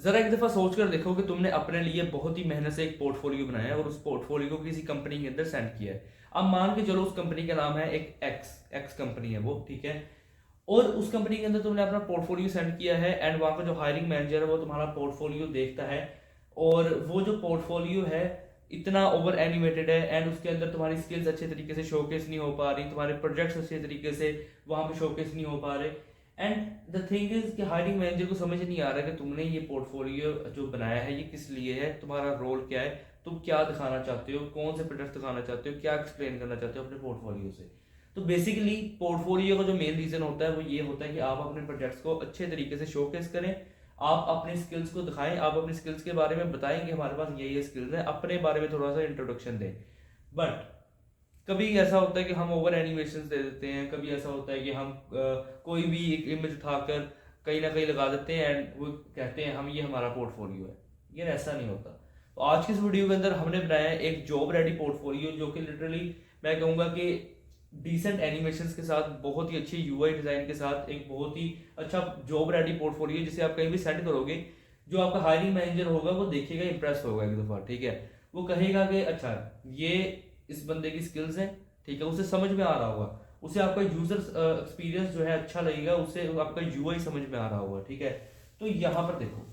ज़रा एक दफ़ा सोच कर देखो कि तुमने अपने लिए बहुत ही मेहनत से एक पोर्टफोलियो बनाया है और उस पोर्टफोलियो को किसी कंपनी के अंदर सेंड किया है। अब मान के चलो उस कंपनी का नाम है एक एक्स एक्स कंपनी है वो, ठीक है। और उस कंपनी के अंदर तुमने अपना पोर्टफोलियो सेंड किया है एंड वहाँ का जो हायरिंग मैनेजर है वो तुम्हारा पोर्टफोलियो देखता है। और वो जो पोर्टफोलियो है इतना ओवर एनिमेटेड है एंड उसके अंदर तुम्हारी स्किल्स अच्छे तरीके से शोकेस नहीं हो पा रही, तुम्हारे प्रोजेक्ट्स अच्छे तरीके से वहाँ पे शोकेस नहीं हो पा रहे। एंड द थिंग इज कि हायरिंग मैनेजर को समझ नहीं आ रहा कि तुमने ये पोर्टफोलियो जो बनाया है ये किस लिए है, तुम्हारा रोल क्या है, तुम क्या दिखाना चाहते हो, कौन से प्रोडक्ट दिखाना चाहते हो, क्या एक्सप्लेन करना चाहते हो अपने पोर्टफोलियो से। तो बेसिकली पोर्टफोलियो का जो मेन रीजन होता है वो ये होता है कि आप अपने प्रोजेक्ट्स को अच्छे तरीके से शोकेस करें, आप अपने स्किल्स को दिखाएं, आप अपने स्किल्स के बारे में बताएं कि हमारे पास ये स्किल्स हैं, अपने बारे में थोड़ा सा इंट्रोडक्शन दें। बट कभी ऐसा होता है कि हम ओवर एनिमेशन दे देते हैं, कभी ऐसा होता है कि हम कोई भी एक इमेज उठाकर कहीं ना कहीं लगा देते हैं एंड वो कहते हैं हम ये हमारा पोर्टफोलियो है। ये ऐसा नहीं होता। तो आज की इस वीडियो के अंदर हमने बनाया है एक जॉब रेडी पोर्टफोलियो जो कि लिटरली मैं कहूँगा कि डिसेंट एनिमेशंस के साथ, बहुत ही अच्छी यूआई डिजाइन के साथ एक बहुत ही अच्छा जॉब रेडी पोर्टफोलियो जिसे आप कहीं भी सेंड करोगे, जो आपका हायरिंग मैनेजर होगा वो देखेगा, इंप्रेस होगा एक दफा, ठीक है। वो कहेगा कि अच्छा ये इस बंदे की स्किल्स हैं, ठीक है, उसे समझ में आ रहा होगा, उसे आपका यूजर एक्सपीरियंस जो है अच्छा लगेगा, उसे आपका यूआई समझ में आ रहा होगा, ठीक है। तो यहाँ पर देखो,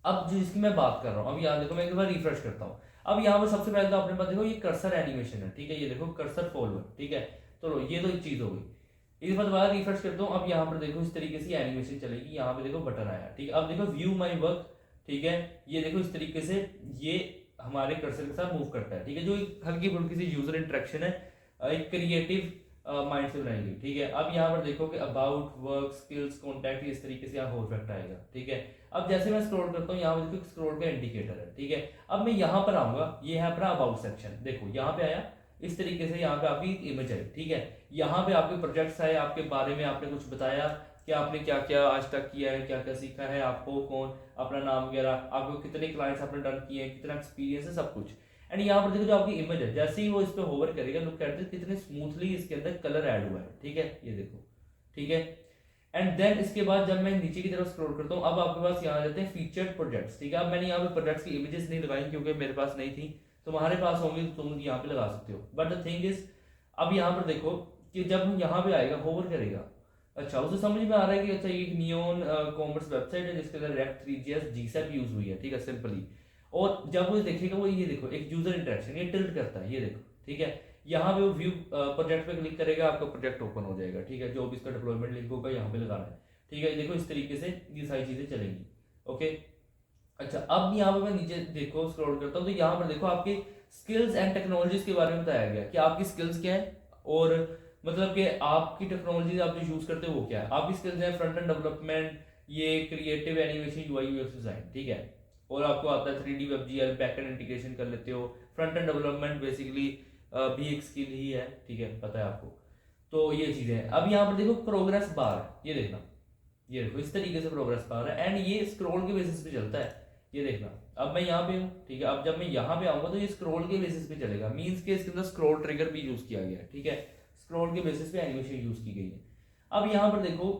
अब जो इसकी मैं बात कर रहा हूँ, अब यहाँ देखो मैं एक बार रिफ्रेश करता हूँ। अब यहाँ पर सबसे पहले तो अपने पास देखो ये कर्सर एनिमेशन है, ठीक है, ये देखो कर्सर फॉरवर्ड, ठीक है। तो ये तो एक चीज हो गई। इस बार दोबारा रिफ्रेश करता हूँ। अब यहाँ पर देखो इस तरीके से एनिमेशन चलेगी, यहाँ पे देखो बटन आया, ठीक है। अब देखो व्यू माई वर्क, ठीक है, ये देखो इस तरीके से ये हमारे कर्सर के साथ मूव करता है, ठीक है, जो एक हल्की फुल्की सी यूजर इंटरेक्शन है, एक क्रिएटिव माइंड से बनाई गई, ठीक है। अब यहाँ पर देखो कि अबाउट वर्क स्किल्स कॉन्टैक्ट इस तरीके से यहाँ हो इफेक्ट आएगा, ठीक है। अब जैसे मैं स्क्रॉल करता हूँ यहाँ पर देखो स्क्रॉल का इंडिकेटर है, ठीक है। अब मैं यहाँ पर आऊंगा, ये है अपना अबाउट सेक्शन, देखो यहाँ पे आया, इस तरीके से यहाँ पे आपकी इमेज है, ठीक है। यहाँ पे आपके प्रोजेक्ट्स आए, आपके बारे में आपने कुछ बताया कि आपने क्या क्या आज तक किया है, क्या क्या सीखा है, आपको कौन, अपना नाम वगैरह, आपको कितने क्लाइंट्स आपने डन किए हैं, कितना एक्सपीरियंस है, सब कुछ। एंड यहाँ पर देखो जो आपकी इमेज है, जैसे ही वो इस पे होवर करेगा, लुक एट दिस, कितने स्मूथली इसके अंदर कलर ऐड हुआ है, ठीक है, ये देखो, ठीक है। एंड देन इसके बाद जब मैं नीचे की तरफ स्क्रॉल करता हूँ, अब आपके पास यहाँ आ जाते हैं फीचर्ड प्रोजेक्ट्स, ठीक है। अब मैंने यहाँ पे प्रोजेक्ट्स की इमेजेस नहीं लगाई क्योंकि मेरे पास नहीं थी, तुम्हारे पास होंगी तो तुम यहाँ पे लगा सकते हो। बट द थिंग इज, अब यहाँ पर देखो कि जब यहाँ पे आएगा होवर करेगा, अच्छा उसे समझ में आ रहा है कि अच्छा ये एक नियोन कॉमर्स वेबसाइट है जिसके अंदर रेक्ट 3GS जीसैप यूज हुई है, ठीक है, सिंपली। और जब वो देखेगा वो ये देखो एक यूजर इंटरेक्शन ये टिल्ट करता है, ये देखो, ठीक है। यहाँ पे वो व्यू प्रोजेक्ट पे क्लिक करेगा, आपका प्रोजेक्ट ओपन हो जाएगा, ठीक है, जो भी इसका डिप्लॉयमेंट लिंक होगा यहाँ पे लगाना है, ठीक है। देखो इस तरीके से ये सारी चीजें चलेंगी, ओके। अच्छा अब यहाँ पे मैं नीचे देखो स्क्रॉल करता हूँ तो यहाँ पर देखो आपके स्किल्स एंड टेक्नोलॉजीज के बारे में बताया गया कि आपकी स्किल्स क्या है, और मतलब कि आपकी टेक्नोलॉजी आप जो यूज करते हो वो क्या है। आपकी स्किल्स है फ्रंट एंड डेवलपमेंट, ये creative animation UI UX design, ठीक है। और आपको आता है 3D WebGL, बैकएंड इंटीग्रेशन कर लेते हो। फ्रंट एंड डेवलपमेंट बेसिकली भी एक स्किल ही है, ठीक है, पता है आपको। तो ये चीजें हैं। अब यहाँ पर देखो प्रोग्रेस बार, ये देखना, ये देखो इस तरीके से प्रोग्रेस बार है एंड ये स्क्रॉल के बेसिस पे चलता है, ये देखना। अब मैं यहाँ पे हूँ, ठीक है, अब जब मैं यहाँ पे आऊंगा तो ये स्क्रॉल के बेसिस पे चलेगा, मींस के इसके अंदर स्क्रॉल ट्रिगर भी यूज किया गया है, ठीक है, स्क्रॉल के बेसिस पे एनिमेशन यूज की गई है। अब यहाँ पर देखो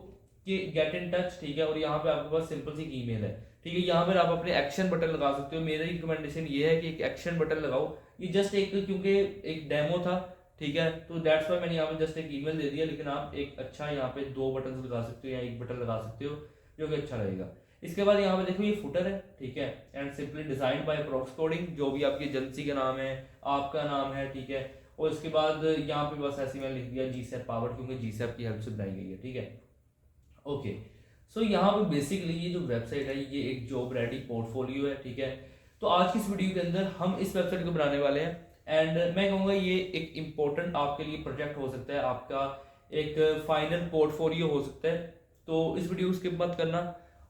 कि गेट इन टच, ठीक है, और यहाँ पे आपके पास सिंपल सी ईमेल है, ठीक है। यहाँ पर आप अपने एक्शन बटन लगा सकते हो। मेरी रिकमेंडेशन ये है कि एक एक्शन बटन लगाओ, ये जस्ट एक क्योंकि एक डेमो था, ठीक है, तो दैट्स वाई मैंने यहाँ पे जस्ट एक ईमेल दे दिया, लेकिन आप एक अच्छा यहाँ पे दो बटन लगा सकते हो या एक बटन लगा सकते हो जो कि अच्छा लगेगा। इसके बाद यहाँ पे देखो ये फुटर है, ठीक है, एंड सिंपली डिजाइन बाय प्रॉक्स कोडिंग, जो भी आपकी एजेंसी का नाम है, आपका नाम है, ठीक है। और इसके बाद यहाँ पे बस ऐसे मैंने लिख दिया जीसैप पावर, क्योंकि जीसैप की हेल्प से बनाई गई है, ठीक है, ओके। सो यहाँ पे बेसिकली ये जो वेबसाइट है ये एक जॉब रेडी पोर्टफोलियो है, ठीक है। तो आज की इस वीडियो के अंदर हम इस वेबसाइट को बनाने वाले हैं एंड मैं कहूँगा ये एक इम्पोर्टेंट आपके लिए प्रोजेक्ट हो सकता है, आपका एक फाइनल पोर्टफोलियो हो सकता है। तो इस वीडियो को स्किप मत करना।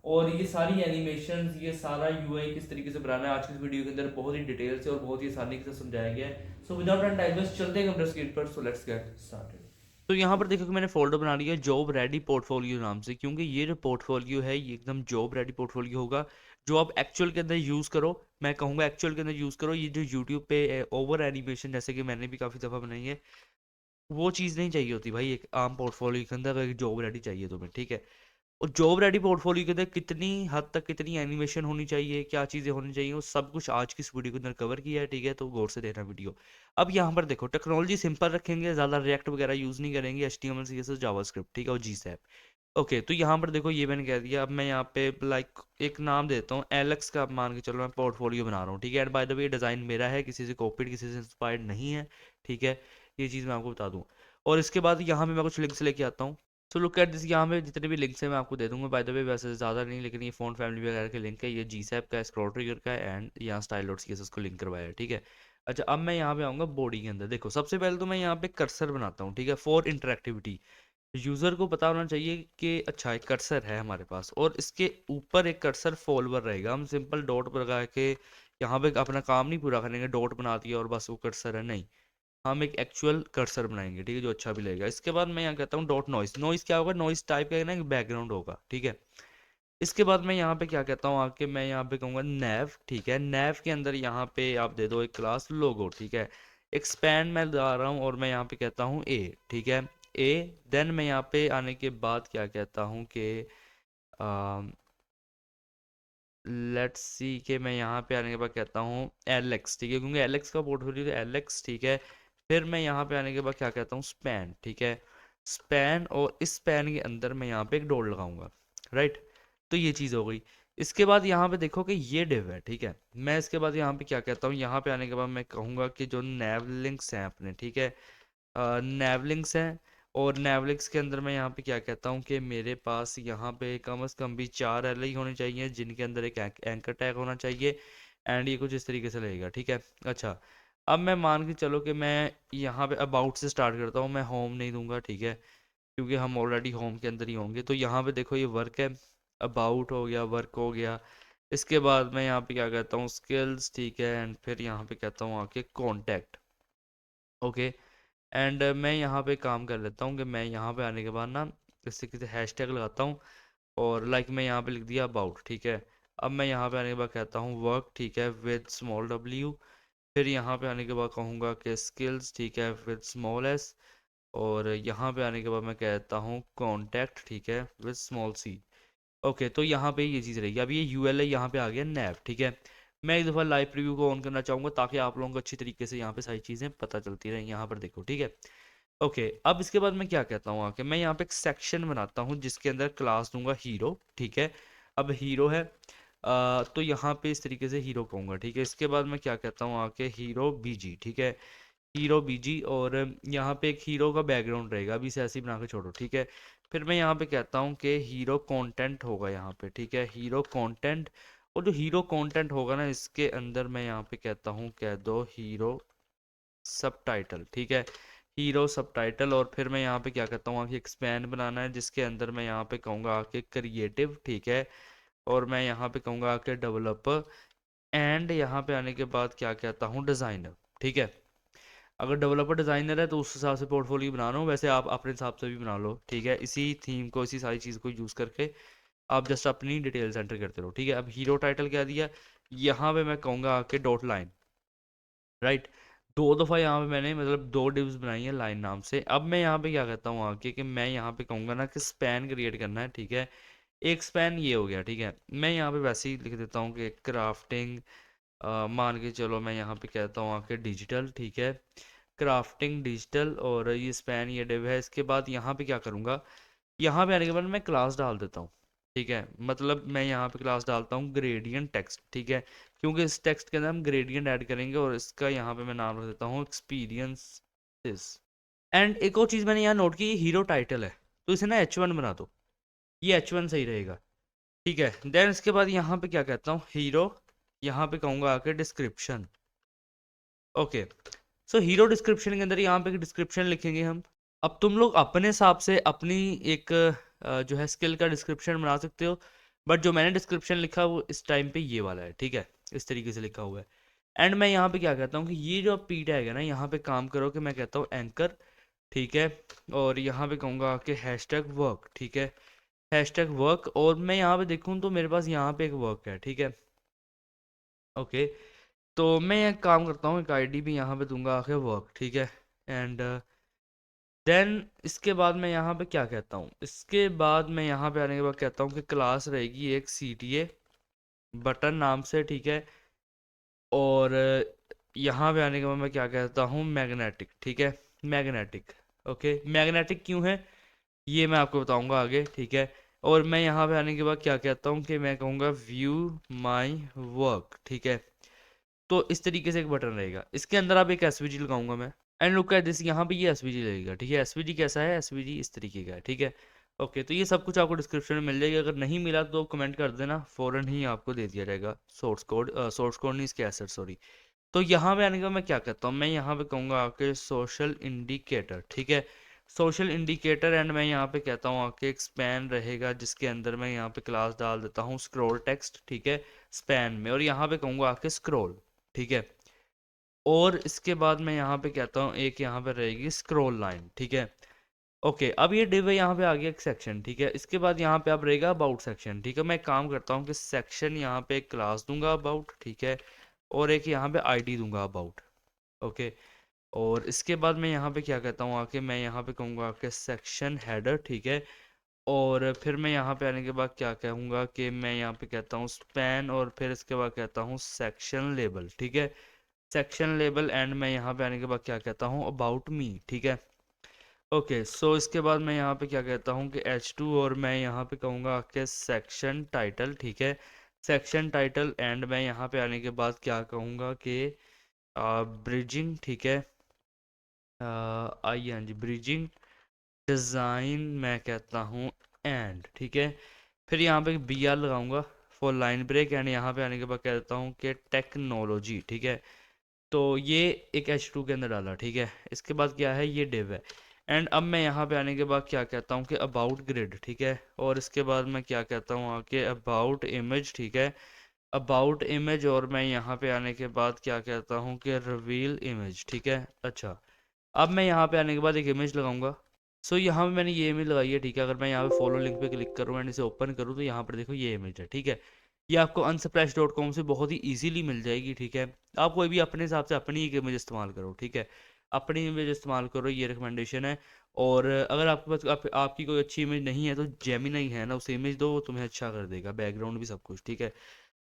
और ये सारी एनिमेशंस, ये सारा यूआई किस तरीके से बनाना है आज की इस वीडियो के अंदर बहुत ही डिटेल से और बहुत ही आसानी से समझाया गया है। So without any time waste चलते हैं कंप्यूटर स्क्रीन पर। So let's get started. तो यहाँ पर देखो कि मैंने फोल्डर बना लिया जॉब रेडी पोर्टफोलियो नाम से, क्योंकि ये जो पोर्टफोलियो है ये एकदम जॉब रेडी पोर्टफोलियो होगा जो आप एक्चुअल के अंदर यूज़ करो। मैं कहूँगा एक्चुअल के अंदर यूज़ करो। ये जो यूट्यूब पे ओवर एनिमेशन जैसे कि मैंने भी काफ़ी दफ़ा बनाई है, वो चीज़ नहीं चाहिए होती भाई एक आम पोर्टफोलियो के अंदर, अगर जॉब रेडी चाहिए तुम्हें, ठीक है। और जॉब रेडी पोर्टफोलियो के अंदर कितनी हद तक कितनी एनिमेशन होनी चाहिए, क्या चीज़ें होनी चाहिए, वो सब कुछ आज की इस वीडियो के अंदर कवर किया है, ठीक है, तो गौर से देखना वीडियो। अब यहाँ पर देखो, टेक्नोलॉजी सिंपल रखेंगे, ज़्यादा रिएक्ट वगैरह यूज़ नहीं करेंगे, HTML CSS जावास्क्रिप्ट, ठीक है, और GSAP। ओके, तो यहाँ पर देखो ये मैंने कह दिया। अब मैं यहाँ पे लाइक एक नाम देता हूँ एलेक्स का, मान के चलो मैं पोर्टफोलियो बना रहा हूँ, ठीक है। And by the way design मेरा है, किसी से कॉपीड, किसी से इंस्पायर्ड नहीं है, ठीक है, ये चीज़ मैं आपको बता दूँ। और इसके बाद यहाँ पे मैं कुछ लिंक्स लेके आता हूँ। सो लुक एट दिस, यहाँ पे जितने भी लिंक्स हैं मैं आपको दे दूंगा। बाय द वे वैसे ज़्यादा नहीं, लेकिन ये फ़ॉन्ट फैमिली वगैरह के लिंक है, ये GSAP का है, स्क्रॉल ट्रिगर का है, एंड यहाँ स्टाइल डॉट CSS को लिंक करवाया है, ठीक है। अच्छा, अब मैं यहाँ पे आऊँगा बॉडी के अंदर। देखो सबसे पहले तो मैं यहाँ पे कर्सर बनाता हूँ, ठीक है, फॉर इंटरेक्टिविटी। यूज़र को पता होना चाहिए कि अच्छा एक कर्सर है हमारे पास, और इसके ऊपर एक कर्सर फॉलोवर रहेगा। हम सिंपल डॉट पर लगा के यहाँ पे अपना काम नहीं पूरा करेंगे, डॉट बना दिया और बस वो कर्सर है, नहीं। हम एक एक्चुअल कर्सर बनाएंगे, ठीक है, जो अच्छा भी लगेगा। इसके बाद मैं यहाँ कहता हूँ डॉट नॉइस। नॉइस क्या होगा, नॉइस टाइप का ना एक बैकग्राउंड होगा, ठीक है। इसके बाद मैं यहाँ पे क्या कहता हूँ आके, मैं यहाँ पे कहूँगा नैव, ठीक है। नैव के अंदर यहाँ पे आप दे दो एक क्लास लोगो, ठीक है। एक्सपैंड मैं ला रहा हूँ और मैं यहाँ पे कहता हूँ ए, ठीक है, ए। देन मैं यहाँ पे आने के बाद क्या कहता हूँ कि लेट्स सी के मैं यहाँ पे आने के बाद कहता हूँ एलेक्स, ठीक है, क्योंकि एलेक्स का पोर्टफोलियो तो एलेक्स, ठीक है। फिर मैं यहाँ पे आने के बाद क्या कहता हूँ स्पैन, ठीक है, स्पैन। और इस स्पैन के अंदर मैं यहाँ पे एक डॉट लगाऊंगा, राइट। तो ये चीज़ हो गई। इसके बाद यहाँ पे देखो कि ये डिव है, ठीक है। मैं इसके बाद यहाँ पे क्या कहता हूँ, यहाँ पे आने के बाद मैं कहूँगा कि जो नैव लिंक्स हैं अपने, ठीक है, नेवलिंक्स हैं। और नेवलिंक्स के अंदर मैं यहाँ पे क्या कहता हूँ कि मेरे पास यहाँ पे कम से कम भी 4 एल होने चाहिए, जिनके अंदर एक एंकर टैग होना चाहिए। एंड ये कुछ इस तरीके से लगेगा, ठीक है। अच्छा, अब मैं मान के चलो कि मैं यहाँ पे अबाउट से स्टार्ट करता हूँ, मैं होम नहीं दूंगा, ठीक है, क्योंकि हम ऑलरेडी होम के अंदर ही होंगे। तो यहाँ पे देखो ये वर्क है, अबाउट हो गया, वर्क हो गया। इसके बाद मैं यहाँ पे क्या कहता हूँ स्किल्स, ठीक है, एंड फिर यहाँ पे कहता हूँ आके कॉन्टैक्ट, ओके। एंड मैं यहाँ पे काम कर लेता हूँ कि मैं यहाँ पे आने के बाद ना किसी किसी हैशटैग लगाता हूँ, और लाइक मैं यहाँ पे लिख दिया अबाउट, ठीक है। अब मैं यहाँ पे आने के बाद कहता हूँ वर्क, ठीक है, विद स्मॉल W। फिर यहाँ पे आने के बाद कहूँगा कि स्किल्स, ठीक है, विद स्मॉल S। और यहाँ पे आने के बाद मैं कहता हूँ कॉन्टैक्ट, ठीक है, विद स्मॉल C। ओके, तो यहाँ पे ये चीज़ रहेगी। अब ये UL है, यहाँ पे आ गया नैव, ठीक है। मैं एक दफ़ा लाइव प्रीव्यू को ऑन करना चाहूँगा ताकि आप लोगों को अच्छी तरीके से यहाँ पे सारी चीज़ें पता चलती रहें। यहाँ पर देखो, ठीक है। ओके, अब इसके बाद मैं क्या कहता हूँ आके, मैं यहाँ पे एक सेक्शन बनाता हूँ जिसके अंदर क्लास दूंगा हीरो, ठीक है। अब हीरो है, तो यहाँ पे इस तरीके से हीरो कहूँगा, ठीक है। इसके बाद मैं क्या कहता हूँ आके हीरो BG, ठीक है, हीरो BG। और यहाँ पे एक हीरो का बैकग्राउंड रहेगा, अभी इसे ऐसे ही बना के छोड़ो, ठीक है। फिर मैं यहाँ पे कहता हूँ कि हीरो कंटेंट होगा यहाँ पे, ठीक है, हीरो कंटेंट। और जो हीरो कंटेंट होगा ना, इसके अंदर मैं यहाँ पे कहता हूँ कह दो हीरो सब टाइटल, ठीक है, हीरो सब टाइटल। और फिर मैं यहाँ पे क्या कहता हूँ आके एक्सपैंड बनाना है, जिसके अंदर मैं यहाँ पे कहूँगा आके क्रिएटिव, ठीक है। और मैं यहाँ पे कहूँगा आके डेवलपर। एंड यहाँ पे आने के बाद क्या कहता हूँ डिज़ाइनर, ठीक है। अगर डेवलपर डिज़ाइनर है तो उस हिसाब से पोर्टफोलियो बना रहा हूँ, वैसे आप अपने हिसाब से भी बना लो, ठीक है। इसी थीम को, इसी सारी चीज़ को यूज़ करके आप जस्ट अपनी डिटेल्स एंटर करते रहो, ठीक है। अब हीरो टाइटल क्या दिया, यहाँ पे मैं कहूँगा आके डॉट लाइन, राइट। दो दफ़ा यहाँ पे मैंने मतलब दो डिव्स बनाई है लाइन नाम से। अब मैं यहाँ पे क्या कहता हूँ आके कि मैं यहाँ पे कहूँगा ना कि स्पैन क्रिएट करना है, ठीक है। एक स्पैन ये हो गया, ठीक है। मैं यहाँ पे वैसे ही लिख देता हूँ कि क्राफ्टिंग, मान के चलो मैं यहाँ पे कहता हूँ आके डिजिटल, ठीक है, क्राफ्टिंग डिजिटल। और ये स्पैन ये डिव है। इसके बाद यहाँ पे क्या करूँगा, यहाँ पे आने के बाद मैं क्लास डाल देता हूँ, ठीक है। मतलब मैं यहाँ पे क्लास डालता हूँ ग्रेडियंट टेक्स्ट, ठीक है, क्योंकि इस टेक्स्ट के अंदर हम ग्रेडियंट ऐड करेंगे। और इसका यहाँ पे मैं नाम रख देता हूँ एक्सपीरियंसेस। एंड एक और चीज़ मैंने यहाँ नोट की, ये हीरो टाइटल है, तो इसे ना H1 बना दो, ये H1 सही रहेगा, ठीक है। देन इसके बाद यहाँ पे क्या कहता हूँ हीरो, यहाँ पे कहूँगा आके डिस्क्रिप्शन, ओके। सो हीरो डिस्क्रिप्शन के अंदर यहाँ पे डिस्क्रिप्शन लिखेंगे हम। अब तुम लोग अपने हिसाब से अपनी एक जो है स्किल का डिस्क्रिप्शन बना सकते हो, बट जो मैंने डिस्क्रिप्शन लिखा वो इस टाइम पे ये वाला है, ठीक है, इस तरीके से लिखा हुआ है। एंड मैं यहाँ पे क्या कहता हूँ कि ये जो पी टैग है ना, यहाँ पे काम करो कि मैं कहता हूँ एंकर, ठीक है। और यहाँ पे कहूँगा कि हैशटैग वर्क, ठीक है, हैशटैग वर्क। और मैं यहाँ पे देखूँ तो मेरे पास यहाँ पे एक वर्क है, ठीक है, ओके। तो मैं एक काम करता हूँ, एक आईडी भी यहाँ पे दूंगा आके वर्क, ठीक है। एंड देन इसके बाद मैं यहाँ पे क्या कहता हूँ, इसके बाद मैं यहाँ पे आने के बाद कहता हूँ कि क्लास रहेगी एक CTA बटन नाम से, ठीक है। और यहाँ पे आने के बाद मैं क्या कहता हूँ, मैग्नेटिक, ठीक है, मैग्नेटिक। ओके, मैग्नेटिक क्यों है ये मैं आपको बताऊंगा आगे, ठीक है। और मैं यहाँ पे आने के बाद क्या कहता हूँ कि मैं कहूँगा व्यू माई वर्क, ठीक है। तो इस तरीके से एक बटन रहेगा, इसके अंदर आप एक एसवीजी लगाऊंगा मैं, एंड लुक एट दिस, यहाँ पे ये एसवीजी लगेगा, ठीक है। एसवीजी कैसा है, एसवीजी इस तरीके का है, ठीक है। ओके, तो ये सब कुछ आपको डिस्क्रिप्शन में मिल जाएगा, अगर नहीं मिला तो कमेंट कर देना, फ़ौरन ही आपको दे दिया जाएगा सोर्स कोड नहीं, इसके एसेट, सॉरी। तो यहाँ पे आने का मैं क्या कहता हूँ, मैं यहाँ पे कहूँगा आपके सोशल इंडिकेटर, ठीक है, सोशल इंडिकेटर। एंड मैं यहाँ पे कहता हूँ आपके एक स्पैन रहेगा, जिसके अंदर मैं यहाँ पे क्लास डाल देता हूँ स्क्रॉल टेक्स्ट, ठीक है, स्पैन में। और यहाँ पे कहूँगा आपके स्क्रॉल, ठीक है। और इसके बाद मैं यहाँ पे कहता हूँ एक यहाँ पे रहेगी स्क्रॉल लाइन, ठीक है। ओके, अब ये डिव है, यहाँ पे आ गया एक सेक्शन, ठीक है। इसके बाद यहाँ पे अब रहेगा अबाउट सेक्शन, ठीक है। मैं काम करता हूँ कि सेक्शन यहाँ पे एक क्लास दूंगा अबाउट, ठीक है, और एक यहाँ पे आईडी दूंगा अबाउट। ओके, और इसके बाद मैं यहाँ पे क्या कहता हूँ आके, मैं यहाँ पे कहूँगा आपके सेक्शन हेडर, ठीक है। और फिर मैं यहाँ पे आने के बाद क्या कहूँगा कि मैं यहाँ पे कहता हूँ स्पैन, और फिर इसके बाद कहता हूँ सेक्शन लेबल, ठीक है, सेक्शन लेबल। एंड मैं यहाँ पे आने के बाद क्या कहता हूँ अबाउट मी, ठीक है। ओके, सो इसके बाद मैं यहाँ पे क्या कहता हूँ कि H2, और मैं यहाँ पे कहूँगा कि सेक्शन टाइटल, ठीक है, सेक्शन टाइटल। एंड मैं यहाँ पे आने के बाद क्या कहूँगा कि ब्रिजिंग, ठीक है, आइए, हाँ जी, ब्रिजिंग डिज़ाइन मैं कहता हूँ एंड, ठीक है। फिर यहाँ पे BR लगाऊंगा फॉर लाइन ब्रेक। एंड यहाँ पे आने के बाद कहता हूँ कि टेक्नोलॉजी, ठीक है। तो ये एक H2 के अंदर डाला, ठीक है। इसके बाद क्या है, ये डिव है। एंड अब मैं यहाँ पे आने के बाद क्या कहता हूँ कि अबाउट ग्रिड, ठीक है। और इसके बाद मैं क्या कहता हूँ आके अबाउट इमेज, ठीक है, अबाउट इमेज। और मैं यहाँ पे आने के बाद क्या कहता हूँ कि रिवील इमेज, ठीक है। अच्छा, अब मैं यहाँ पे आने के बाद एक इमेज लगाऊंगा। सो यहाँ पे मैंने ये इमेज लगाई है, ठीक है। अगर मैं यहाँ पे फॉलो लिंक पे क्लिक करूँ एंड इसे ओपन करूँ तो यहाँ पर देखो ये इमेज है, ठीक है। ये आपको unsplash.com से बहुत ही इजीली मिल जाएगी, ठीक है। आप कोई भी अपने हिसाब से अपनी एक इमेज इस्तेमाल करो, ठीक है, अपनी इमेज इस्तेमाल करो, ये रिकमेंडेशन है। और अगर आपके पास आपकी कोई अच्छी इमेज नहीं है तो जेमिनी है ना, उसे इमेज दो, वो तुम्हें अच्छा कर देगा, बैकग्राउंड भी सब कुछ, ठीक है।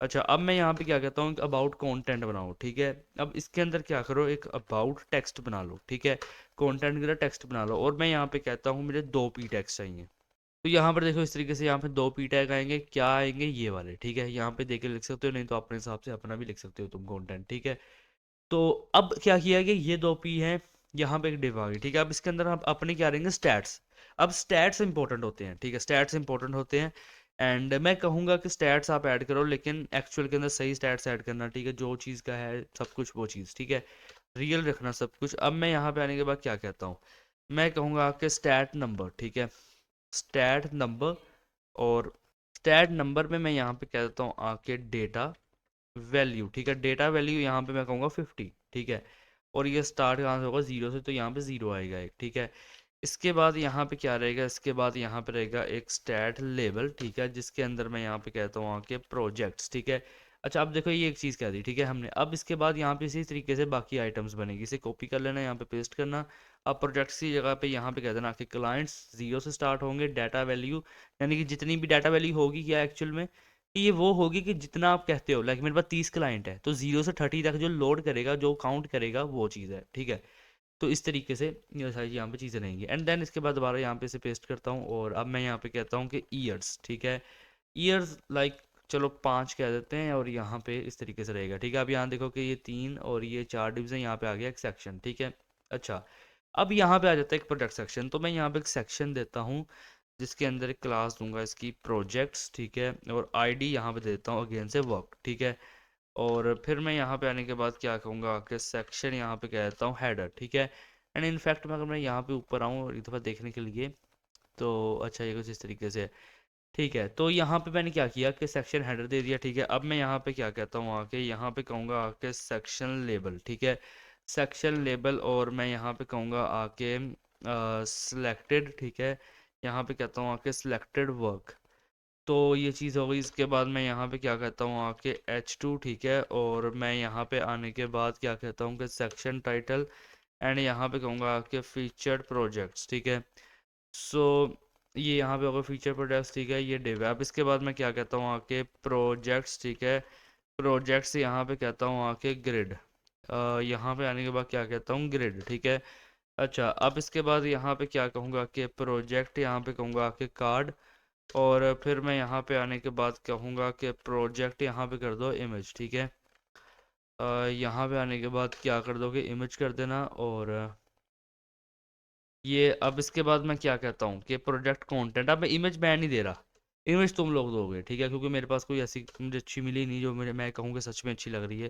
अच्छा, अब मैं यहाँ पे क्या कहता हूँ अबाउट कंटेंट बनाओ, ठीक है। अब इसके अंदर क्या करो, एक अबाउट टेक्स्ट बना लो, ठीक है, कंटेंट की तरह टेक्स्ट बना लो। और मैं यहाँ पे कहता हूँ मुझे 2 P टैग्स चाहिए। तो यहाँ पर देखो इस तरीके से यहाँ पे 2 P टैग आएंगे, क्या आएंगे, ये वाले, ठीक है। यहाँ पे देख के लिख सकते हो, नहीं तो अपने हिसाब से अपना भी लिख सकते हो तुम कंटेंट, ठीक है। तो अब क्या किया कि ये 2 P हैं, यहाँ पे एक डिव आ गई, ठीक है। अब इसके अंदर हम अपने क्या रहेंगे, स्टैट्स। अब स्टैट्स इंपॉर्टेंट होते हैं, ठीक है, स्टैट्स इंपॉर्टेंट होते हैं। एंड मैं कहूँगा कि स्टैट्स आप ऐड करो, लेकिन एक्चुअल के अंदर सही स्टैट्स ऐड करना, ठीक है, जो चीज़ का है सब कुछ वो चीज़, ठीक है, रियल रखना सब कुछ। अब मैं यहाँ पे आने के बाद क्या कहता हूँ, मैं कहूँगा आपके स्टैट नंबर, ठीक है, स्टैट नंबर। और स्टैट नंबर में मैं यहाँ पे कह देता हूँ आके डेटा वैल्यू, ठीक है, डेटा वैल्यू यहाँ पे मैं कहूँगा 50, ठीक है। और ये स्टार्ट कहाँ से होगा, 0 से, तो यहाँ पे 0 आएगा एक, ठीक है। इसके बाद यहाँ पे क्या रहेगा, इसके बाद यहाँ पे रहेगा एक स्टैट लेबल, ठीक है, जिसके अंदर मैं यहाँ पे कहता हूँ आके प्रोजेक्ट्स, ठीक है। अच्छा, अब देखो ये एक चीज़ कह दी, ठीक है, हमने। अब इसके बाद यहाँ पे इसी तरीके से बाकी आइटम्स बनेगी, इसे कॉपी कर लेना, यहाँ पे पेस्ट करना। अब प्रोजेक्ट्स की जगह पे यहाँ पे कह देना कि क्लाइंट्स 0 से स्टार्ट होंगे, डाटा वैल्यू यानी कि जितनी भी डाटा वैल्यू होगी क्या एक्चुअल में, कि ये वो होगी कि जितना आप कहते हो। लाइक मेरे पास 30 क्लाइंट है, तो 0 से 30 तक जो लोड करेगा, जो काउंट करेगा, वो चीज़ है, ठीक है। तो इस तरीके से ये सारी यहाँ पे चीज़ें रहेंगी। एंड देन इसके बाद दोबारा यहाँ पे इसे पेस्ट करता हूँ, और अब मैं यहाँ पे कहता हूँ कि ईयर्स, ठीक है, ईयर्स लाइक चलो 5 कह देते हैं। और यहाँ पे इस तरीके से रहेगा, ठीक है। अब यहाँ देखो कि ये 3 और ये 4 डिवीजन, यहाँ पे आ गया एक सेक्शन, ठीक है। अच्छा, अब यहाँ पे आ जाता है एक प्रोजेक्ट सेक्शन। तो मैं यहाँ पे एक सेक्शन देता हूँ, जिसके अंदर एक क्लास दूंगा इसकी प्रोजेक्ट्स, ठीक है। और आईडी यहाँ पे देता हूँ अगेन से वर्क, ठीक है। और फिर मैं यहाँ पे आने के बाद क्या कहूँगा कि सेक्शन यहाँ पे कह देता हूँ हेडर, ठीक है। एंड इनफैक्ट मैं अगर मैं यहाँ पे ऊपर आऊँ और एक दफ़ा देखने के लिए, तो अच्छा ये कुछ इस तरीके से है, ठीक है। तो यहाँ पे मैंने क्या किया कि सेक्शन हेडर दे दिया, ठीक है। अब मैं यहाँ पे क्या कहता हूँ आके, यहाँ पे कहूँगा आके सेक्शन लेबल, ठीक है, सेक्शन लेबल। और मैं यहाँ पे कहूँगा आके सिलेक्टेड, ठीक है, यहाँ पे कहता हूँ आके सिलेक्टेड वर्क। तो ये चीज़ हो गई। इसके बाद मैं यहाँ पे क्या कहता हूँ आके H2, ठीक है। और मैं यहाँ पे आने के बाद क्या कहता हूँ कि सेक्शन टाइटल एंड यहाँ पे कहूँगा आपके फीचर्ड प्रोजेक्ट्स, ठीक है। सो ये यहाँ पे होगा फीचर प्रोजेक्ट्स, ठीक है, ये डिव है। अब इसके बाद मैं क्या कहता हूँ आके प्रोजेक्ट्स, ठीक है, प्रोजेक्ट्स यहाँ पे कहता हूँ आके ग्रिड। यहाँ पे आने के बाद क्या कहता हूँ ग्रिड, ठीक है। अच्छा, अब इसके बाद यहाँ पे क्या कहूँगा कि प्रोजेक्ट, यहाँ पे कहूँगा कि कार्ड। और फिर मैं यहाँ पे आने के बाद कहूँगा कि प्रोजेक्ट यहाँ पे कर दो इमेज, ठीक है। यहाँ पे आने के बाद क्या कर दोगे, इमेज कर देना। और ये अब इसके बाद मैं क्या कहता हूँ कि प्रोजेक्ट कंटेंट, अब मैं इमेज मैं नहीं दे रहा, इमेज तुम लोग दोगे, ठीक है, क्योंकि मेरे पास कोई ऐसी मुझे अच्छी मिली नहीं जो मेरे मैं कहूँ कि सच में अच्छी लग रही है।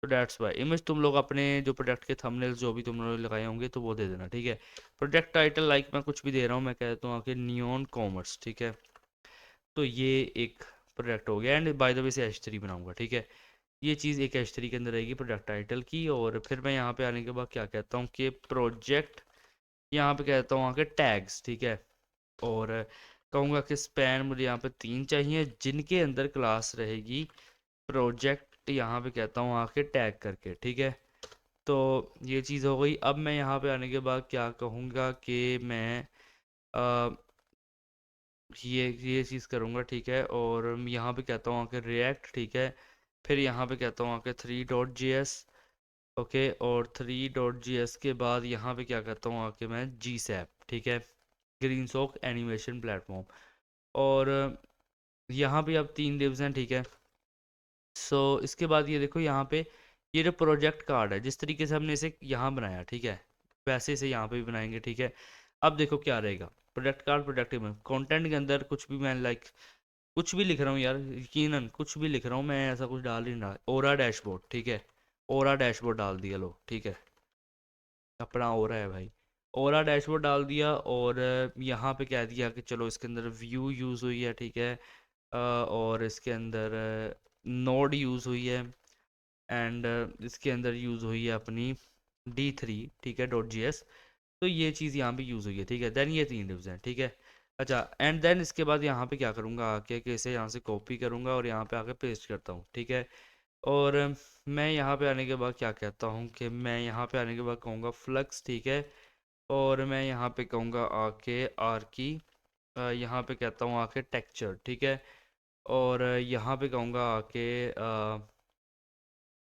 तो डेट्स वाई इमेज तुम लोग अपने जो प्रोडक्ट के थंबनेल्स जो भी तुम लोग लगाए होंगे तो वो दे देना, ठीक है। प्रोजेक्ट टाइटल लाइक मैं कुछ भी दे रहा हूँ, मैं कहता हूँ कि नियॉन कॉमर्स, ठीक है। तो ये एक प्रोडक्ट हो गया। एंड बाय द वे से H3 बनाऊंगा, ठीक है। ये चीज़ एक H3 के अंदर रहेगी प्रोडक्ट टाइटल की। और फिर मैं यहाँ पे आने के बाद क्या कहता हूँ कि प्रोजेक्ट, यहाँ पे कहता हूँ आके टैग्स, ठीक है। और कहूँगा कि स्पैन मुझे यहाँ पे 3 चाहिए जिनके अंदर क्लास रहेगी प्रोजेक्ट, यहाँ पे कहता हूँ आके टैग करके, ठीक है। तो ये चीज़ हो गई। अब मैं यहाँ पे आने के बाद क्या कहूँगा कि मैं अ, ये चीज़ करूँगा, ठीक है। और यहाँ पे कहता हूँ आके रिएक्ट, ठीक है। फिर यहाँ पे कहता हूँ आके 3.js, ओके। और 3.js के बाद यहाँ पे क्या कहता हूँ आके मैं GSAP, ठीक है, ग्रीनसॉक एनिमेशन प्लेटफॉर्म। और यहाँ पे अब 3 डिव्स हैं, ठीक है। सो इसके बाद ये देखो यहाँ पे ये जो प्रोजेक्ट कार्ड है, जिस तरीके से हमने इसे यहाँ बनाया, ठीक है, वैसे इसे यहाँ पे भी बनाएंगे, ठीक है। अब देखो क्या रहेगा, प्रोजेक्ट कार्ड प्रोडक्टिव में कंटेंट के अंदर कुछ भी मैं लाइक कुछ भी लिख रहा हूँ यार, यकीनन कुछ भी लिख रहा हूँ मैं, ऐसा कुछ डाल ही नहीं रहा। ओरा डैशबोर्ड, ठीक है, ओरा डैशबोर्ड डाल दिया लो, ठीक है, अपना ओरा है भाई। ओरा डैशबोर्ड डाल दिया। और यहाँ पे कह दिया कि चलो इसके अंदर व्यू यूज़ हुई है, ठीक है। और इसके अंदर नोड यूज़ हुई है। एंड इसके अंदर यूज़ हुई है अपनी D3, ठीक है, .js। तो ये चीज़ यहाँ पे यूज़ हुई है, ठीक है। देन ये 3 डिव्स हैं, ठीक है। अच्छा, एंड देन इसके बाद यहाँ पे क्या करूँगा आके कि इसे यहाँ से कॉपी करूँगा और यहाँ पे आके पेस्ट करता हूँ, ठीक है। और मैं यहाँ पे आने के बाद क्या कहता हूँ कि मैं यहाँ पे आने के बाद कहूँगा फ्लक्स, ठीक है। और मैं यहाँ पे कहूँगा आके आर्की, यहाँ पे कहता हूँ आके टेक्सचर, ठीक है। और यहाँ पे कहूँगा आके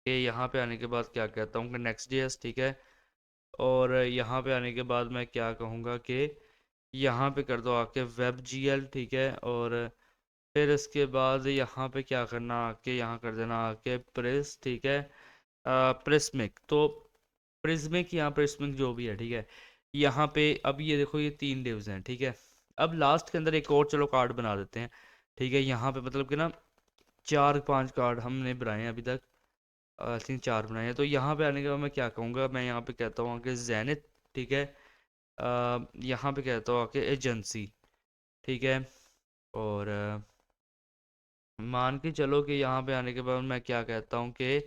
कि यहाँ पे आने के बाद क्या कहता हूँ कि नेक्स्ट जेएस, ठीक है। और यहाँ पे आने के बाद मैं क्या कहूँगा कि यहाँ पे कर दो आके वेब जीएल, ठीक है। और फिर इसके बाद यहाँ पे क्या करना आके यहाँ कर देना आके प्रिस, ठीक है, प्रिस्मिक। तो प्रिज्मिक या प्रिस्मिक जो भी है, ठीक है। यहाँ पे अब ये देखो ये 3 डिव्स हैं, ठीक है। अब लास्ट के अंदर एक और चलो कार्ड बना देते हैं, ठीक है। यहाँ पे मतलब कि ना 4-5 कार्ड हमने बनाए हैं अभी तक, आई थिंक 4 बनाए हैं। तो यहाँ पे आने के बाद मैं क्या कहूँगा, मैं यहाँ पे कहता हूँ कि जेनिथ, ठीक है। यहाँ पे कहता हूँ कि एजेंसी, ठीक है। और मान के चलो कि यहाँ पे आने के बाद मैं क्या कहता हूँ कि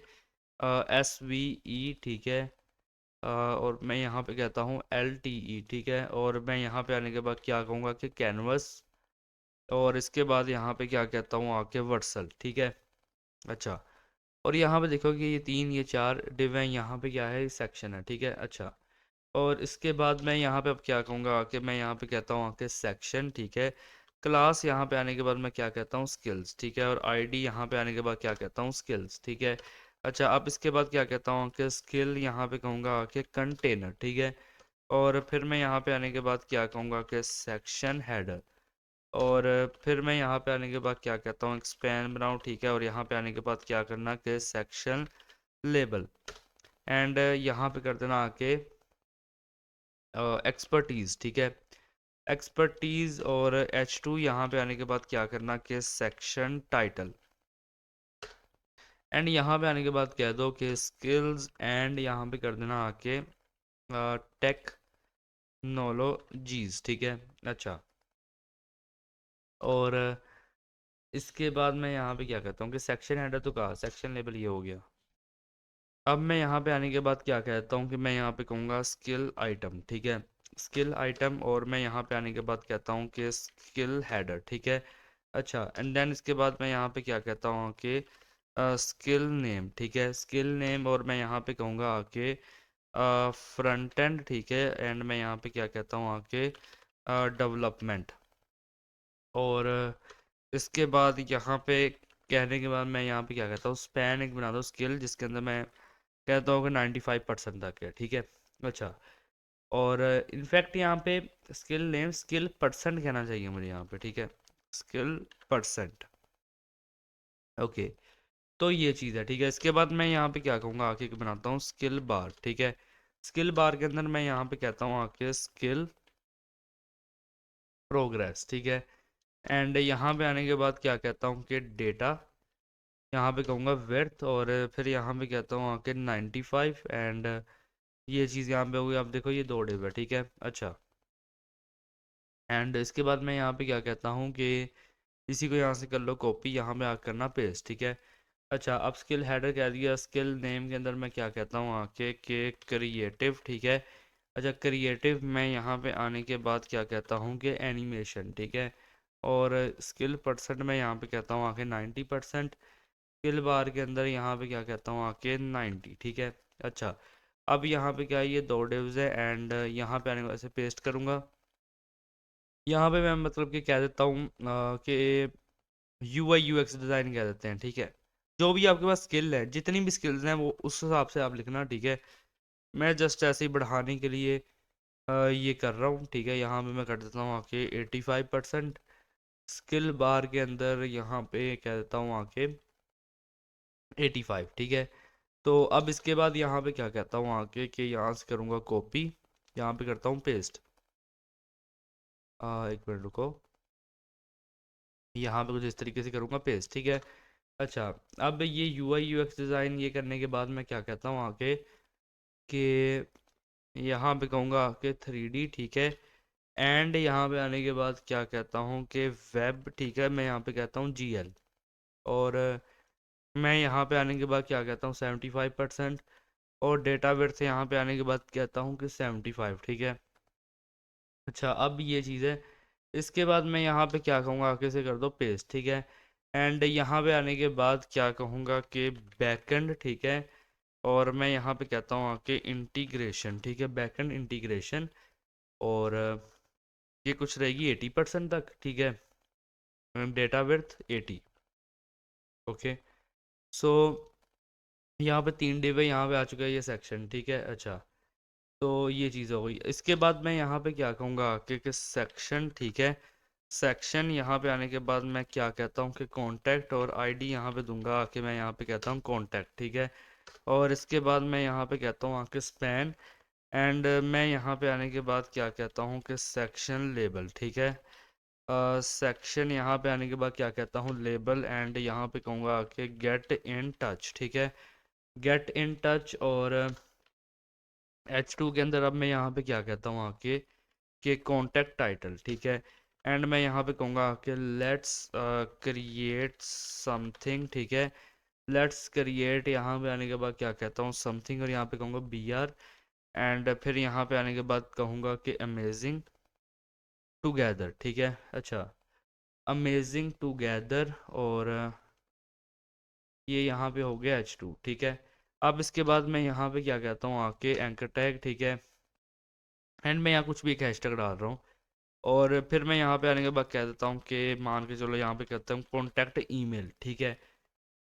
SVE, ठीक है। और मैं यहाँ पे कहता हूँ LTE, ठीक है। और मैं यहाँ पे आने के बाद क्या कहूँगा कि कैनवस। और इसके बाद यहाँ पे क्या कहता हूँ आके वर्सल, ठीक है। अच्छा, और यहाँ पे देखो कि ये 4 डिव हैं, यहाँ पे क्या है सेक्शन है, ठीक है। अच्छा, और इसके बाद मैं यहाँ पे अब क्या कहूँगा कि मैं यहाँ पे कहता हूँ आके सेक्शन, ठीक है। क्लास यहाँ पे आने के बाद मैं क्या कहता हूँ स्किल्स, ठीक है। और आईडी यहाँ पे आने के बाद क्या कहता हूँ स्किल्स, ठीक है। अच्छा, अब इसके बाद क्या कहता हूँ कि स्किल यहाँ पे कहूँगा आके कंटेनर, ठीक है। और फिर मैं यहाँ पे आने के बाद क्या कहूँगा कि सेक्शन हेडर। और फिर मैं यहाँ पे आने के बाद क्या कहता हूँ एक्सपैंड बनाऊँ, ठीक है। और यहाँ पे आने के बाद क्या करना कि सेक्शन लेबल। एंड यहाँ पे कर देना आके एक्सपर्टीज़, ठीक है, एक्सपर्टीज़। और H2 यहाँ पे आने के बाद क्या करना कि सेक्शन टाइटल। एंड यहाँ पे आने के बाद कह दो कि स्किल्स। एंड यहाँ पे कर देना आके टेक्नोलॉजीज, ठीक है। अच्छा, और इसके बाद मैं यहाँ पे क्या कहता हूँ कि सेक्शन हेडर तो कहा, सेक्शन लेबल ये हो गया। अब मैं यहाँ पे आने के बाद क्या कहता हूँ कि मैं यहाँ पे कहूँगा स्किल आइटम, ठीक है, स्किल आइटम। और मैं यहाँ पे आने के बाद कहता हूँ कि स्किल हेडर, ठीक है। अच्छा, एंड देन इसके बाद मैं यहाँ पे क्या कहता हूँ कि स्किल नेम, ठीक है, स्किल नेम। और मैं यहाँ पे कहूँगा आके फ्रंट एंड, ठीक है, एंड मैं यहाँ पे क्या कहता हूँ आके डेवलपमेंट। और इसके बाद यहाँ पे कहने के बाद मैं यहाँ पे क्या कहता हूँ, स्पैन एक बना दो स्किल, जिसके अंदर मैं कहता हूँ कि 95% तक है, ठीक है। अच्छा, और इनफैक्ट यहाँ पे स्किल नेम स्किल परसेंट कहना चाहिए मुझे यहाँ पे, ठीक है, स्किल परसेंट। ओके, तो ये चीज़ है, ठीक है। इसके बाद मैं यहाँ पे क्या कहूँगा आके कि बनाता हूँ स्किल बार, ठीक है। स्किल बार के अंदर मैं यहाँ पे कहता हूँ आके स्किल प्रोग्रेस, ठीक है। एंड यहाँ पे आने के बाद क्या कहता हूँ कि डेटा, यहाँ पे कहूँगा विड्थ, और फिर यहाँ पे कहता हूँ आके 95, एंड ये चीज़ यहाँ पे होगी, आप देखो ये 2 डिव है, ठीक है। अच्छा, एंड इसके बाद मैं यहाँ पे क्या कहता हूँ कि इसी को यहाँ से कर लो कॉपी, यहाँ पे आकर करना पेस्ट, ठीक है। अच्छा, अब स्किल हेडर कह दिया, स्किल नेम के अंदर मैं क्या कहता हूँ आके के क्रिएटिव, ठीक है। अच्छा, क्रिएटिव मैं यहाँ पे आने के बाद क्या कहता हूँ कि एनिमेशन, ठीक है। और स्किल परसेंट मैं यहाँ पे कहता हूँ आके 90%। स्किल बार के अंदर यहाँ पे क्या कहता हूँ आके 90, ठीक है। अच्छा, अब यहाँ पे क्या है, ये 2 डिव्स है, एंड यहाँ पे आने के बाद ऐसे पेस्ट करूँगा। यहाँ पे मैं मतलब कि कह देता हूँ कि UI UX डिज़ाइन कह देते हैं, ठीक है। जो भी आपके पास स्किल है, जितनी भी स्किल्स हैं वो उस हिसाब से आप लिखना, ठीक है। मैं जस्ट ऐसे ही बढ़ाने के लिए ये कर रहा हूँ, ठीक है। यहाँ पे मैं कर देता हूँ आके 85%। स्किल बार के अंदर यहाँ पे कह देता हूँ आके 85, ठीक है। तो अब इसके बाद यहाँ पे क्या कहता हूँ आके कि यहाँ से करूँगा कॉपी, यहाँ पे करता हूँ पेस्ट। एक मिनट रुको, यहाँ पे कुछ इस तरीके से करूँगा पेस्ट, ठीक है। अच्छा, अब ये UI UX डिज़ाइन ये करने के बाद मैं क्या कहता हूँ आके कि यहाँ पे कहूँगा कि 3D, ठीक है। एंड यहाँ पे आने के बाद क्या कहता हूँ कि वेब, ठीक है, मैं यहाँ पे कहता हूँ GL। और मैं यहाँ पे आने के बाद क्या कहता हूँ 75%। और डेटा विड्थ से यहाँ पे आने के बाद कहता हूँ कि 75, ठीक है। अच्छा, अब ये चीज़ है। इसके बाद मैं यहाँ पे क्या कहूँगा आगे से कर दो पेस्ट, ठीक है। एंड यहाँ पे आने के बाद क्या कहूँगा कि बैकएंड, ठीक है। और मैं यहाँ पे कहता हूँ आके इंटीग्रेशन, ठीक है, बैकएंड इंटीग्रेशन। और ये कुछ रहेगी 80% तक, ठीक है। Data width 80। ओके, सो यहाँ पे 3 डिव है, यहाँ पे आ चुका है ये सेक्शन, ठीक है। अच्छा, तो ये चीज़ हो गई। इसके बाद मैं यहाँ पे क्या कहूँगा कि सेक्शन, ठीक है। सेक्शन यहाँ पे आने के बाद मैं क्या कहता हूँ कि कांटेक्ट, और आईडी यहाँ पे दूंगा आके मैं यहाँ पे कहता हूँ कांटेक्ट, ठीक है। और इसके बाद मैं यहाँ पे कहता हूँ आके स्पैन। एंड मैं यहाँ पे आने के बाद क्या कहता हूँ कि सेक्शन लेबल, ठीक है। सेक्शन यहाँ पे आने के बाद क्या कहता हूँ लेबल, एंड यहाँ पे कहूँगा कि गेट इन टच, ठीक है, गेट इन टच। और H2 के अंदर अब मैं यहाँ पे क्या कहता हूँ आके कि कॉन्टैक्ट टाइटल, ठीक है। एंड मैं यहाँ पे कहूँगा कि लेट्स क्रिएट समथिंग, ठीक है। लेट्स क्रिएट, यहाँ पे आने के बाद क्या कहता हूँ समथिंग, और यहाँ पे कहूँगा BR। एंड फिर यहाँ पे आने के बाद कहूँगा कि अमेजिंग टुगेदर, ठीक है। अच्छा, अमेजिंग टुगेदर। और ये यहाँ पे हो गया H2, ठीक है। अब इसके बाद मैं यहाँ पे क्या कहता हूँ आके एंकर टैग, ठीक है। एंड मैं यहाँ कुछ भी एक हैशटैग डाल रहा हूँ। और फिर मैं यहाँ पे आने के बाद कह देता हूँ कि मान के चलो यहाँ पे कहता हूँ कॉन्टैक्ट ईमेल, ठीक है।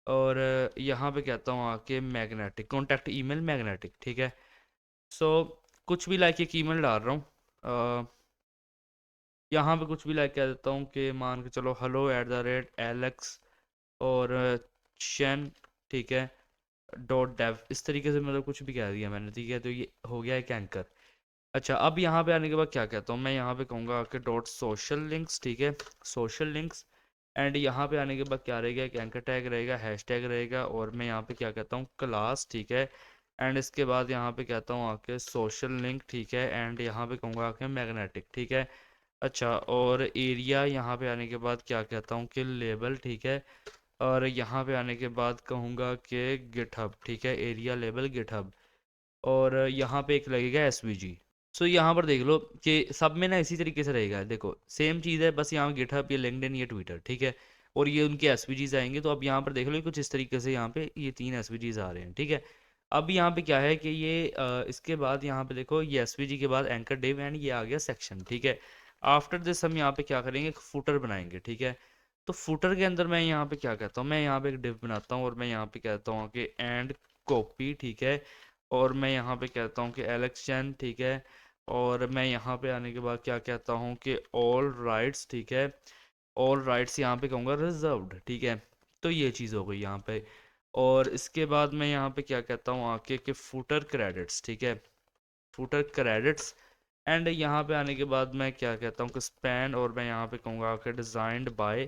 और यहाँ पे कहता हूँ आके मैग्नेटिक, कॉन्टैक्ट ईमेल मैग्नेटिक, ठीक है। सो कुछ भी लाइक एक ईमेल डाल रहा हूँ। यहाँ पे कुछ भी लाइक कह देता हूँ कि मान के चलो hello@alex और शन, ठीक है, .dev, इस तरीके से मतलब कुछ भी कह दिया मैंने, ठीक है। तो ये हो गया एक एंकर। अच्छा, अब यहाँ पे आने के बाद क्या कहता हूँ मैं, यहाँ पे कहूँगा कि डॉट सोशल लिंक्स, ठीक है, सोशल लिंक्स। एंड यहाँ पे आने के बाद क्या रहेगा, एक एंकर टैग रहेगा, हैश टैग रहेगा, और मैं यहाँ पे क्या कहता हूँ क्लास, ठीक है। एंड इसके बाद यहाँ पे कहता हूँ आके सोशल लिंक, ठीक है। एंड यहाँ पे कहूँगा आके मैग्नेटिक, ठीक है। अच्छा, और एरिया यहाँ पे आने के बाद क्या कहता हूँ कि लेबल, ठीक है। और यहाँ पे आने के बाद कहूँगा कि गिटहब, ठीक है, एरिया लेबल गिटहब। और यहाँ पे एक लगेगा SVG। सो यहाँ पर देख लो कि सब में ना इसी तरीके से रहेगा, देखो सेम चीज़ है, बस यहाँ गिटहब, ये लिंक्डइन, ये ट्विटर, ठीक है। और ये उनके SVGs आएंगे। तो अब यहाँ पर देख लो कुछ इस तरीके से यहाँ पे ये 3 SVGs आ रहे हैं, ठीक है। अब यहाँ पे क्या है कि ये इसके बाद यहाँ पे देखो ये एसवीजी के बाद एंकर डिव एंड ये आ गया सेक्शन, ठीक है। आफ्टर दिस हम यहाँ पे क्या करेंगे, एक फुटर बनाएंगे, ठीक है। तो फुटर के अंदर मैं यहाँ पे क्या कहता हूँ, मैं यहाँ पे एक डिव बनाता हूँ और मैं यहाँ पे कहता हूँ कि एंड कॉपी, ठीक है। और मैं यहाँ पे कहता हूँ कि एलेक्स चैन, ठीक है। और मैं यहाँ पे आने के बाद क्या कहता हूँ कि ऑल राइट्स, ठीक है। ऑल राइट्स यहाँ पे कहूँगा रिजर्व्ड, ठीक है। तो ये चीज़ हो गई यहाँ पे। और इसके बाद मैं यहाँ पे क्या कहता हूँ आके कि फुटर क्रेडिट्स, ठीक है। फुटर क्रेडिट्स एंड यहाँ पे आने के बाद मैं क्या कहता हूँ कि स्पैन, और मैं यहाँ पे कहूँगा कि designed by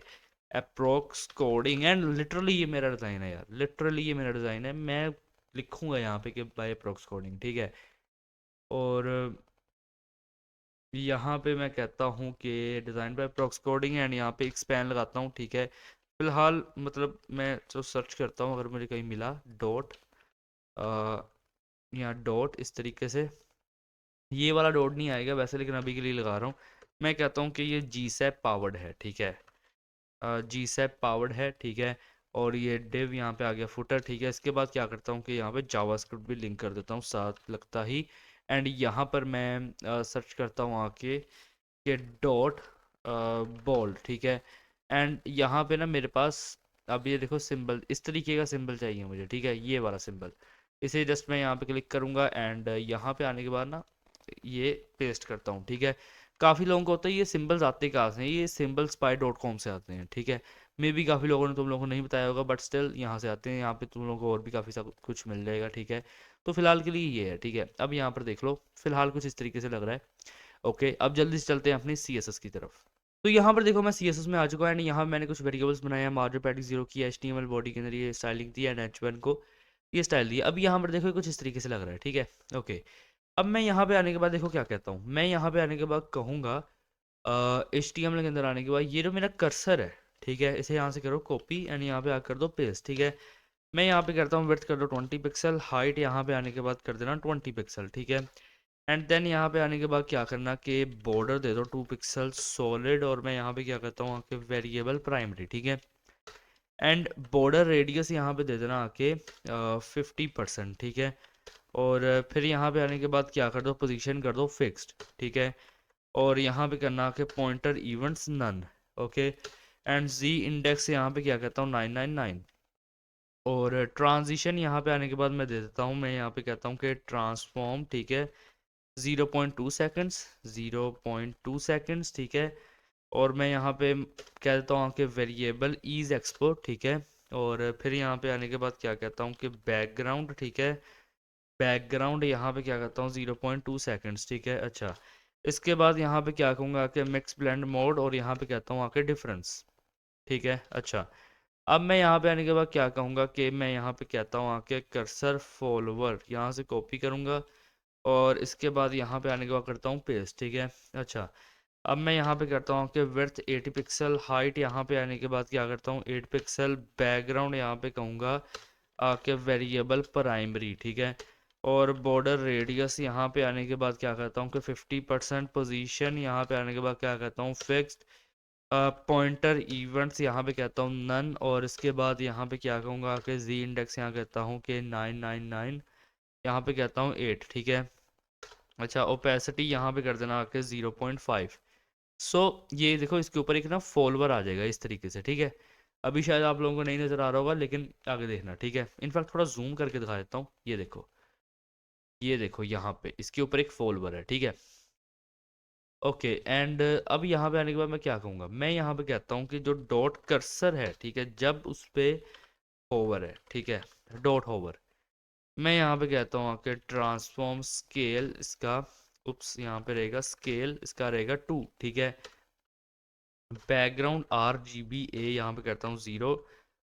approx coding and literally ये मेरा डिज़ाइन है यार, लिटरली ये मेरा डिज़ाइन है। मैं लिखूंगा यहाँ पे कि बाय अप्रोक्स कोडिंग, ठीक है। और यहाँ पे मैं कहता हूँ कि design by approx coding and यहाँ पे एक स्पैन लगाता हूँ, ठीक है। फिलहाल मतलब मैं जो सर्च करता हूँ, अगर मुझे कहीं मिला डॉट, यहाँ डॉट इस तरीके से, ये वाला डॉट नहीं आएगा वैसे, लेकिन अभी के लिए लगा रहा हूँ। मैं कहता हूँ कि ये जी सैप पावर्ड है, ठीक है। जी सैप पावर्ड है, ठीक है। और ये डिव यहाँ पे आ गया फुटर, ठीक है। इसके बाद क्या करता हूँ कि यहाँ पे जावास्क्रिप्ट भी लिंक कर देता हूँ साथ लगता ही। एंड यहाँ पर मैं सर्च करता हूँ आके कि डॉट बॉल्ड, ठीक है। एंड यहाँ पे ना मेरे पास अब ये देखो सिंबल, इस तरीके का सिंबल चाहिए मुझे, ठीक है, ये वाला सिंबल। इसे जस्ट मैं यहाँ पे क्लिक करूँगा एंड यहाँ पे आने के बाद ना ये पेस्ट करता हूँ, ठीक है। काफ़ी लोगों को होता है ये सिंबल्स आते कहाँ से हैं, ये सिंबल spy.com से आते हैं, ठीक है। मे भी काफ़ी लोगों ने तुम लोगों को नहीं बताया होगा, बट स्टिल यहाँ से आते हैं। यहाँ पे तुम लोगों को और भी काफ़ी सब कुछ मिल जाएगा, ठीक है। तो फिलहाल के लिए ये है, ठीक है। अब यहाँ पर देख लो, फिलहाल कुछ इस तरीके से लग रहा है। ओके, अब जल्दी से चलते हैं अपनी CSS की तरफ। तो यहाँ पर देखो मैं CSS में आ चुका हूँ एंड यहाँ मैंने कुछ वेरिएबल्स बनाए हैं, मार्जिन पैडिंग 0 की, HTML बॉडी के अंदर ये स्टाइलिंग दी एंड H1 को ये स्टाइल दिया। अब यहाँ पर देखो कुछ इस तरीके से लग रहा है, ठीक है। ओके, अब मैं यहाँ पे आने के बाद देखो क्या कहता हूँ, मैं यहाँ पे आने के बाद कहूँगा HTML के अंदर आने के बाद ये जो मेरा कर्सर है, ठीक है, इसे यहाँ से करो कॉपी एंड यहाँ पे आकर दो पेस्ट, ठीक है। मैं यहाँ पे करता हूँ विड्थ कर दो 20 पिक्सल, हाइट यहाँ पे आने के बाद कर देना 20 पिक्सल, ठीक है। एंड देन यहाँ पे आने के बाद क्या करना कि बॉर्डर दे दो 2 पिक्सल सॉलिड, और मैं यहाँ पे क्या करता हूँ आके वेरिएबल प्राइमरी, ठीक है। एंड बॉर्डर रेडियस यहाँ पे दे देना आके 50%, ठीक है। और फिर यहाँ पे आने के बाद क्या कर दो, पोजीशन कर दो फिक्स्ड, ठीक है। और यहाँ पे करना आके pointer events none, okay. And z index यहाँ पे क्या कहता हूँ 999। और ट्रांजिशन यहाँ पे आने के बाद मैं दे देता हूँ, मैं यहाँ पे कहता हूँ कि ट्रांसफॉर्म, ठीक है, 0.2 सेकेंड्स, 0.2 सेकेंड्स, ठीक है। और मैं यहाँ पे कह देता हूँ कि वेरिएबल इज एक्सपोर्ट, ठीक है। और फिर यहाँ पे आने के बाद क्या कहता हूँ कि बैकग्राउंड, ठीक है। बैकग्राउंड यहाँ पे क्या कहता हूँ 0.2 सेकेंड्स, ठीक है। अच्छा, इसके बाद यहाँ पे क्या कहूँगा कि मिक्स ब्लेंड मोड, और यहाँ पे कहता हूँ आके डिफरेंस, ठीक है। अच्छा, अब मैं यहाँ पे आने के बाद क्या कहूँगा कि मैं यहाँ पे कहता हूँ आके कर्सर फॉलोवर, यहाँ से कॉपी करूँगा और इसके बाद यहाँ पे आने के बाद करता हूँ पेस्ट, ठीक है। अच्छा, अब मैं यहाँ पे करता हूँ कि विड्थ 80 पिक्सल, हाइट यहाँ पे आने के बाद क्या करता हूँ 8 पिक्सल, बैकग्राउंड यहाँ पे कहूँगा आके वेरिएबल प्राइमरी, ठीक है। और बॉर्डर रेडियस यहाँ पे आने के बाद क्या करता हूँ कि 50%, पोजीशन यहाँ पे आने के बाद क्या कहता हूँ फिक्स्ड, पॉइंटर इवेंट्स यहाँ पे कहता हूँ नन, और इसके बाद यहाँ पे क्या कहूँगा कि जी इंडेक्स यहाँ कहता हूँ कि 999, यहाँ पे कहता हूँ 8, ठीक है। अच्छा, ओपेसिटी यहाँ पे कर देना आके 0.5। सो ये देखो इसके ऊपर एक ना फॉलोवर आ जाएगा इस तरीके से, ठीक है। अभी शायद आप लोगों को नहीं नज़र आ रहा होगा, लेकिन आगे देखना, ठीक है। इनफैक्ट थोड़ा जूम करके दिखा देता हूँ, ये देखो, ये देखो यहाँ पे इसके ऊपर एक फॉलोवर है, ठीक है। ओके, एंड अब यहाँ पे आने के बाद मैं क्या कहूँगा, मैं यहाँ पे कहता हूँ कि जो डॉट कर्सर है, ठीक है, जब उस पे होवर है, ठीक है, डॉट होवर, मैं यहाँ पे कहता हूँ कि ट्रांसफॉर्म स्केल इसका, उप्स, यहाँ पे रहेगा स्केल इसका रहेगा 2, ठीक है। बैकग्राउंड RGBA यहाँ पे करता हूँ 0,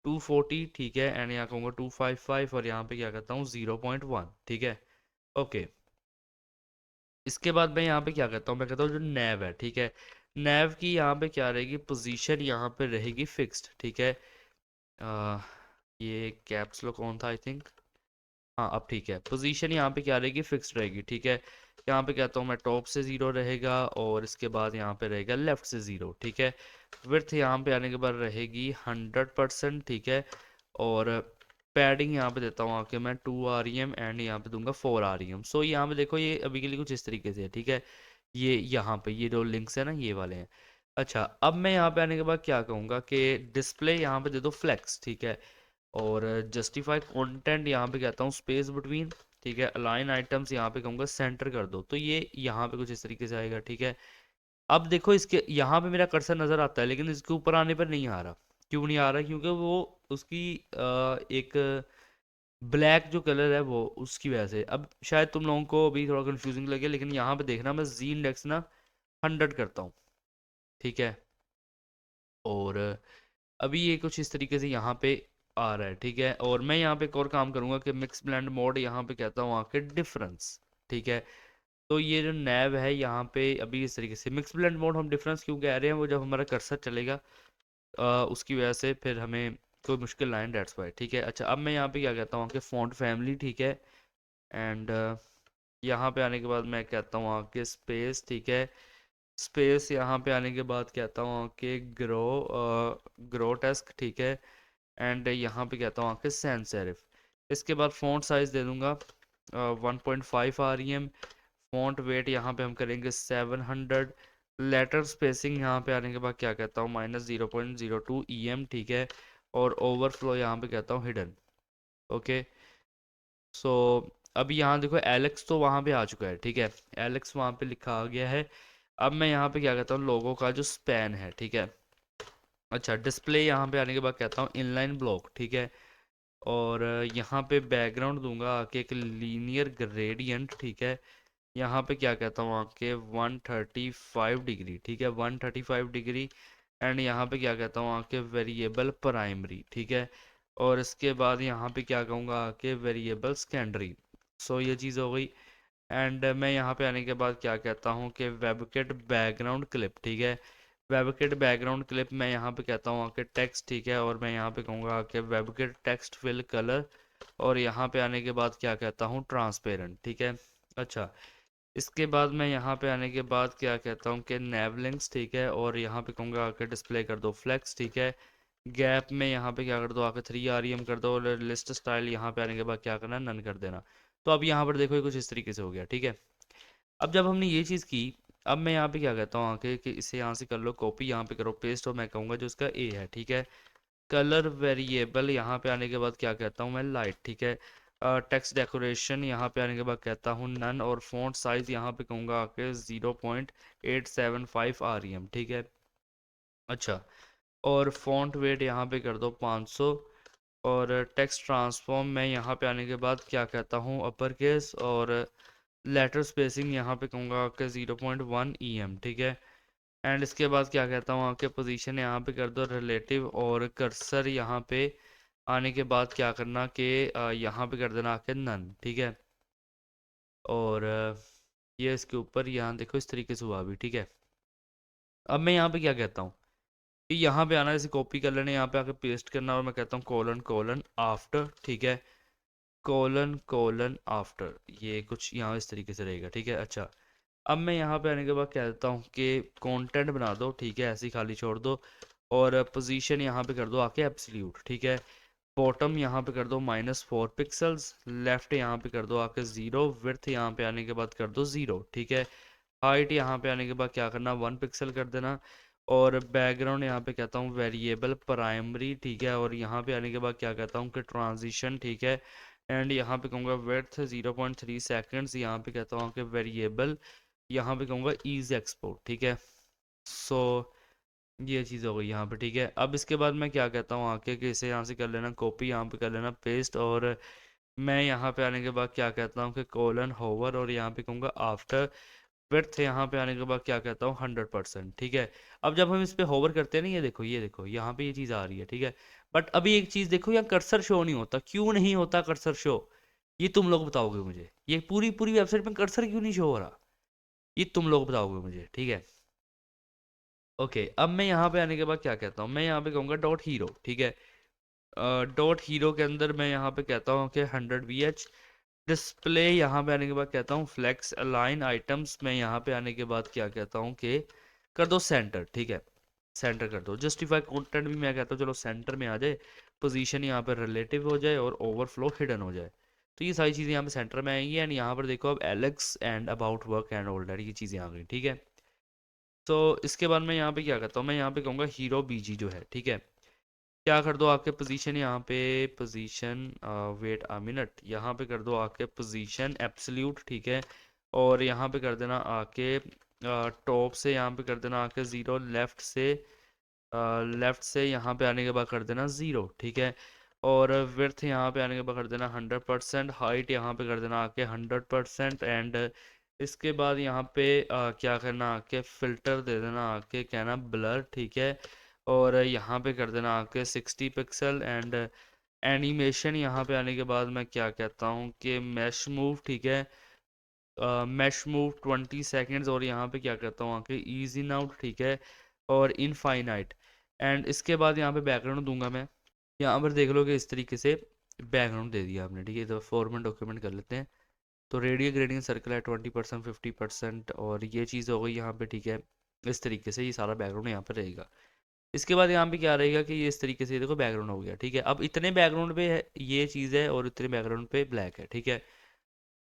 240, ठीक है। एंड यहाँ कहूँगा 255, और यहाँ पे क्या करता हूँ 0.1, ठीक है। ओके, इसके बाद मैं यहाँ पे क्या करता हूँ, मैं कहता हूँ जो नैव है, ठीक है, नैव की यहाँ पे क्या रहेगी, पोजीशन यहाँ पे रहेगी फिक्स्ड, ठीक है। आ, ये कैप्स लॉक कौन था, आई थिंक, हाँ अब ठीक है। पोजीशन यहाँ पे क्या रहेगी, फिक्स्ड रहेगी, ठीक है। यहाँ पे कहता हूँ मैं टॉप से 0 रहेगा, और इसके बाद यहाँ पे रहेगा लेफ्ट से 0, ठीक है। विड्थ यहाँ पे आने के बाद रहेगी 100%, ठीक है। और पैडिंग यहाँ पे देता हूँ आके मैं 2 REM एंड यहाँ पे दूंगा 4 REM। सो यहाँ पे देखो ये अभी के लिए कुछ इस तरीके से है, ठीक है। ये यहाँ पे ये जो लिंक्स है ना ये वाले हैं। अच्छा, अब मैं यहाँ पे आने के बाद क्या कहूँगा कि डिस्प्ले यहाँ पे दे दो फ्लेक्स, ठीक है। और जस्टिफाई कंटेंट यहाँ पे कहता हूँ स्पेस बिटवीन, ठीक है। अलाइन आइटम्स यहाँ पे कहूँगा सेंटर कर दो, तो ये यहाँ पे कुछ इस तरीके से आएगा, ठीक है। अब देखो इसके यहाँ पे मेरा कर्सर नज़र आता है, लेकिन इसके ऊपर आने पर नहीं आ रहा। क्यों नहीं आ रहा? क्योंकि वो उसकी एक ब्लैक जो कलर है वो उसकी वजह से। अब शायद तुम लोगों को अभी थोड़ा कंफ्यूजिंग लगे, लेकिन यहाँ पे देखना मैं जी इंडेक्स ना 100 करता हूँ, ठीक है। और अभी ये कुछ इस तरीके से यहाँ पे आ रहा है, ठीक है। और मैं यहाँ पे एक और काम करूँगा कि मिक्स ब्लेंड मोड यहाँ पे कहता हूँ आके डिफरेंस, ठीक है। तो ये जो नैव है यहाँ पे अभी इस तरीके से मिक्स ब्लेंड मोड हम डिफरेंस क्यों कह रहे हैं, वो जब हमारा कर्सर चलेगा उसकी वजह से फिर हमें कोई मुश्किल ना आए, डेट्स वाई, ठीक है। अच्छा, अब मैं यहाँ पे क्या कहता हूँ कि फ़ॉन्ट फैमिली, ठीक है। एंड यहाँ पे आने के बाद मैं कहता हूँ आके स्पेस, ठीक है। स्पेस यहाँ पे आने के बाद कहता हूँ आके ग्रोटेस्क, ठीक है। एंड यहाँ पे कहता हूँ आके सैंस सेरिफ। इसके बाद फ़ॉन्ट साइज़ दे दूँगा 1.5 REM। फ़ॉन्ट वेट यहाँ पे हम करेंगे 700। लेटर स्पेसिंग यहाँ पे आने के बाद क्या कहता हूँ -0.02 EM, ठीक है। और ओवरफ्लो यहाँ पे कहता हूँ हिडन, ओके। सो अभी यहाँ देखो एलेक्स तो वहाँ पे आ चुका है, ठीक है। एलेक्स वहाँ पे लिखा आ गया है। अब मैं यहाँ पे क्या कहता हूँ लोगों का जो स्पैन है, ठीक है। अच्छा, डिस्प्ले यहाँ पे आने के बाद कहता हूँ इनलाइन ब्लॉक, ठीक है। और यहाँ पे बैकग्राउंड दूंगा आके एक लीनियर ग्रेडियंट, ठीक है। यहाँ पे क्या कहता हूँ आके 135 डिग्री, ठीक है, 135 डिग्री। एंड यहाँ पे क्या कहता हूँ आके वेरिएबल प्राइमरी, ठीक है। और इसके बाद यहाँ पे क्या कहूँगा आके वेरिएबल सेकेंडरी। सो ये चीज़ हो गई। एंड मैं यहाँ पे आने के बाद क्या कहता हूँ कि वेबकिट बैकग्राउंड क्लिप, ठीक है। वेबकिट बैकग्राउंड क्लिप मैं यहाँ पे कहता हूँ आके टेक्स्ट, ठीक है। और मैं यहाँ पे कहूँगा कि वेबकिट टेक्स्ट फिल कलर। और यहाँ पे आने के बाद क्या कहता हूँ ट्रांसपेरेंट, ठीक है। अच्छा, इसके बाद मैं यहाँ पे आने के बाद क्या कहता हूँ कि नेवलिंक्स, ठीक है। और यहाँ पे कहूँगा आके डिस्प्ले कर दो फ्लेक्स, ठीक है। गैप में यहाँ पे क्या कर दो आके 3 REM कर दो। और लिस्ट स्टाइल यहाँ पे आने के बाद क्या करना है नन कर देना। तो अब यहाँ पर देखो ये कुछ इस तरीके से हो गया, ठीक है। अब जब हमने ये चीज़ की, अब मैं यहाँ पे क्या कहता हूँ आके कि इसे यहाँ से कर लो कॉपी, यहाँ पे करो पेस्ट। और मैं कहूँगा जो इसका ए है, ठीक है। कलर वेरिएबल यहाँ पे आने के बाद क्या कहता हूँ मैं लाइट, ठीक है। टेक्स्ट डेकोरेशन यहाँ पे आने के बाद कहता हूँ नन। और फॉन्ट साइज यहाँ पे कहूँगा आके 0.875 REM, ठीक है। अच्छा, और फॉन्ट वेट यहाँ पे कर दो 500। और टेक्स्ट ट्रांसफॉर्म मैं यहाँ पे आने के बाद क्या कहता हूँ अपर केस। और लेटर स्पेसिंग यहाँ पे कहूँगा कि 0.1 EM, ठीक है। एंड इसके बाद क्या कहता हूँ आपके पोजीशन यहाँ पे कर दो रिलेटिव। और कर्सर यहाँ पे आने के बाद क्या करना कि यहाँ पे कर देना आके नन, ठीक है। और ये इसके ऊपर यहाँ देखो इस तरीके से हुआ अभी, ठीक है। अब मैं यहाँ पे क्या कहता हूँ कि यहाँ पे आना, जैसे कॉपी कर लेना, यहाँ पे आके पेस्ट करना। और मैं कहता हूँ कोलन कोलन आफ्टर, ठीक है। कोलन कोलन आफ्टर, ये कुछ यहाँ इस तरीके से रहेगा, ठीक है। अच्छा, अब मैं यहाँ पे आने के बाद कह देता हूँ कि कंटेंट बना दो, ठीक है, ऐसे ही खाली छोड़ दो। और पोजीशन यहाँ पे कर दो आके एब्सोल्यूट, ठीक है। बॉटम यहाँ पे कर दो -4 पिक्सल्स। लेफ्ट यहाँ पे कर दो आके 0। विड्थ यहाँ पे आने के बाद कर दो 0, ठीक है। हाइट यहाँ पे आने के बाद क्या करना 1 पिक्सल कर देना। और बैकग्राउंड यहाँ पे कहता हूँ वेरिएबल प्राइमरी, ठीक है। और यहाँ पे आने के बाद क्या कहता हूँ कि ट्रांजिशन, ठीक है। एंड यहाँ पे कहूँगा विड्थ 0.3 सेकेंड्स। यहाँ पे कहता हूँ कि वेरिएबल यहाँ पे कहूँगा ईज एक्सपोर्ट, ठीक है। सो ये चीज़ हो गई यहाँ पे, ठीक है। अब इसके बाद मैं क्या कहता हूँ आके कि इसे यहाँ से कर लेना कॉपी, यहाँ पे कर लेना पेस्ट। और मैं यहाँ पे आने के बाद क्या कहता हूँ कि कोलन होवर। और यहाँ पे कहूँगा आफ्टर विड्थ यहाँ पे आने के बाद क्या कहता हूँ 100%, ठीक है। अब जब हम इस पे होवर करते हैं ना, ये देखो यहाँ पे ये चीज़ आ रही है, ठीक है। बट अभी एक चीज़ देखो, यहाँ कर्सर शो नहीं होता। क्यों नहीं होता कर्सर शो, ये तुम लोग बताओगे मुझे। ये पूरी पूरी वेबसाइट में कर्सर क्यों नहीं शो हो रहा, ये तुम लोग बताओगे मुझे, ठीक है। ओके, अब मैं यहाँ पे आने के बाद क्या कहता हूँ, मैं यहाँ पे कहूँगा डॉट हीरो, ठीक है। डॉट हीरो के अंदर मैं यहाँ पे कहता हूँ कि 100 VH। डिस्प्ले यहाँ पे आने के बाद कहता हूँ फ्लेक्स अलाइन आइटम्स। मैं यहाँ पे आने के बाद क्या कहता हूँ कि कर दो सेंटर, ठीक है। सेंटर कर दो। जस्टिफाई कंटेंट भी मैं कहता हूँ चलो सेंटर में आ जाए। पोजीशन यहाँ पे रिलेटिव हो जाए और ओवरफ्लो हिडन हो जाए। तो ये सारी चीज़ें यहाँ पे सेंटर में आएंगी एंड यहाँ पर देखो अब Alex and about work and all that, ये चीज़ें आ गई, ठीक है। तो इसके बाद मैं यहाँ पे क्या करता हूँ, मैं यहाँ पे कहूँगा हीरो बीजी जो है, ठीक है, क्या कर दो आके पोजीशन यहाँ पे, पोजीशन वेट अ मिनट, यहाँ पे कर दो आके पोजीशन एब्सोल्यूट, ठीक है, और यहाँ पे कर देना आके टॉप से यहाँ पे कर देना आके ज़ीरो, लेफ्ट से यहाँ पे आने के बाद कर देना ज़ीरो, ठीक है, और विड्थ यहाँ पे आने के बाद कर देना 100%, हाइट यहाँ पे कर देना आके 100%, एंड इसके बाद यहाँ पे क्या करना आके फ़िल्टर दे देना आके कहना ब्लर, ठीक है, और यहाँ पे कर देना आके 60 पिक्सल, एंड एनिमेशन यहाँ पे आने के बाद मैं क्या कहता हूँ कि मैश मूव, ठीक है, मैश मूव 20 सेकेंड्स, और यहाँ पे क्या करता हूँ आके ईज इन आउट, ठीक है, और इनफाइनाइट, एंड इसके बाद यहाँ पे बैकग्राउंड दूंगा मैं, यहाँ पर देख लो कि इस तरीके से बैकग्राउंड दे दिया आपने, ठीक है। तो फॉर्मेट डॉक्यूमेंट कर लेते हैं। तो रेडियल ग्रेडियंट सर्कल है 20%, 50%, और ये चीज़ हो गई यहाँ पे, ठीक है। इस तरीके से ये सारा बैकग्राउंड यहाँ पर रहेगा। इसके बाद यहाँ पे क्या रहेगा कि ये इस तरीके से देखो बैकग्राउंड हो गया, ठीक है। अब इतने बैकग्राउंड पे है ये चीज़ है और इतने बैकग्राउंड पे ब्लैक है, ठीक है।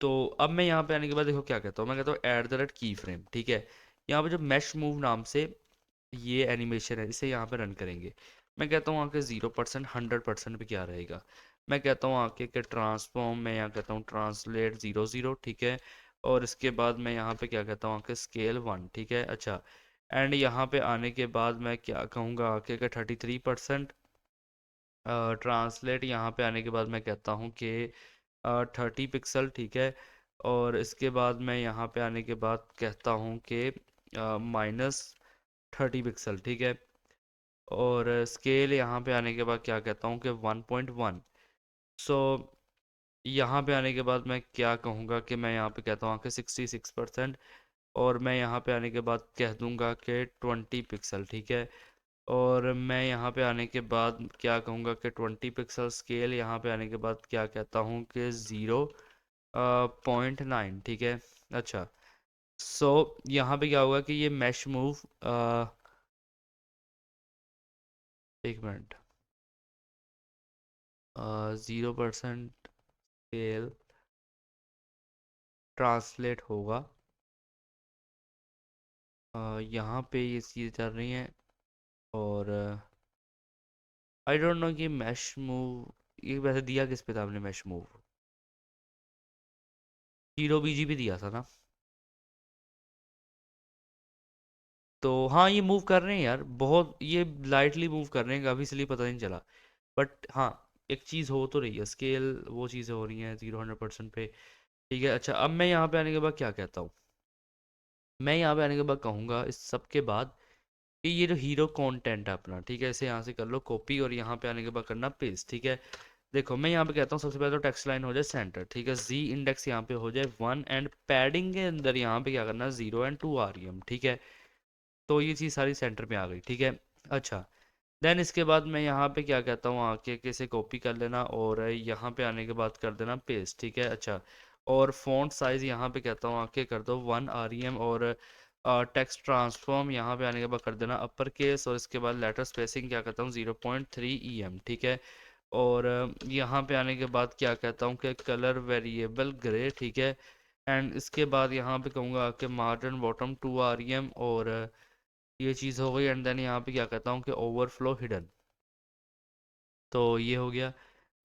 तो अब मैं यहाँ पे आने के बाद देखो क्या कहता हूँ, मैं कहता हूँ एट द रेट की फ्रेम, ठीक है। यहाँ पे जो मैश मूव नाम से ये एनिमेशन है, इसे यहाँ पे रन करेंगे। मैं कहता हूँ आके 0%, 100% पे क्या रहेगा। मैं कहता हूँ आके कि ट्रांसफॉर्म, मैं यहाँ कहता हूँ ट्रांसलेट 0 0, ठीक है। और इसके बाद मैं यहाँ पे क्या कहता हूँ आके स्केल 1, ठीक है, अच्छा। एंड यहाँ पे आने के बाद मैं क्या कहूँगा आके कि 33%, ट्रांसलेट यहाँ पे आने के बाद मैं कहता हूँ कि 30 पिक्सल, ठीक है। और इसके बाद मैं यहाँ पे आने के बाद कहता हूँ कि -30 पिक्सल, ठीक है। और स्केल यहाँ पे आने के बाद क्या कहता हूँ कि 1.1। सो यहाँ पे आने के बाद मैं क्या कहूँगा कि मैं यहाँ पे कहता हूँ कि 66%, और मैं यहाँ पे आने के बाद कह दूँगा कि 20 पिक्सल, ठीक है। और मैं यहाँ पे आने के बाद क्या कहूँगा कि 20 पिक्सल स्केल, यहाँ पे आने के बाद क्या कहता हूँ कि 0.9, ठीक है, अच्छा। सो यहाँ पे क्या होगा कि ये मैश मूव, एक मिनट, 0% स्केल ट्रांसलेट होगा, यहाँ पे ये चीज़ चल रही हैं। और आई डोंट नो कि मैश मूव ये वैसे दिया किस पे था आपने मैश मूव, हीरो बीजी भी दिया था ना। तो हाँ ये मूव कर रहे हैं यार, बहुत ये लाइटली मूव कर रहे हैं, काफ़ी इसलिए पता नहीं चला। बट हाँ एक चीज़ हो तो रही है, स्केल वो चीज़ें हो रही हैं 0 100% पे, ठीक है। अच्छा अब मैं यहाँ पे आने के बाद क्या कहता हूँ, मैं यहाँ पे आने के बाद कहूँगा इस सब के बाद कि ये जो हीरो कंटेंट है अपना, ठीक है, इसे यहाँ से कर लो कॉपी और यहाँ पे आने के बाद करना पेस्ट, ठीक है। देखो मैं यहाँ पे कहता हूँ सबसे पहले तो टेक्स्ट लाइन हो जाए सेंटर, ठीक है, जी इंडेक्स यहाँ पे हो जाए 1, एंड पैडिंग के अंदर यहाँ पे क्या करना है 0 एंड 2 REM, ठीक है। तो ये चीज़ सारी सेंटर में आ गई, ठीक है, अच्छा। देन इसके बाद मैं यहाँ पे क्या कहता हूँ आके कि इसे कॉपी कर लेना और यहाँ पे आने के बाद कर देना पेस्ट, ठीक है, अच्छा। और फॉन्ट साइज़ यहाँ पे कहता हूँ आके कर दो 1 REM, और टेक्स्ट ट्रांसफॉर्म यहाँ पे आने के बाद कर देना अपर केस, और इसके बाद लेटर स्पेसिंग क्या कहता हूँ 0.3 EM, ठीक है। और यहाँ पे आने के बाद क्या कहता हूँ कि कलर वेरिएबल ग्रे, ठीक है। एंड इसके बाद यहाँ पे कहूँगा कि मार्जिन बॉटम 2 REM, और ये चीज़ हो गई। एंड देन यहाँ पे क्या कहता हूँ कि ओवरफ्लो हिडन, तो ये हो गया।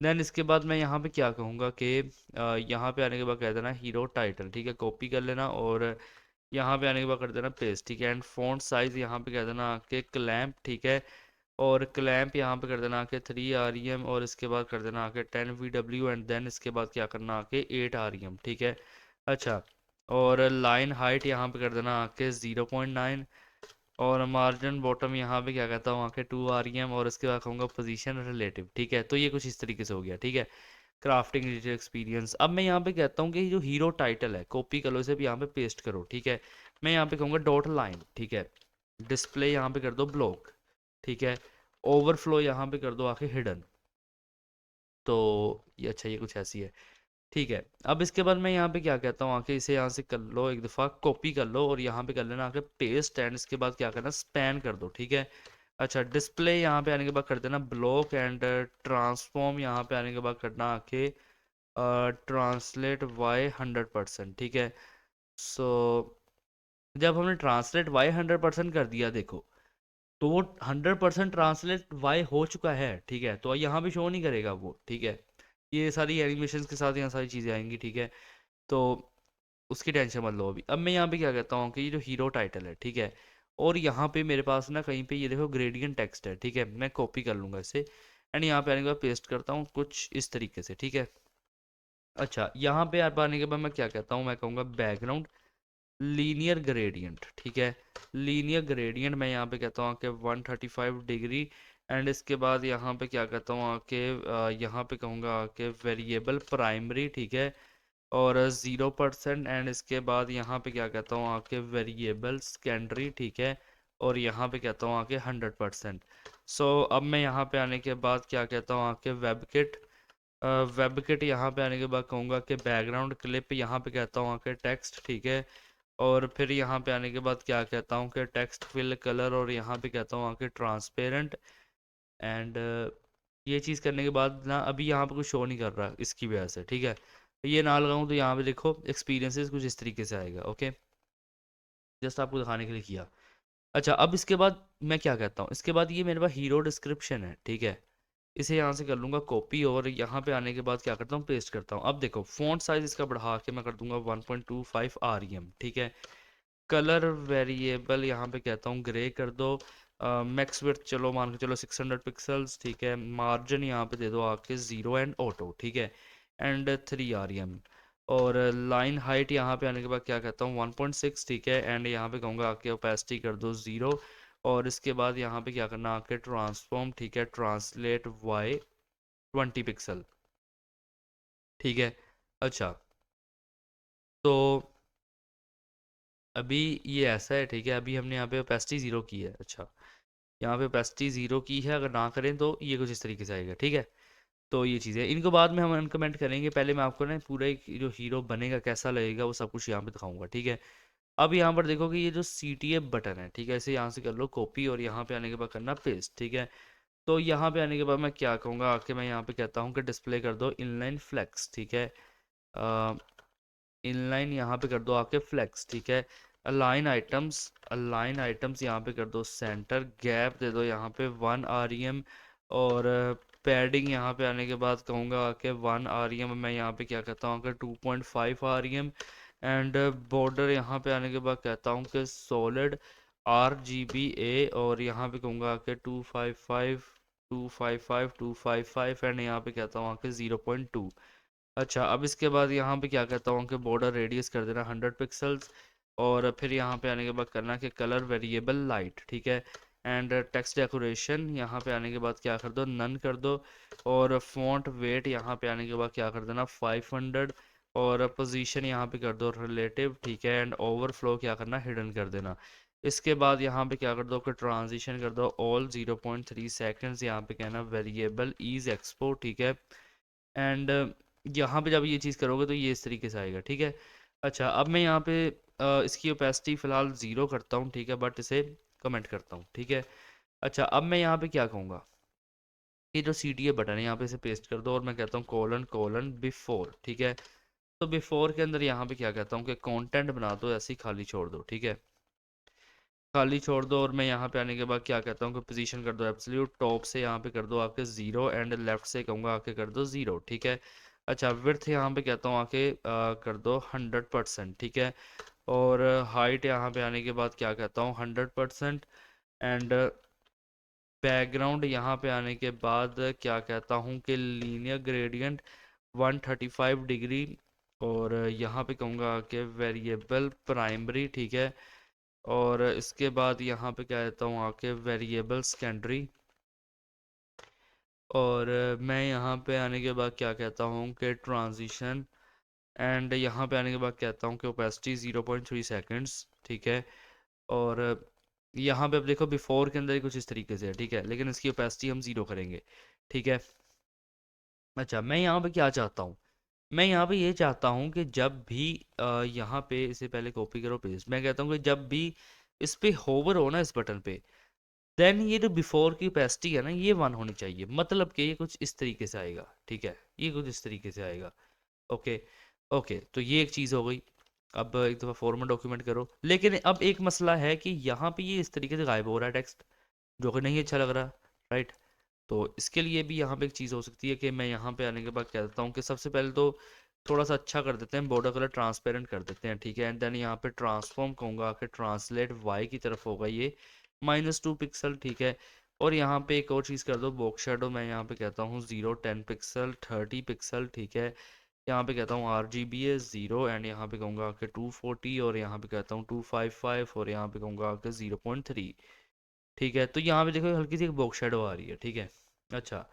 देन इसके बाद मैं यहाँ पे क्या कहूँगा कि यहाँ पे आने के बाद कह देना हीरो टाइटल, ठीक है, कॉपी कर लेना और यहाँ पे आने के बाद कर देना पेस्ट, ठीक है। एंड फॉन्ट साइज़ यहाँ पे कह देना कि क्लैम्प, ठीक है, और क्लैम्प यहाँ पे कर देना आके 3 REM, और इसके बाद कर देना आके 10 VW, एंड देन इसके बाद क्या करना आके 8 REM, ठीक है, अच्छा। और लाइन हाइट यहाँ पे कर देना आके 0.9, और मार्जिन बॉटम यहाँ पे क्या कहता हूँ आके 2 REM, और इसके बाद कहूँगा पोजीशन रिलेटिव, ठीक है। तो ये कुछ इस तरीके से हो गया, ठीक है। क्राफ्टिंग डिजिटल एक्सपीरियंस, अब मैं यहाँ पे कहता हूँ कि जो हीरो टाइटल है कॉपी करो, इसे भी यहाँ पे पेस्ट करो, ठीक है। मैं यहाँ पे कहूँगा डॉट लाइन, ठीक है, डिस्प्ले यहाँ पे कर दो ब्लॉक, ठीक है, ओवरफ्लो यहाँ पे कर दो आके हिडन। तो ये अच्छा ये कुछ ऐसी है, ठीक है। अब इसके बाद मैं यहाँ पे क्या कहता हूँ आके इसे यहाँ से कर लो एक दफ़ा कॉपी कर लो और यहाँ पे कर लेना आके पेस्ट, एंड इसके बाद क्या करना स्पैन कर दो, ठीक है। अच्छा, डिस्प्ले यहाँ पे आने के बाद कर देना ब्लॉक, एंड ट्रांसफॉर्म यहाँ पे आने के बाद करना आके ट्रांसलेट वाई 100%, ठीक है। सो जब हमने ट्रांसलेट वाई 100% कर दिया, देखो, तो वो 100% ट्रांसलेट वाई हो चुका है, ठीक है। तो यहाँ पे शो नहीं करेगा वो, ठीक है। ये सारी एनिमेशन के साथ यहाँ सारी चीज़ें आएंगी, ठीक है। तो उसकी टेंशन मत लो अभी। अब मैं यहाँ पे क्या कहता हूँ कि ये जो हीरो टाइटल है, ठीक है, और यहाँ पे मेरे पास ना कहीं पे ये देखो ग्रेडियंट टेक्स्ट है, ठीक है। मैं कॉपी कर लूँगा इसे, एंड यहाँ पे आने के बाद पेस्ट करता हूँ कुछ इस तरीके से, ठीक है। अच्छा, यहाँ पे आप आने के बाद मैं क्या कहता हूँ, मैं कहूँगा बैकग्राउंड लीनियर ग्रेडियंट, ठीक है। लीनियर ग्रेडियंट मैं यहाँ पे कहता हूँ कि 135 डिग्री, एंड इसके बाद यहाँ पे क्या कहता हूँ आके यहाँ पे कहूँगा कि वेरिएबल प्राइमरी, ठीक है, और 0%, एंड इसके बाद यहाँ पे क्या कहता हूँ आके वेरिएबल सेकेंडरी, ठीक है, और यहाँ पे कहता हूँ आके 100%। सो अब मैं यहाँ पे आने के बाद क्या कहता हूँ आके वेबकिट, वेबकिट यहाँ पे आने के बाद कहूँगा कि बैकग्राउंड क्लिप, यहाँ पे कहता हूँ आके टेक्स्ट, ठीक है, और फिर यहाँ पे आने के बाद क्या कहता हूँ कि टेक्स्ट फिल कलर, और यहाँ पे कहता हूँ आके ट्रांसपेरेंट, एंड ये चीज़ करने के बाद ना अभी यहाँ पे कुछ शो नहीं कर रहा इसकी वजह से, ठीक है। ये ना लगाऊँ तो यहाँ पे देखो एक्सपीरियंसेस कुछ इस तरीके से आएगा, ओके। जस्ट आपको दिखाने के लिए किया। अच्छा, अब इसके बाद मैं क्या कहता हूँ, इसके बाद ये मेरे पास हीरो डिस्क्रिप्शन है, ठीक है। इसे यहाँ से कर लूँगा कॉपी, और यहाँ पे आने के बाद क्या करता हूँ, पेस्ट करता हूँ। अब देखो फ़ॉन्ट साइज़ इसका बढ़ा के मैं कर दूंगा 1.25 REM, ठीक है। कलर वेरिएबल यहाँ पे कहता हूँ ग्रे कर दो। मैक्स विड्थ चलो मान के चलो 600 पिक्सल्स, ठीक है। मार्जिन यहाँ पे दे दो आके 0 एंड ऑटो, ठीक है, एंड 3 REM। और लाइन हाइट यहाँ पे आने के बाद क्या कहता हूँ 1.6, ठीक है, एंड यहाँ पे कहूँगा आके ओपेसिटी कर दो 0। और इसके बाद यहाँ पे क्या करना आके ट्रांसफॉर्म, ठीक है, ट्रांसलेट वाई 20 पिक्सल, ठीक है। अच्छा, तो अभी ये ऐसा है, ठीक है। अभी हमने यहाँ पे ओपेसिटी 0 की है। अच्छा, यहाँ पे ओपेसिटी 0 की है, अगर ना करें तो ये कुछ इस तरीके से आएगा, ठीक है। तो ये चीज़ है, इनको बाद में हम अनकमेंट करेंगे। पहले मैं आपको ना पूरा एक जो हीरो बनेगा कैसा लगेगा वो सब कुछ यहाँ पे दिखाऊंगा, ठीक है। अब यहाँ पर देखो कि ये जो CTA बटन है, ठीक है, इसे यहाँ से कर लो कॉपी, और यहाँ पे आने के बाद करना पेस्ट, ठीक है। तो यहाँ पे आने के बाद मैं क्या कहूँगा आके, मैं यहाँ पे कहता हूँ कि डिस्प्ले कर दो इनलाइन फ्लेक्स, ठीक है। इनलाइन यहाँ पे कर दो आके फ्लेक्स, ठीक है। अलाइन आइटम्स यहाँ पे कर दो सेंटर, गैप दे दो यहाँ पे 1 REM, और पैडिंग यहाँ पे आने के बाद कहूँगा आके 1 REM। मैं यहाँ पे क्या कहता हूँ कि 2.5 REM, एंड बॉर्डर यहाँ पे आने के बाद कहता हूँ कि सॉलिड RGBA, और यहाँ पे कहूँगा कि 255 एंड यहाँ पे कहता हूँ कि 0.2। अच्छा, अब इसके बाद यहाँ पे क्या कहता हूँ कि बॉर्डर रेडियस कर देना 100 पिक्सल्स, और फिर यहाँ पे आने के बाद करना कि कलर वेरिएबल लाइट, ठीक है, एंड टेक्स्ट डेकोरेशन यहाँ पे आने के बाद क्या कर दो, नन कर दो। और फॉन्ट वेट यहाँ पे आने के बाद क्या कर देना 500, और पोजीशन यहाँ पे कर दो रिलेटिव, ठीक है, एंड ओवरफ्लो क्या करना हिडन कर देना। इसके बाद यहाँ पे क्या कर दो कि ट्रांजिशन कर दो ऑल 0.3 सेकेंड्स, यहाँ पे कहना वेरिएबल ईज एक्सपो, ठीक है। एंड यहाँ पे जब ये चीज़ करोगे तो ये इस तरीके से आएगा, ठीक है। अच्छा, अब मैं यहाँ पे इसकी ओपेसिटी फ़िलहाल 0 करता हूँ, ठीक है, बट इसे कमेंट करता हूँ, ठीक है। अच्छा, अब मैं यहाँ पे क्या कहूँगा, ये जो CTA बटन है यहाँ पे इसे पेस्ट कर दो, और मैं कहता हूँ कोलन कोलन बिफोर, ठीक है। तो बिफोर के अंदर यहाँ पे क्या कहता हूँ कि कंटेंट बना दो, ऐसे ही खाली छोड़ दो, ठीक है, खाली छोड़ दो। और मैं यहाँ पे आने के बाद क्या कहता हूँ कि पोजीशन कर दो एब्सोल्यूट टॉप से यहाँ पे कर दो आके 0, एंड लेफ्ट से कहूँगा आके कर दो 0, ठीक है। अच्छा, विड्थ यहाँ पे कहता हूँ आके कर दो 100%, ठीक है। और हाइट यहाँ पे आने के बाद क्या कहता हूँ 100%, एंड बैकग्राउंड यहाँ पे आने के बाद क्या कहता हूँ कि लीनियर ग्रेडियंट 135 डिग्री, और यहाँ पे कहूँगा कि वेरिएबल प्राइमरी, ठीक है। और इसके बाद यहाँ पे क्या कहता हूँ आके वेरिएबल सेकेंडरी, और मैं यहाँ पे आने के बाद क्या कहता हूँ कि ट्रांजिशन, एंड यहाँ पे आने के बाद कहता हूँ कि ओपेसिटी 0.3 सेकेंड्स, ठीक है। और यहाँ पे अब देखो बिफोर के अंदर ही कुछ इस तरीके से है, ठीक है, लेकिन इसकी ओपेसिटी हम 0 करेंगे, ठीक है। अच्छा, मैं यहाँ पे क्या चाहता हूँ, मैं यहाँ पे ये चाहता हूँ कि जब भी यहाँ पे इसे पहले कॉपी करो पेस्ट, मैं कहता हूँ कि जब भी इस पे होवर हो ना इस बटन पे, देन ये जो बिफोर की ओपेसिटी है ना ये 1 होनी चाहिए, मतलब कि ये कुछ इस तरीके से आएगा, ठीक है, ये कुछ इस तरीके से आएगा। ओके, ओके, तो ये एक चीज़ हो गई। अब एक दफ़ा फॉर्मेट डॉक्यूमेंट करो, लेकिन अब एक मसला है कि यहाँ पे ये इस तरीके से गायब हो रहा है टेक्स्ट, जो कि नहीं अच्छा लग रहा, राइट। तो इसके लिए भी यहाँ पे एक चीज़ हो सकती है कि मैं यहाँ पे आने के बाद कह देता हूँ कि सबसे पहले तो थोड़ा सा अच्छा कर देते हैं, बॉर्डर कलर ट्रांसपेरेंट कर देते हैं, ठीक है। एंड देन यहाँ पे ट्रांसफॉर्म कहूँगा कि ट्रांसलेट वाई की तरफ होगा ये -2 पिक्सल, ठीक है। और यहाँ पे एक और चीज़ कर दो, बॉक्स शेडो मैं यहाँ पे कहता हूँ 0 10 पिक्सल 30 पिक्सल, ठीक है। यहाँ पे कहता हूँ RGB है 0, एंड यहाँ पे कहूँगा कि 240, और यहाँ पे कहता हूँ 255, और यहाँ पे कहूँगा कि 0.3, ठीक है। तो यहाँ पे देखो हल्की सी एक बॉक्स शेडो आ रही है, ठीक है। अच्छा,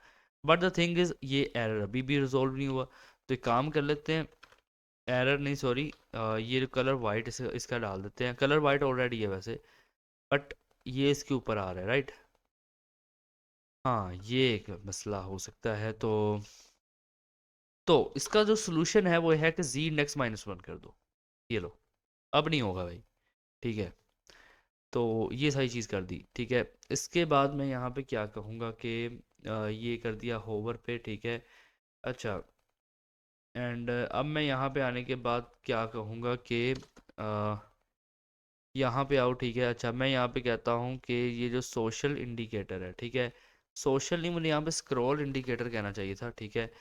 बट द थिंग इज ये एरर अभी भी रिजोल्व नहीं हुआ, तो एक काम कर लेते हैं, एरर नहीं सॉरी, ये जो कलर वाइट इसका डाल देते हैं, कलर वाइट ऑलरेडी है वैसे, बट ये इसके ऊपर आ रहा है, राइट। हाँ, ये एक मसला हो सकता है। तो इसका जो सोल्यूशन है वो है कि जी इंडेक्स -1 कर दो, ये लो, अब नहीं होगा भाई, ठीक है। तो ये सारी चीज़ कर दी, ठीक है। इसके बाद मैं यहाँ पे क्या कहूँगा कि ये कर दिया होवर पे, ठीक है। अच्छा, एंड अब मैं यहाँ पे आने के बाद क्या कहूँगा कि अ, यहाँ पे आओ, ठीक है। अच्छा, मैं यहाँ पे कहता हूँ कि ये जो सोशल इंडिकेटर है, ठीक है, सोशल नहीं, मुझे यहाँ पे स्क्रॉल इंडिकेटर कहना चाहिए था, ठीक है।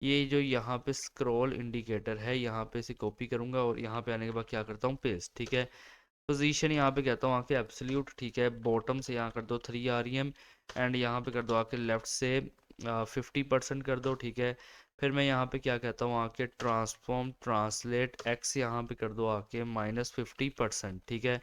ये जो यहाँ पे स्क्रॉल इंडिकेटर है, यहाँ पे इसे कॉपी करूँगा और यहाँ पे आने के बाद क्या करता हूँ, पेस्ट, ठीक है। पोजीशन यहाँ पे कहता हूँ आके एब्सोल्यूट, ठीक है। बॉटम से यहाँ कर दो 3 REM, एंड यहाँ पे कर दो आके लेफ्ट से 50% कर दो, ठीक है। फिर मैं यहाँ पे क्या कहता हूँ आके ट्रांसफॉर्म ट्रांसलेट एक्स यहाँ पे कर दो आके -50%, ठीक है।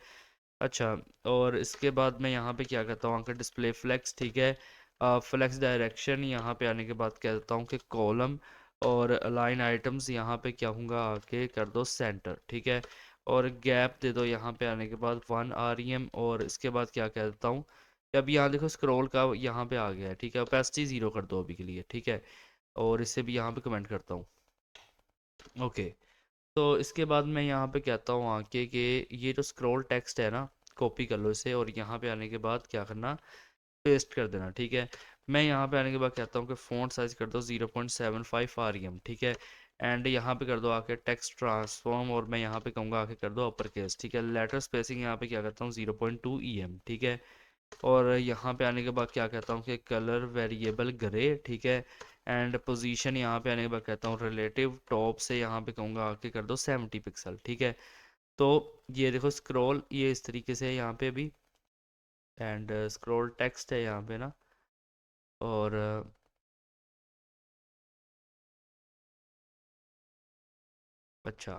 अच्छा, और इसके बाद मैं यहाँ पे क्या कहता हूँ आके डिस्प्ले फ्लेक्स, ठीक है। फ्लेक्स डायरेक्शन यहाँ पे आने के बाद कह देता हूँ कि कॉलम, और अलाइन आइटम्स यहाँ पे क्या होगा आके कर दो सेंटर, ठीक है। और गैप दे दो यहाँ पे आने के बाद 1 REM, और इसके बाद क्या कह देता हूँ कि अब यहाँ देखो स्क्रॉल का यहाँ पे आ गया है, ठीक है। ओपेसिटी 0 कर दो अभी के लिए, ठीक है। और इसे भी यहाँ पे कमेंट करता हूँ, ओके। तो इसके बाद मैं यहाँ पे कहता हूँ आके कि ये जो स्क्रॉल टेक्स्ट है ना, कॉपी कर लो इसे, और यहाँ पे आने के बाद क्या करना, पेस्ट कर देना, ठीक है। मैं यहाँ पे आने के बाद कहता हूँ कि फ़ॉन्ट साइज़ कर दो 0.75 REM, ठीक है। एंड यहाँ पे कर दो आके टेक्स्ट ट्रांसफॉर्म, और मैं यहाँ पे कहूँगा आके कर दो अपर केस, ठीक है। लेटर स्पेसिंग यहाँ पे क्या करता हूँ 0.2 EM, ठीक है। और यहाँ पे आने के बाद क्या कहता हूँ कि कलर वेरिएबल ग्रे, ठीक है। एंड पोजीशन यहाँ पे आने के बाद कहता हूँ रिलेटिव टॉप से यहाँ पे कहूँगा आके कर दो 70 पिक्सल, ठीक है। तो ये देखो स्क्रॉल ये इस तरीके से है यहाँ पे भी, एंड स्क्रॉल टेक्स्ट है यहाँ पे ना, और अच्छा,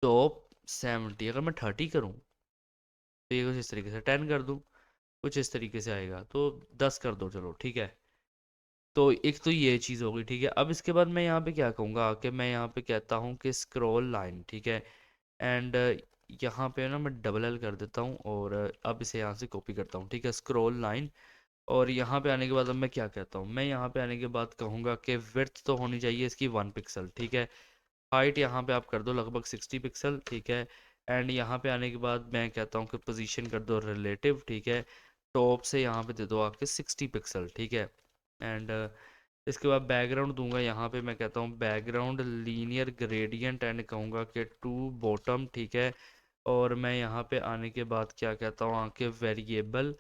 टॉप 70, अगर मैं 30 करूँ तो ये कुछ इस तरीके से 10 कर दूँ, कुछ इस तरीके से आएगा, तो 10 कर दो, चलो ठीक है। तो एक तो ये चीज़ हो गई, ठीक है। अब इसके बाद मैं यहाँ पे क्या कहूँगा कि मैं यहाँ पे कहता हूँ कि स्क्रॉल लाइन, ठीक है। एंड यहाँ पे ना मैं डबल एल कर देता हूँ, और अब इसे यहाँ से कॉपी करता हूँ, ठीक है, स्क्रॉल लाइन। और यहाँ पे आने के बाद अब मैं क्या कहता हूँ, मैं यहाँ पे आने के बाद कहूँगा कि विड्थ तो होनी चाहिए इसकी 1 पिक्सल, ठीक है। हाइट यहाँ पे आप कर दो लगभग 60 पिक्सल, ठीक है। एंड यहाँ पे आने के बाद मैं कहता हूँ कि पोजीशन कर दो रिलेटिव, ठीक है। टॉप से यहाँ पे दे दो आपके 60 पिक्सल, ठीक है। एंड इसके बाद बैकग्राउंड दूंगा, यहाँ पे मैं कहता हूँ बैकग्राउंड लीनियर ग्रेडियंट, एंड कहूँगा कि टू बॉटम, ठीक है। और मैं यहाँ पे आने के बाद क्या कहता हूँ आके वेरिएबल,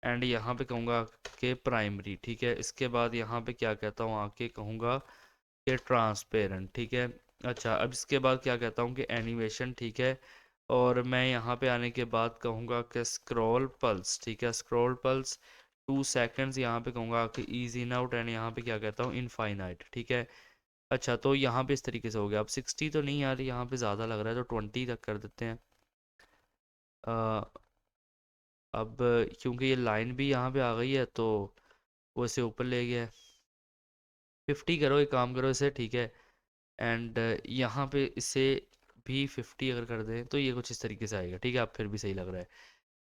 एंड यहाँ पे कहूँगा कि प्राइमरी, ठीक है। इसके बाद यहाँ पे क्या कहता हूँ आके कहूँगा कि ट्रांसपेरेंट, ठीक है। अच्छा, अब इसके बाद क्या कहता हूँ कि एनिमेशन, ठीक है। और मैं यहाँ पे आने के बाद कहूँगा कि स्क्रॉल पल्स, ठीक है, स्क्रॉल पल्स 2 सेकेंड्स, यहाँ पे कहूँगा कि ईज इन आउट, एंड यहाँ पे क्या कहता हूँ इनफाइनाइट, ठीक है। अच्छा, तो यहाँ पे इस तरीके से हो गया। अब 60 तो नहीं आ रही, यहाँ पे ज़्यादा लग रहा है, तो 20 तक कर देते हैं। अ, अब क्योंकि ये लाइन भी यहाँ पे आ गई है, तो वो इसे ऊपर ले गया है। 50 करो, एक काम करो इसे, ठीक है। एंड यहाँ पे इसे भी 50 अगर कर दें तो ये कुछ इस तरीके से आएगा, ठीक है। अब फिर भी सही लग रहा है,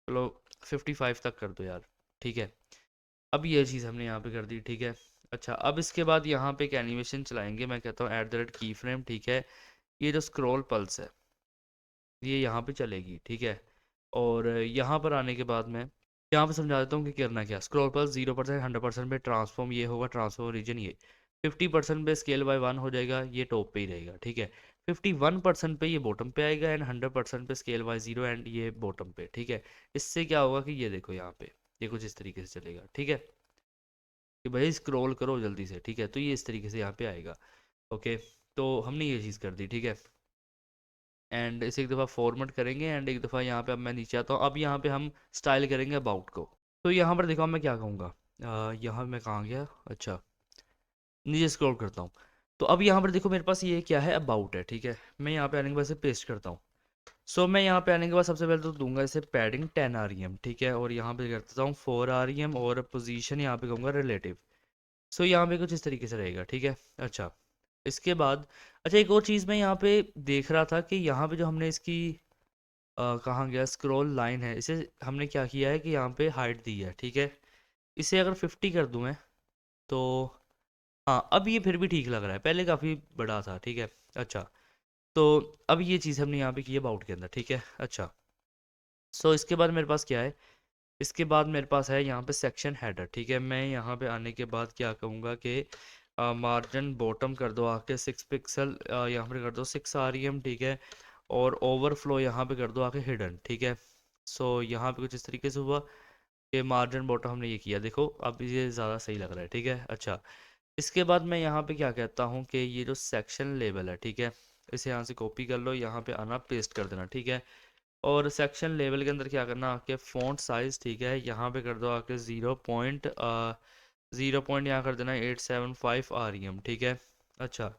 चलो 55 तक कर दो यार, ठीक है। अब ये चीज़ हमने यहाँ पे कर दी, ठीक है। अच्छा, अब इसके बाद यहाँ पे एक एनिमेशन चलाएंगे, मैं कहता हूँ @ की फ्रेम, ठीक है। ये जो स्क्रॉल पल्स है ये यहाँ पे चलेगी, ठीक है। और यहाँ पर आने के बाद मैं यहाँ पे समझा देता हूँ कि करना क्या। स्क्रॉल पर 0%, 100% पे ट्रांसफॉर्म ये होगा, ट्रांसफॉर्म रीजन ये 50% पे स्केल बाय 1 हो जाएगा, ये टॉप पे ही रहेगा, ठीक है। 51% पे ये बॉटम पे आएगा एंड 100% पे स्केल बाय 0 एंड ये बॉटम पे, ठीक है। इससे क्या होगा कि ये देखो यहाँ पे ये कुछ इस तरीके से चलेगा, ठीक है, कि भाई स्क्रॉल करो जल्दी से, ठीक है। तो ये इस तरीके से यहाँ पे आएगा। ओके, तो हमने ये चीज़ कर दी, ठीक है। एंड इसे एक दफ़ा फॉर्मेट करेंगे एंड एक दफ़ा यहाँ पे अब मैं नीचे आता हूँ। अब यहाँ पे हम स्टाइल करेंगे अबाउट को। तो यहाँ पर देखो मैं क्या कहूँगा, यहाँ मैं कहाँ गया, अच्छा नीचे स्क्रॉल करता हूँ। तो अब यहाँ पर देखो मेरे पास ये क्या है, अबाउट है, ठीक है। मैं यहाँ पे आने के बाद इसे पेस्ट करता हूँ। सो मैं यहाँ पे आने के बाद सबसे पहले तो दूंगा इसे पैडिंग 10 REM, ठीक है। और यहाँ पे कर देता हूँ 4 REM और पोजीशन यहाँ पे कहूँगा रिलेटिव। सो यहाँ पे कुछ इस तरीके से रहेगा, ठीक है। अच्छा, इसके बाद अच्छा एक और चीज़ मैं यहाँ पे देख रहा था कि यहाँ पे जो हमने इसकी कहाँ गया, स्क्रॉल लाइन है, इसे हमने क्या किया है कि यहाँ पे हाइट दी है, ठीक है। इसे अगर 50 कर दूँ मैं तो हाँ, अब ये फिर भी ठीक लग रहा है, पहले काफ़ी बड़ा था, ठीक है। अच्छा, तो अब ये चीज़ हमने यहाँ पे की है अबाउट के अंदर, ठीक है। अच्छा, सो इसके बाद मेरे पास क्या है, इसके बाद मेरे पास है यहाँ पे सेक्शन हेडर, ठीक है। मैं यहाँ पे आने के बाद क्या कहूँगा कि मार्जिन बॉटम कर दो आके 6 पिक्सल, यहाँ पे कर दो 6 REM, ठीक है। और ओवरफ्लो यहाँ पे कर दो आके हिडन, ठीक है। सो यहाँ पे कुछ इस तरीके से हुआ कि मार्जिन बॉटम हमने ये किया, देखो अब ये ज़्यादा सही लग रहा है, ठीक है। अच्छा, इसके बाद मैं यहाँ पे क्या कहता हूँ कि ये जो सेक्शन लेवल है, ठीक है, इसे यहाँ से कॉपी कर लो, यहाँ पे आना पेस्ट कर देना, ठीक है। और सेक्शन लेवल के अंदर क्या करना आके फ़ॉन्ट साइज़, ठीक है, यहाँ पे कर दो आके 0 पॉइंट यहाँ कर देना 875 REM, ठीक है। अच्छा,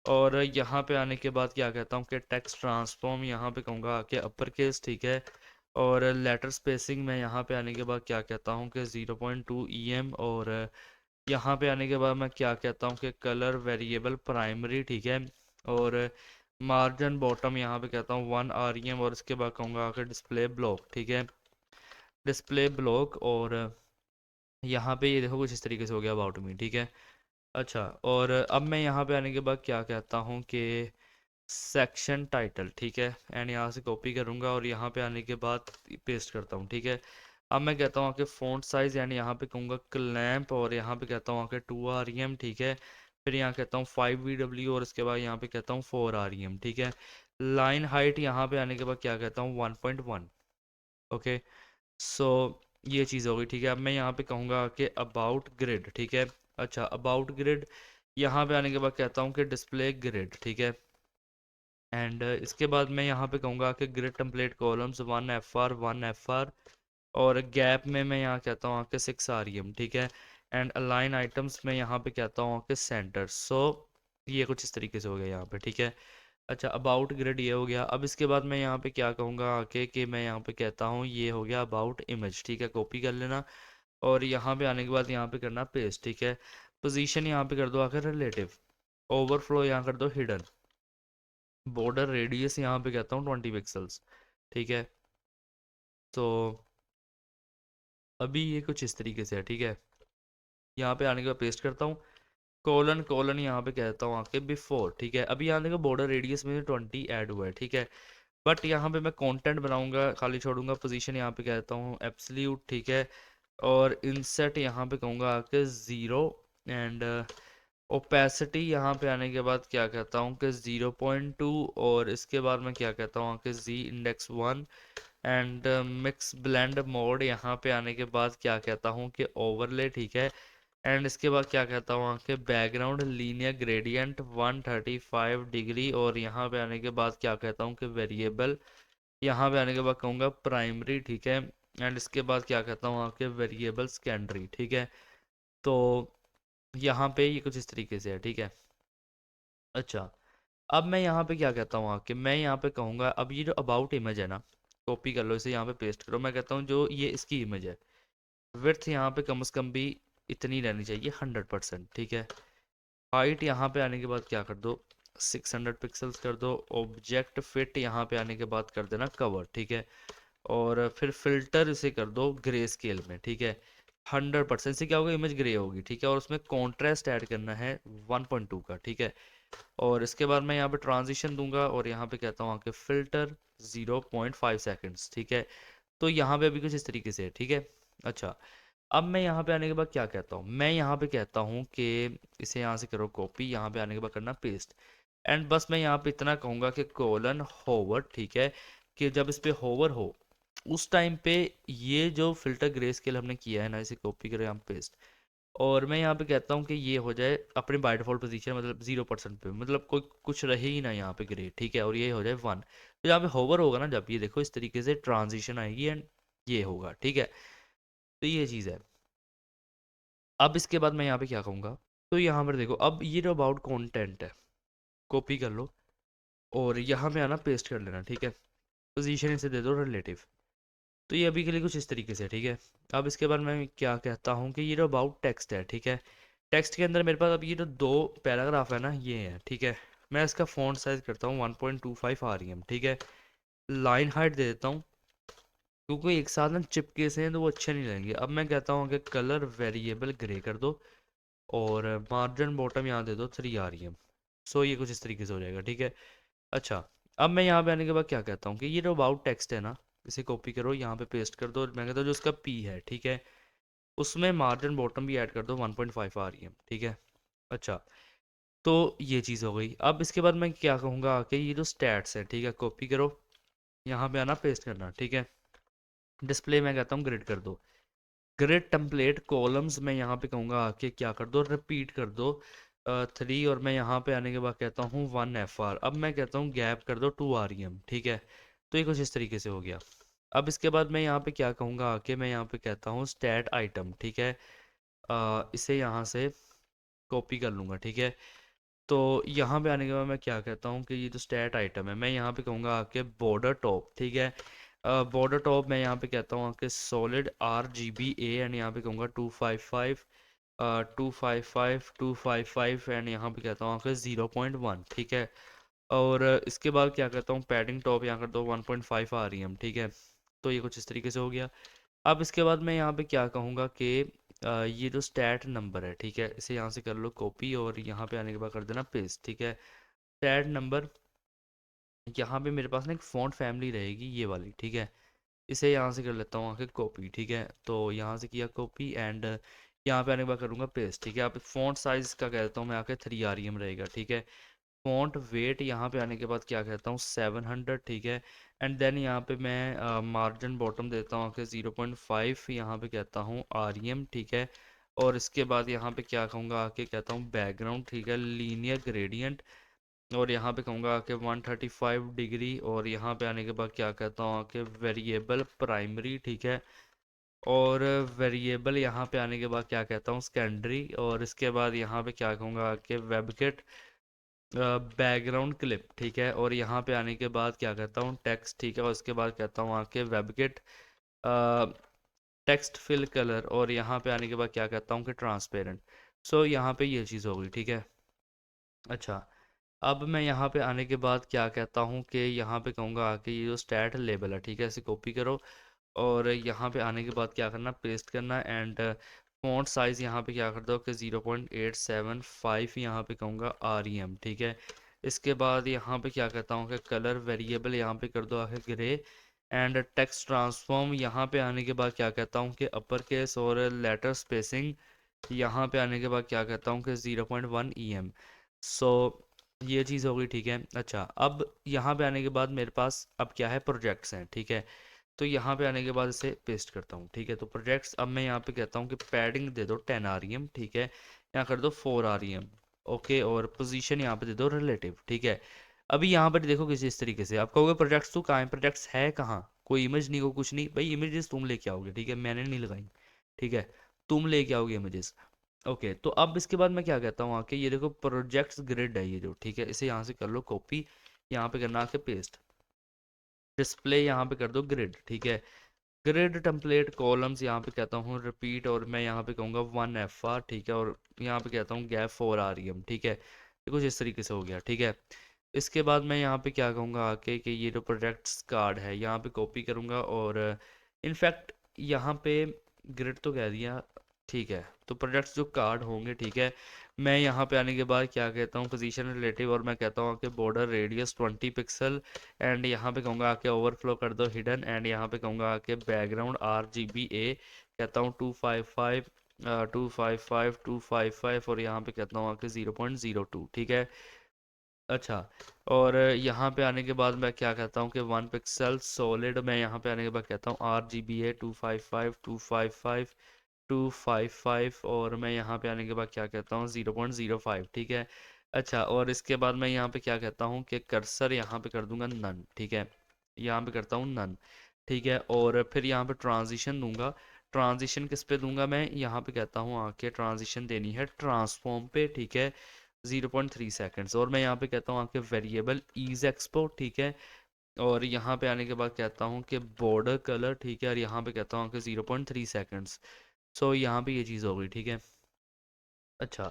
और यहाँ पे आने के बाद क्या कहता हूँ कि टेक्स्ट ट्रांसफॉर्म यहाँ पे कहूँगा आके अपर केस, ठीक है। और लेटर स्पेसिंग मैं यहाँ पे आने के बाद क्या कहता हूँ कि 0.2 EM। और यहाँ पे आने के बाद मैं क्या कहता हूँ कि कलर वेरिएबल प्राइमरी, ठीक है। और मार्जिन बॉटम यहाँ पे कहता हूँ 1 REM। और इसके बाद कहूँगा आके डिस्प्ले ब्लॉक, ठीक है, डिस्प्ले ब्लॉक। और यहाँ पे ये देखो कुछ इस तरीके से हो गया अबाउट मी, ठीक है। अच्छा, और अब मैं यहाँ पे आने के बाद क्या कहता हूँ कि सेक्शन टाइटल, ठीक है। एंड यहाँ से कॉपी करूँगा और यहाँ पे आने के बाद पेस्ट करता हूँ, ठीक है। अब मैं कहता हूँ कि फ़ॉन्ट साइज़ यानी यहाँ पे कहूँगा क्लैंप। और यहाँ पे कहता हूँ कि 2 REM, ठीक है। फिर यहाँ कहता हूँ 5VW और इसके बाद यहाँ पे कहता हूँ 4 REM, ठीक है। लाइन हाइट यहाँ पे आने के बाद क्या कहता हूँ 1.1। ओके, सो ये चीज़ हो गई, ठीक है। अब मैं यहाँ पे कहूँगा कि अबाउट ग्रिड, ठीक है। अच्छा, अबाउट ग्रिड यहाँ पे आने के बाद कहता हूँ कि डिस्प्ले ग्रिड, ठीक है। एंड इसके बाद मैं यहाँ पे कहूँगा कि grid template columns 1 FR 1 FR। और गैप में मैं यहाँ कहता हूँ कि 6 REM, ठीक है। एंड अलाइन आइटम्स में यहाँ पे कहता हूँ कि सेंटर। सो ये कुछ इस तरीके से हो गया यहाँ पे, ठीक है। अच्छा, अबाउट ग्रिड ये हो गया। अब इसके बाद मैं यहाँ पे क्या कहूँगा आके कि मैं यहाँ पे कहता हूँ ये हो गया अबाउट इमेज, ठीक है। कॉपी कर लेना और यहाँ पे आने के बाद यहाँ पे करना पेस्ट, ठीक है। पोजीशन यहाँ पे कर दो आकर रिलेटिव, ओवरफ्लो यहाँ कर दो हिडन, बॉर्डर रेडियस यहाँ पे कहता हूँ 20 पिक्सल्स, ठीक है। तो अभी ये कुछ इस तरीके से है, ठीक है। यहाँ पे आने के बाद पेस्ट करता हूँ, कोलन कोलन यहाँ पे कहता हूँ आके बिफोर, ठीक है। अभी यहाँ देखो बॉर्डर रेडियस में 20 ऐड हुआ है, ठीक है। बट यहाँ पे मैं कंटेंट बनाऊंगा, खाली छोड़ूंगा। पोजीशन यहाँ पे कहता हूँ एब्सोल्यूट, ठीक है। और इंसर्ट यहाँ पे कहूँगा आके 0। एंड ओपेसिटी यहाँ पे आने के बाद क्या कहता हूँ कि 0.2। और इसके बाद मैं क्या कहता हूँ कि Z index 1। And mix blend mode यहाँ पे आने के बाद क्या कहता हूँ कि ओवरले, ठीक है। एंड इसके बाद क्या कहता हूँ कि बैकग्राउंड लीनियर ग्रेडियंट 135 डिग्री। और यहाँ पे आने के बाद क्या कहता हूँ कि वेरिएबल, यहाँ पे आने के बाद कहूँगा प्राइमरी, ठीक है। एंड इसके बाद क्या कहता हूँ आपके वेरिएबल सेकेंडरी, ठीक है। तो यहाँ पे ये कुछ इस तरीके से है, ठीक है। अच्छा, अब मैं यहाँ पे क्या कहता हूँ आके, मैं यहाँ पे कहूँगा अब ये जो अबाउट इमेज है ना, कॉपी कर लो इसे, यहाँ पे पेस्ट करो। मैं कहता हूँ जो ये इसकी इमेज है, विड्थ यहाँ पे कम से कम भी इतनी रहनी चाहिए 100%, ठीक है। हाइट यहाँ पे आने के बाद क्या कर दो 600 पिक्सल्स कर दो। ऑब्जेक्ट फिट यहाँ पे आने के बाद कर देना कवर, ठीक है। और फिर फिल्टर इसे कर दो ग्रे स्केल में, ठीक है। 100% से क्या होगा, इमेज ग्रे होगी, ठीक है। और उसमें कॉन्ट्रास्ट ऐड करना है 1.2 का, ठीक है। और इसके बाद मैं यहाँ पे ट्रांजिशन दूंगा और यहाँ पे कहता हूँ आके फिल्टर 0.5 सेकंड्स, ठीक है। तो यहाँ पे अभी कुछ इस तरीके से है, ठीक है। अच्छा, अब मैं यहाँ पे आने के बाद क्या कहता हूँ, मैं यहाँ पे कहता हूँ कि इसे यहाँ से करो कॉपी, यहाँ पे आने के बाद करना पेस्ट। एंड बस मैं यहाँ पे इतना कहूँगा कि कोलन होवर, ठीक है, कि जब इस पे होवर हो उस टाइम पे ये जो फिल्टर ग्रे स्केल हमने किया है ना, इसे कॉपी करें हम पेस्ट, और मैं यहाँ पे कहता हूँ कि ये हो जाए अपने बाय डिफॉल्ट पोजीशन, मतलब 0% पे, मतलब कोई कुछ रहे ही ना यहाँ पे ग्रे, ठीक है, और ये हो जाए 1। तो यहाँ पे होवर होगा ना जब, ये देखो इस तरीके से ट्रांजिशन आएगी एंड ये होगा, ठीक है। तो ये चीज़ है। अब इसके बाद मैं यहाँ पे क्या कहूँगा, तो यहाँ पर देखो अब ये जो अबाउट कंटेंट है, कॉपी कर लो और यहाँ पे आना पेस्ट कर लेना, ठीक है। पोजीशन इसे दे दो रिलेटिव। तो ये अभी के लिए कुछ इस तरीके से, ठीक है। अब इसके बाद मैं क्या कहता हूँ कि ये जो अबाउट टेक्स्ट है, ठीक है, टेक्स्ट के अंदर मेरे पास अब ये जो 2 पैराग्राफ है ना, ये है, ठीक है। मैं इसका फ़ॉन्ट साइज करता हूँ 1.25 REM, ठीक है। लाइन हाइट दे देता हूँ, क्योंकि एक साथ ना चिपके से हैं तो वो अच्छे नहीं लगेंगे। अब मैं कहता हूँ कि कलर वेरिएबल ग्रे कर दो और मार्जिन बॉटम यहाँ दे दो 3 REM। सो ये कुछ इस तरीके से हो जाएगा, ठीक है। अच्छा, अब मैं यहाँ पे आने के बाद क्या कहता हूँ कि ये जो अबाउट टेक्स्ट है ना, इसे कॉपी करो, यहाँ पे पेस्ट कर दो, मैं कहता हूँ जो उसका पी है, ठीक है, उसमें मार्जिन बॉटम भी ऐड कर दो 1.5 REM, ठीक है। अच्छा, तो ये चीज़ हो गई। अब इसके बाद मैं क्या कहूँगा कि ये जो स्टैट्स है, ठीक है, कॉपी करो, यहाँ पे आना पेस्ट करना, ठीक है। डिस्प्ले मैं कहता हूँ ग्रिड कर दो, ग्रिड टेम्पलेट कॉलम्स मैं यहाँ पे कहूँगा आके क्या कर दो, रिपीट कर दो 3, और मैं यहाँ पे आने के बाद कहता हूँ 1 FR। अब मैं कहता हूँ गैप कर दो 2 REM, ठीक है। तो ये कुछ इस तरीके से हो गया। अब इसके बाद मैं यहाँ पे क्या कहूँगा आके, मैं यहाँ पे कहता हूँ स्टैट आइटम, ठीक है। इसे यहाँ से कॉपी कर लूँगा, ठीक है। तो यहाँ पे आने के बाद मैं क्या कहता हूँ कि ये जो स्टैट आइटम है, मैं यहाँ पे कहूँगा आके बॉर्डर टॉप, ठीक है। बॉर्डर टॉप मैं यहाँ पे कहता हूँ आके सॉलिड RGBA, एंड यहाँ पे कहूँगा 255, 255 एंड यहाँ पे कहता हूँ आके 0.1, ठीक है। और इसके बाद क्या कहता हूँ पैडिंग टॉप यहाँ कर दो 1.5 REM, ठीक है। तो ये कुछ इस तरीके से हो गया। अब इसके बाद मैं यहाँ पे क्या कहूँगा कि ये जो स्टैट नंबर है, ठीक है, इसे यहाँ से कर लो कॉपी और यहाँ पे आने के बाद कर देना पेस्ट, ठीक है। स्टैट नंबर, यहाँ पे मेरे पास ना एक फ़ॉन्ट फैमिली रहेगी ये वाली, ठीक है। इसे यहाँ से कर लेता हूँ आके कॉपी, ठीक है। तो यहाँ से किया कॉपी एंड यहाँ पे आने के बाद करूँगा पेस्ट, ठीक है। अब फ़ॉन्ट साइज़ का कह देता हूँ मैं आके 3 REM रहेगा, ठीक है। फ़ॉन्ट वेट यहाँ पे आने के बाद क्या कहता हूँ 700, ठीक है। एंड देन यहाँ पे मैं मार्जिन बॉटम देता हूँ आके 0.5, यहाँ पे कहता हूँ REM, ठीक है। और इसके बाद यहाँ पे क्या कहूँगा आके कहता हूँ बैकग्राउंड, ठीक है, लीनियर ग्रेडियंट, और यहाँ पे कहूँगा आके 135 डिग्री, और यहाँ पे आने के बाद क्या कहता हूँ आके वेरिएबल प्राइमरी, ठीक है। और वेरिएबल यहाँ पे आने के बाद क्या कहता हूँ सेकेंडरी, और इसके बाद यहाँ पे क्या कहूँगा आके वेबकिट बैकग्राउंड क्लिप, ठीक है। और यहाँ पे आने के बाद क्या कहता हूँ टेक्स्ट, ठीक है, और उसके बाद कहता हूँ आके वेबकिट टेक्स्ट फिल कलर, और यहाँ पे आने के बाद क्या कहता हूँ कि ट्रांसपेरेंट। सो यहाँ पे ये चीज़ हो गई, ठीक है। अच्छा, अब मैं यहाँ पे आने के बाद क्या कहता हूँ कि यहाँ पे कहूँगा आके ये जो स्टैट लेबल है, ठीक है, इसे कॉपी करो और यहाँ पे आने के बाद क्या करना पेस्ट करना, एंड फ़ॉन्ट साइज़ यहाँ पे क्या कर दो कि 0.875 यहाँ पे कहूँगा REM, ठीक है। इसके बाद यहाँ पे क्या कहता हूँ कि कलर वेरिएबल यहाँ पे कर दो आके ग्रे, एंड टेक्स्ट ट्रांसफॉर्म यहाँ पे आने के बाद क्या कहता हूँ कि अपर केस और लेटर स्पेसिंग यहाँ पे आने के बाद क्या कहता हूँ कि 0.1 EM। सो ये चीज़ हो गई, ठीक है। अच्छा, अब यहाँ पे आने के बाद मेरे पास अब क्या है प्रोजेक्ट्स हैं, ठीक है। तो यहाँ पे आने के बाद इसे पेस्ट करता हूँ, ठीक है। तो प्रोजेक्ट्स अब मैं यहाँ पे कहता हूँ कि पैडिंग दे दो 10 REM, ठीक है। यहाँ कर दो 4 REM, ओके। और पोजीशन यहाँ पे दे दो रिलेटिव, ठीक है। अभी यहाँ पर देखो किसी इस तरीके से आप कहोगे प्रोजेक्ट्स तो कहाँ है, प्रोजेक्ट्स है कहाँ, कोई इमेज नहीं, को कुछ नहीं भाई, इमेजेस तुम लेके आओगे, ठीक है, मैंने नहीं लगाई, ठीक है, तुम लेके आओगे इमेजेस, ओके। तो अब इसके बाद मैं क्या कहता हूँ आके ये देखो प्रोजेक्ट्स ग्रिड है ये जो, ठीक है, इसे यहाँ से कर लो कॉपी, यहाँ पे करना आके पेस्ट, डिस्प्ले यहाँ पे कर दो ग्रिड, ठीक है। ग्रिड टेम्पलेट कॉलम्स यहाँ पे कहता हूँ रिपीट, और मैं यहाँ पे कहूँगा 1 FR, ठीक है। और यहाँ पे कहता हूँ गैप 4 REM, ठीक है। ये कुछ इस तरीके से हो गया, ठीक है। इसके बाद मैं यहाँ पे क्या कहूँगा आके कि ये जो प्रोजेक्ट्स कार्ड है यहाँ पे कॉपी करूँगा, और इनफैक्ट यहाँ पे ग्रिड तो कह दिया, ठीक है। तो प्रोजेक्ट्स जो कार्ड होंगे, ठीक है, मैं यहाँ पे आने के बाद क्या कहता हूँ पोजीशन रिलेटिव, और मैं कहता हूँ कि बॉर्डर रेडियस 20 पिक्सल, एंड यहाँ पे कहूँगा आके ओवरफ्लो कर दो हिडन, एंड यहाँ पे कहूँगा आके बैकग्राउंड RGBA कहता हूँ 255 255 और यहाँ पे कहता हूँ आके 0.02, ठीक है। अच्छा, और यहाँ पे आने के बाद मैं क्या कहता हूँ कि 1 पिक्सल सॉलिड, मैं यहाँ पे आने के बाद कहता हूँ RGBA 255 और मैं यहाँ पे आने के बाद क्या कहता हूँ 0.05, ठीक है। अच्छा, और इसके बाद मैं यहाँ पे क्या कहता हूँ कि कर्सर यहाँ पे कर दूंगा नन, ठीक है। यहाँ पे करता हूँ नन, ठीक है। और फिर यहाँ पे ट्रांजिशन दूंगा। ट्रांजिशन किस पे दूंगा? मैं यहाँ पे कहता हूँ आके ट्रांजिशन देनी है ट्रांसफॉर्म पे, ठीक है। 0.3 सेकेंड्स, और मैं यहाँ पे कहता हूँ आके वेरिएबल ईज एक्सपो, ठीक है। और यहाँ पे आने के बाद कहता हूँ कि बॉर्डर कलर, ठीक है। और यहाँ पे कहता हूँ कि 0.3 सेकेंड्स। सो यहाँ पे ये चीज़ हो गई, ठीक है। अच्छा,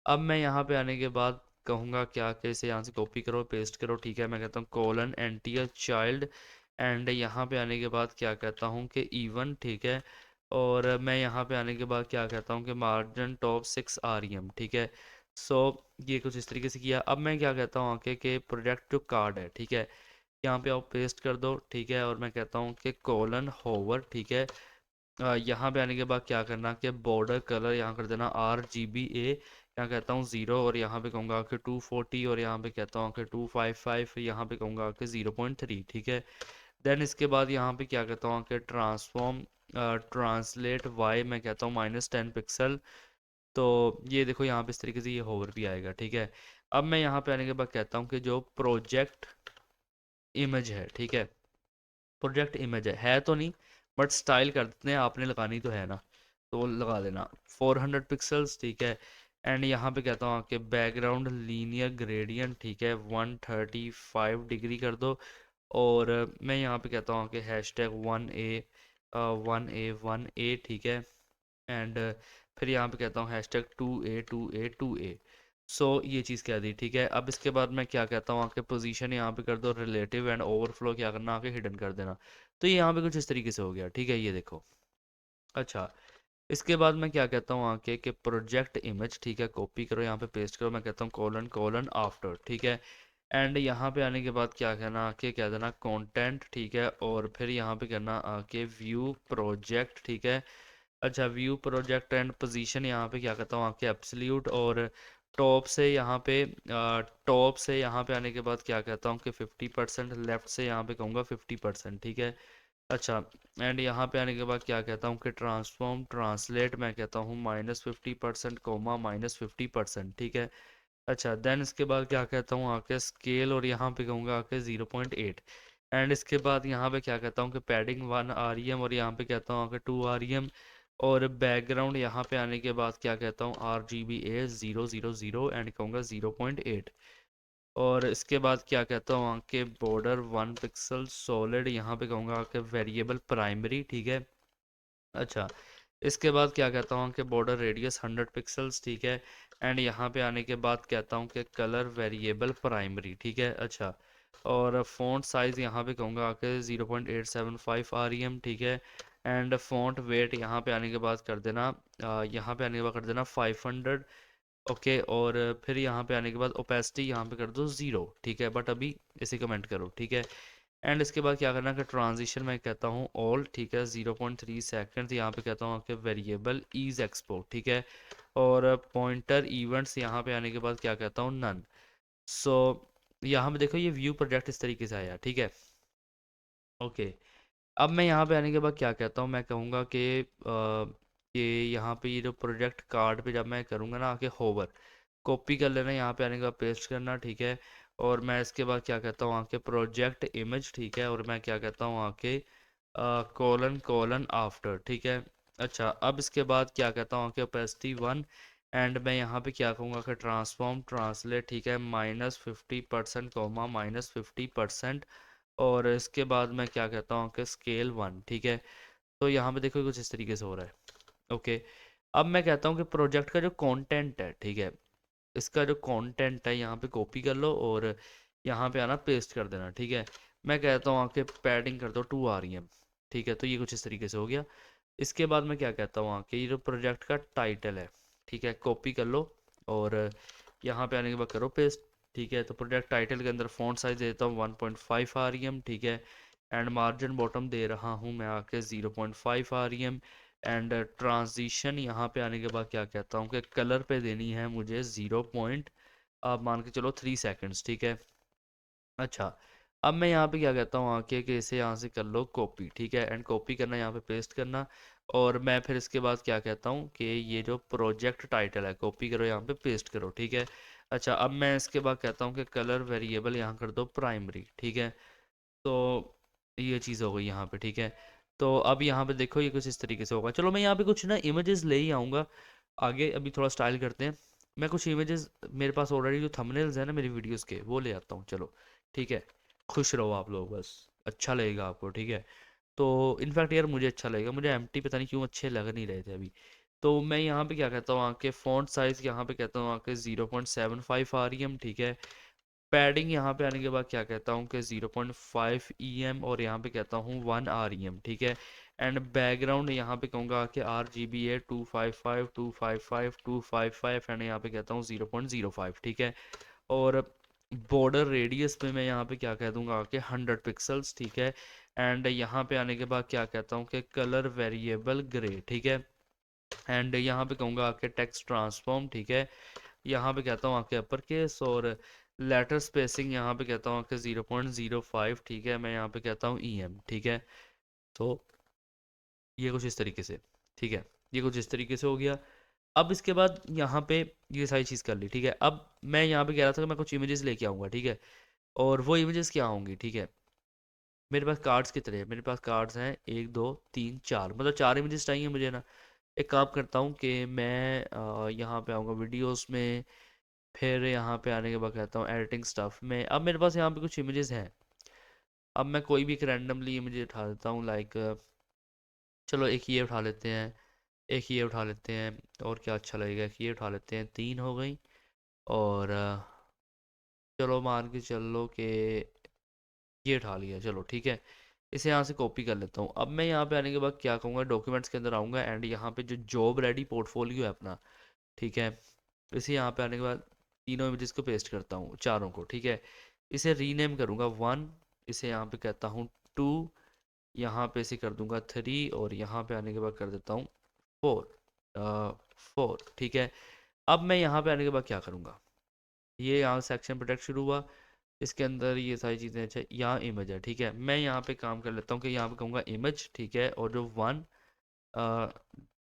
अब मैं यहाँ पे आने के बाद कहूँगा क्या कि इसे यहाँ से कॉपी करो पेस्ट करो, ठीक है। मैं कहता हूँ कोलन एंटी चाइल्ड, एंड यहाँ पे आने के बाद क्या कहता हूँ कि इवन, ठीक है। और मैं यहाँ पे आने के बाद क्या कहता हूँ कि मार्जिन टॉप 6 REM, ठीक है। सो ये कुछ इस तरीके से किया। अब मैं क्या कहता हूँ आके कि प्रोजेक्ट जो कार्ड है, ठीक है, यहाँ पे आप पेस्ट कर दो, ठीक है। और मैं कहता हूँ कि कोलन होवर, ठीक है। यहाँ पे आने के बाद क्या करना कि बॉर्डर कलर यहाँ कर देना RGBA, यहाँ कहता हूँ 0, और यहाँ पे कहूँगा कि 240, और यहाँ पे कहता हूँ कि 255, यहाँ पे कहूँगा कि 0.3, ठीक है। देन इसके बाद यहाँ पे क्या कहता हूँ कि ट्रांसफॉर्म ट्रांसलेट वाई, मैं कहता हूँ -10 पिक्सल। तो ये देखो यहाँ पे इस तरीके से ये होवर भी आएगा, ठीक है। अब मैं यहाँ पे आने के बाद कहता हूँ कि जो प्रोजेक्ट इमेज है, ठीक है, प्रोजेक्ट इमेज है तो नहीं, बट स्टाइल कर देते हैं, आपने लगानी तो है ना, तो वो लगा देना 400 पिक्सल्स, ठीक है। एंड यहाँ पे कहता हूँ कि बैकग्राउंड लीनियर ग्रेडियंट, ठीक है, 135 डिग्री कर दो। और मैं यहाँ पे कहता हूँ कि #1A ठीक है। एंड फिर यहाँ पे कहता हूँ #2A सो ये चीज़ कह दी, ठीक है। अब इसके बाद मैं क्या कहता हूँ आके पोजीशन यहाँ पे कर दो रिलेटिव, एंड ओवरफ्लो क्या करना आके हिडन कर देना। तो ये यहाँ पे कुछ इस तरीके से हो गया, ठीक है, ये देखो। अच्छा, इसके बाद मैं क्या कहता हूँ आके कि प्रोजेक्ट इमेज, ठीक है, कॉपी करो, यहाँ पे पेस्ट करो, मैं कहता हूँ कोलन कोलन आफ्टर, ठीक है। एंड यहाँ पे आने के बाद क्या कहना आके कह देना कंटेंट, ठीक है। और फिर यहाँ पे करना आके व्यू प्रोजेक्ट, ठीक है। अच्छा, व्यू प्रोजेक्ट एंड पोजीशन यहाँ पे क्या कहता हूँ आके एब्सोल्यूट, और टॉप से यहाँ पे आने के बाद क्या कहता हूँ कि 50%, लेफ्ट से यहाँ पे कहूँगा 50%, ठीक है। अच्छा, एंड यहाँ पे आने के बाद क्या कहता हूँ कि ट्रांसफॉर्म ट्रांसलेट, मैं कहता हूँ -50% कोमा -50%, ठीक है। अच्छा, देन इसके बाद क्या कहता हूँ आके स्केल, और यहाँ पे कहूँगा आके 0.8। एंड इसके बाद यहाँ पे क्या कहता हूँ कि पैडिंग 1 REM, और यहाँ पे कहता हूँ आके 2 REM। और बैकग्राउंड यहाँ पे आने के बाद क्या कहता हूँ RGBA 000 एंड कहूँगा 0.8। और इसके बाद क्या कहता हूँ आके बॉर्डर 1 पिक्सल सॉलिड, यहाँ पे कहूँगा आके वेरिएबल प्राइमरी, ठीक है। अच्छा, इसके बाद क्या कहता हूँ कि बॉर्डर रेडियस 100 पिक्सल्स, ठीक है। एंड यहाँ पे आने के बाद कहता हूँ कि कलर वेरिएबल प्राइमरी, ठीक है। अच्छा, और फ़ॉन्ट साइज़ यहाँ पे कहूँगा आके 0.875 REM, ठीक है। एंड फ़ॉन्ट वेट यहाँ पे आने के बाद कर देना यहाँ पे आने के बाद कर देना 500, ओके। और फिर यहाँ पे आने के बाद ओपेसिटी यहाँ पे कर दो 0, ठीक है। बट अभी इसे कमेंट करो, ठीक है। एंड इसके बाद क्या करना कि ट्रांजिशन मैं कहता हूँ ऑल, ठीक है, 0.3 सेकेंड, यहाँ पे कहता हूँ कि वेरिएबल ईज एक्सपोर्ट, ठीक है। और पॉइंटर इवेंट्स यहाँ पे आने के बाद क्या कहता हूँ नन। सो यहाँ पे देखो ये व्यू प्रोजेक्ट इस तरीके से आया, ठीक है, ओके। अब मैं यहाँ पे आने के बाद क्या कहता हूँ, मैं कहूँगा कि यहाँ पे ये जो प्रोजेक्ट कार्ड पे जब मैं करूँगा ना आके होवर, कॉपी कर लेना, यहाँ पे आने के बाद पेस्ट करना, ठीक है। और मैं इसके बाद क्या कहता हूँ आके प्रोजेक्ट इमेज, ठीक है। और मैं क्या कहता हूँ आके कोलन कोलन आफ्टर, ठीक है। अच्छा, अब इसके बाद क्या कहता हूँ आके ओपेसिटी 1, एंड मैं यहाँ पे क्या कहूँगा कि ट्रांसफॉर्म ट्रांसलेट, ठीक है, -50% कोमा -50%। और इसके बाद मैं क्या कहता हूँ कि स्केल 1, ठीक है। तो यहाँ पे देखो कुछ इस तरीके से हो रहा है, ओके। अब मैं कहता हूँ कि प्रोजेक्ट का जो कंटेंट है, ठीक है, इसका जो कंटेंट है यहाँ पे कॉपी कर लो, और यहाँ पे आना पेस्ट कर देना, ठीक है। मैं कहता हूँ आके पैडिंग कर दो 2 REM, ठीक है। तो ये कुछ इस तरीके से हो गया। इसके बाद मैं क्या कहता हूँ आके ये जो प्रोजेक्ट का टाइटल है, ठीक है, कॉपी कर लो, और यहाँ पे आने के बाद करो पेस्ट, ठीक है। तो प्रोजेक्ट टाइटल के अंदर फ़ॉन्ट साइज देता हूँ 1.5 REM, ठीक है। एंड मार्जिन बॉटम दे रहा हूँ मैं आके 0.5 REM। एंड ट्रांजिशन यहाँ पे आने के बाद क्या कहता हूँ कि कलर पे देनी है मुझे 0 पॉइंट, आप मान के चलो 3 सेकेंड्स, ठीक है। अच्छा, अब मैं यहाँ पे क्या कहता हूँ आके कि इसे यहाँ से कर लो कॉपी, ठीक है। एंड कॉपी करना, यहाँ पे पेस्ट करना। और मैं फिर इसके बाद क्या कहता हूँ कि ये जो प्रोजेक्ट टाइटल है कॉपी करो, यहाँ पे पेस्ट करो, ठीक है। अच्छा, अब मैं इसके बाद कहता हूँ कि कलर वेरिएबल यहाँ कर दो प्राइमरी, ठीक है। तो ये चीज़ हो गई यहाँ पे, ठीक है। तो अब यहाँ पे देखो ये कुछ इस तरीके से होगा। चलो मैं यहाँ पे कुछ ना इमेजेस ले ही आऊँगा आगे, अभी थोड़ा स्टाइल करते हैं। मैं कुछ इमेजेस, मेरे पास ऑलरेडी जो थंबनेल्स हैं ना मेरी वीडियोस के, वो ले आता हूँ, चलो ठीक है। खुश रहो आप लोग, बस अच्छा लगेगा आपको, ठीक है। तो इनफैक्ट यार मुझे अच्छा लगेगा, मुझे एम्प्टी पता नहीं क्यों अच्छे लग नहीं रहे थे अभी। तो मैं यहाँ पे क्या कहता हूँ आके फ़ॉन्ट साइज़ यहाँ पे कहता हूँ आके 0.75 REM, ठीक है। पैडिंग यहाँ पे आने के बाद क्या कहता हूँ कि 0.5 EM, और यहाँ पे कहता हूँ 1 REM, ठीक है। एंड बैकग्राउंड यहाँ पे कहूँगा कि RGBA 255 255 255, एंड यहाँ पे कहता हूँ 0.05, ठीक है। और बॉर्डर रेडियस पे मैं यहाँ पे क्या कह दूँगा कि 100 पिक्सल्स, ठीक है। एंड यहाँ पे आने के बाद क्या कहता हूँ कि कलर वेरिएबल ग्रे, ठीक है। एंड यहाँ पे कहूँगा कि टेक्स्ट ट्रांसफॉर्म, ठीक है। यहाँ पे कहता हूँ आके अपर केस, और लेटर स्पेसिंग यहाँ पे कहता हूँ आके 0.05, ठीक है। मैं यहाँ पे कहता हूँ EM, ठीक है। तो ये कुछ इस तरीके से, ठीक है। ये कुछ इस तरीके से हो गया। अब इसके बाद यहाँ पे ये सारी चीज़ कर ली, ठीक है। अब मैं यहाँ पे कह रहा था कि मैं कुछ इमेजेस लेके आऊँगा, ठीक है। और वो इमेजेस क्या होंगी, ठीक है। मेरे पास कार्ड्स कितने हैं, मेरे पास कार्ड्स हैं 1 2 3 4, मतलब 4 इमेजेस चाहिए मुझे ना। एक काम करता हूँ कि मैं यहाँ पे आऊँगा वीडियोस में, फिर यहाँ पे आने के बाद कहता हूँ एडिटिंग स्टफ में। अब मेरे पास यहाँ पे कुछ इमेजेस हैं। अब मैं कोई भी एक रैंडमली इमेज उठा देता हूँ, लाइक चलो एक ये उठा लेते हैं, एक ये उठा लेते हैं, और क्या अच्छा लगेगा, एक ये उठा लेते हैं, 3 हो गई। और चलो मान के चल लो कि ये उठा लिया, चलो ठीक है। इसे यहाँ से कॉपी कर लेता हूँ। अब मैं यहाँ पे आने के बाद क्या कहूँगा, डॉक्यूमेंट्स के अंदर आऊँगा, एंड यहाँ पे जो जॉब रेडी पोर्टफोलियो है अपना, ठीक है। इसे यहाँ पे आने के बाद तीनों इमेजेस को पेस्ट करता हूँ, चारों को, ठीक है। इसे रीनेम करूँगा 1, इसे यहाँ पे कहता हूँ 2, यहाँ पे इसे कर दूंगा 3, और यहाँ पे आने के बाद कर देता हूँ 4, 4, ठीक है। अब मैं यहाँ पे आने के बाद क्या करूँगा, ये यहाँ सेक्शन प्रोटेक्ट शुरू हुआ, इसके अंदर ये सारी चीज़ें। अच्छा, यहाँ इमेज है, ठीक है। मैं यहाँ पे काम कर लेता हूँ कि यहाँ पे कहूँगा इमेज, ठीक है। और जो 1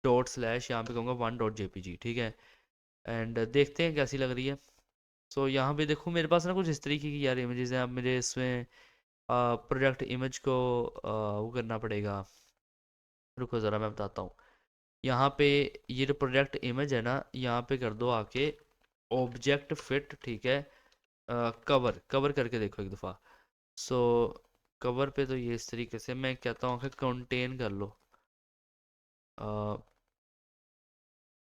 डॉट स्लैश यहाँ पे कहूँगा 1.jpg, ठीक है। एंड देखते हैं कैसी लग रही है। सो यहाँ पे देखो मेरे पास ना कुछ इस तरीके की यार इमेजेस हैं। अब मुझे इसमें प्रोजेक्ट इमेज को वो करना पड़ेगा। रुको ज़रा मैं बताता हूँ। यहाँ पे ये जो प्रोजेक्ट इमेज है ना, यहाँ पे कर दो आके ऑब्जेक्ट फिट, ठीक है। कवर कवर करके देखो एक दफ़ा। सो कवर पे तो ये इस तरीके से मैं कहता हूँ कि कंटेन कर लो। अ,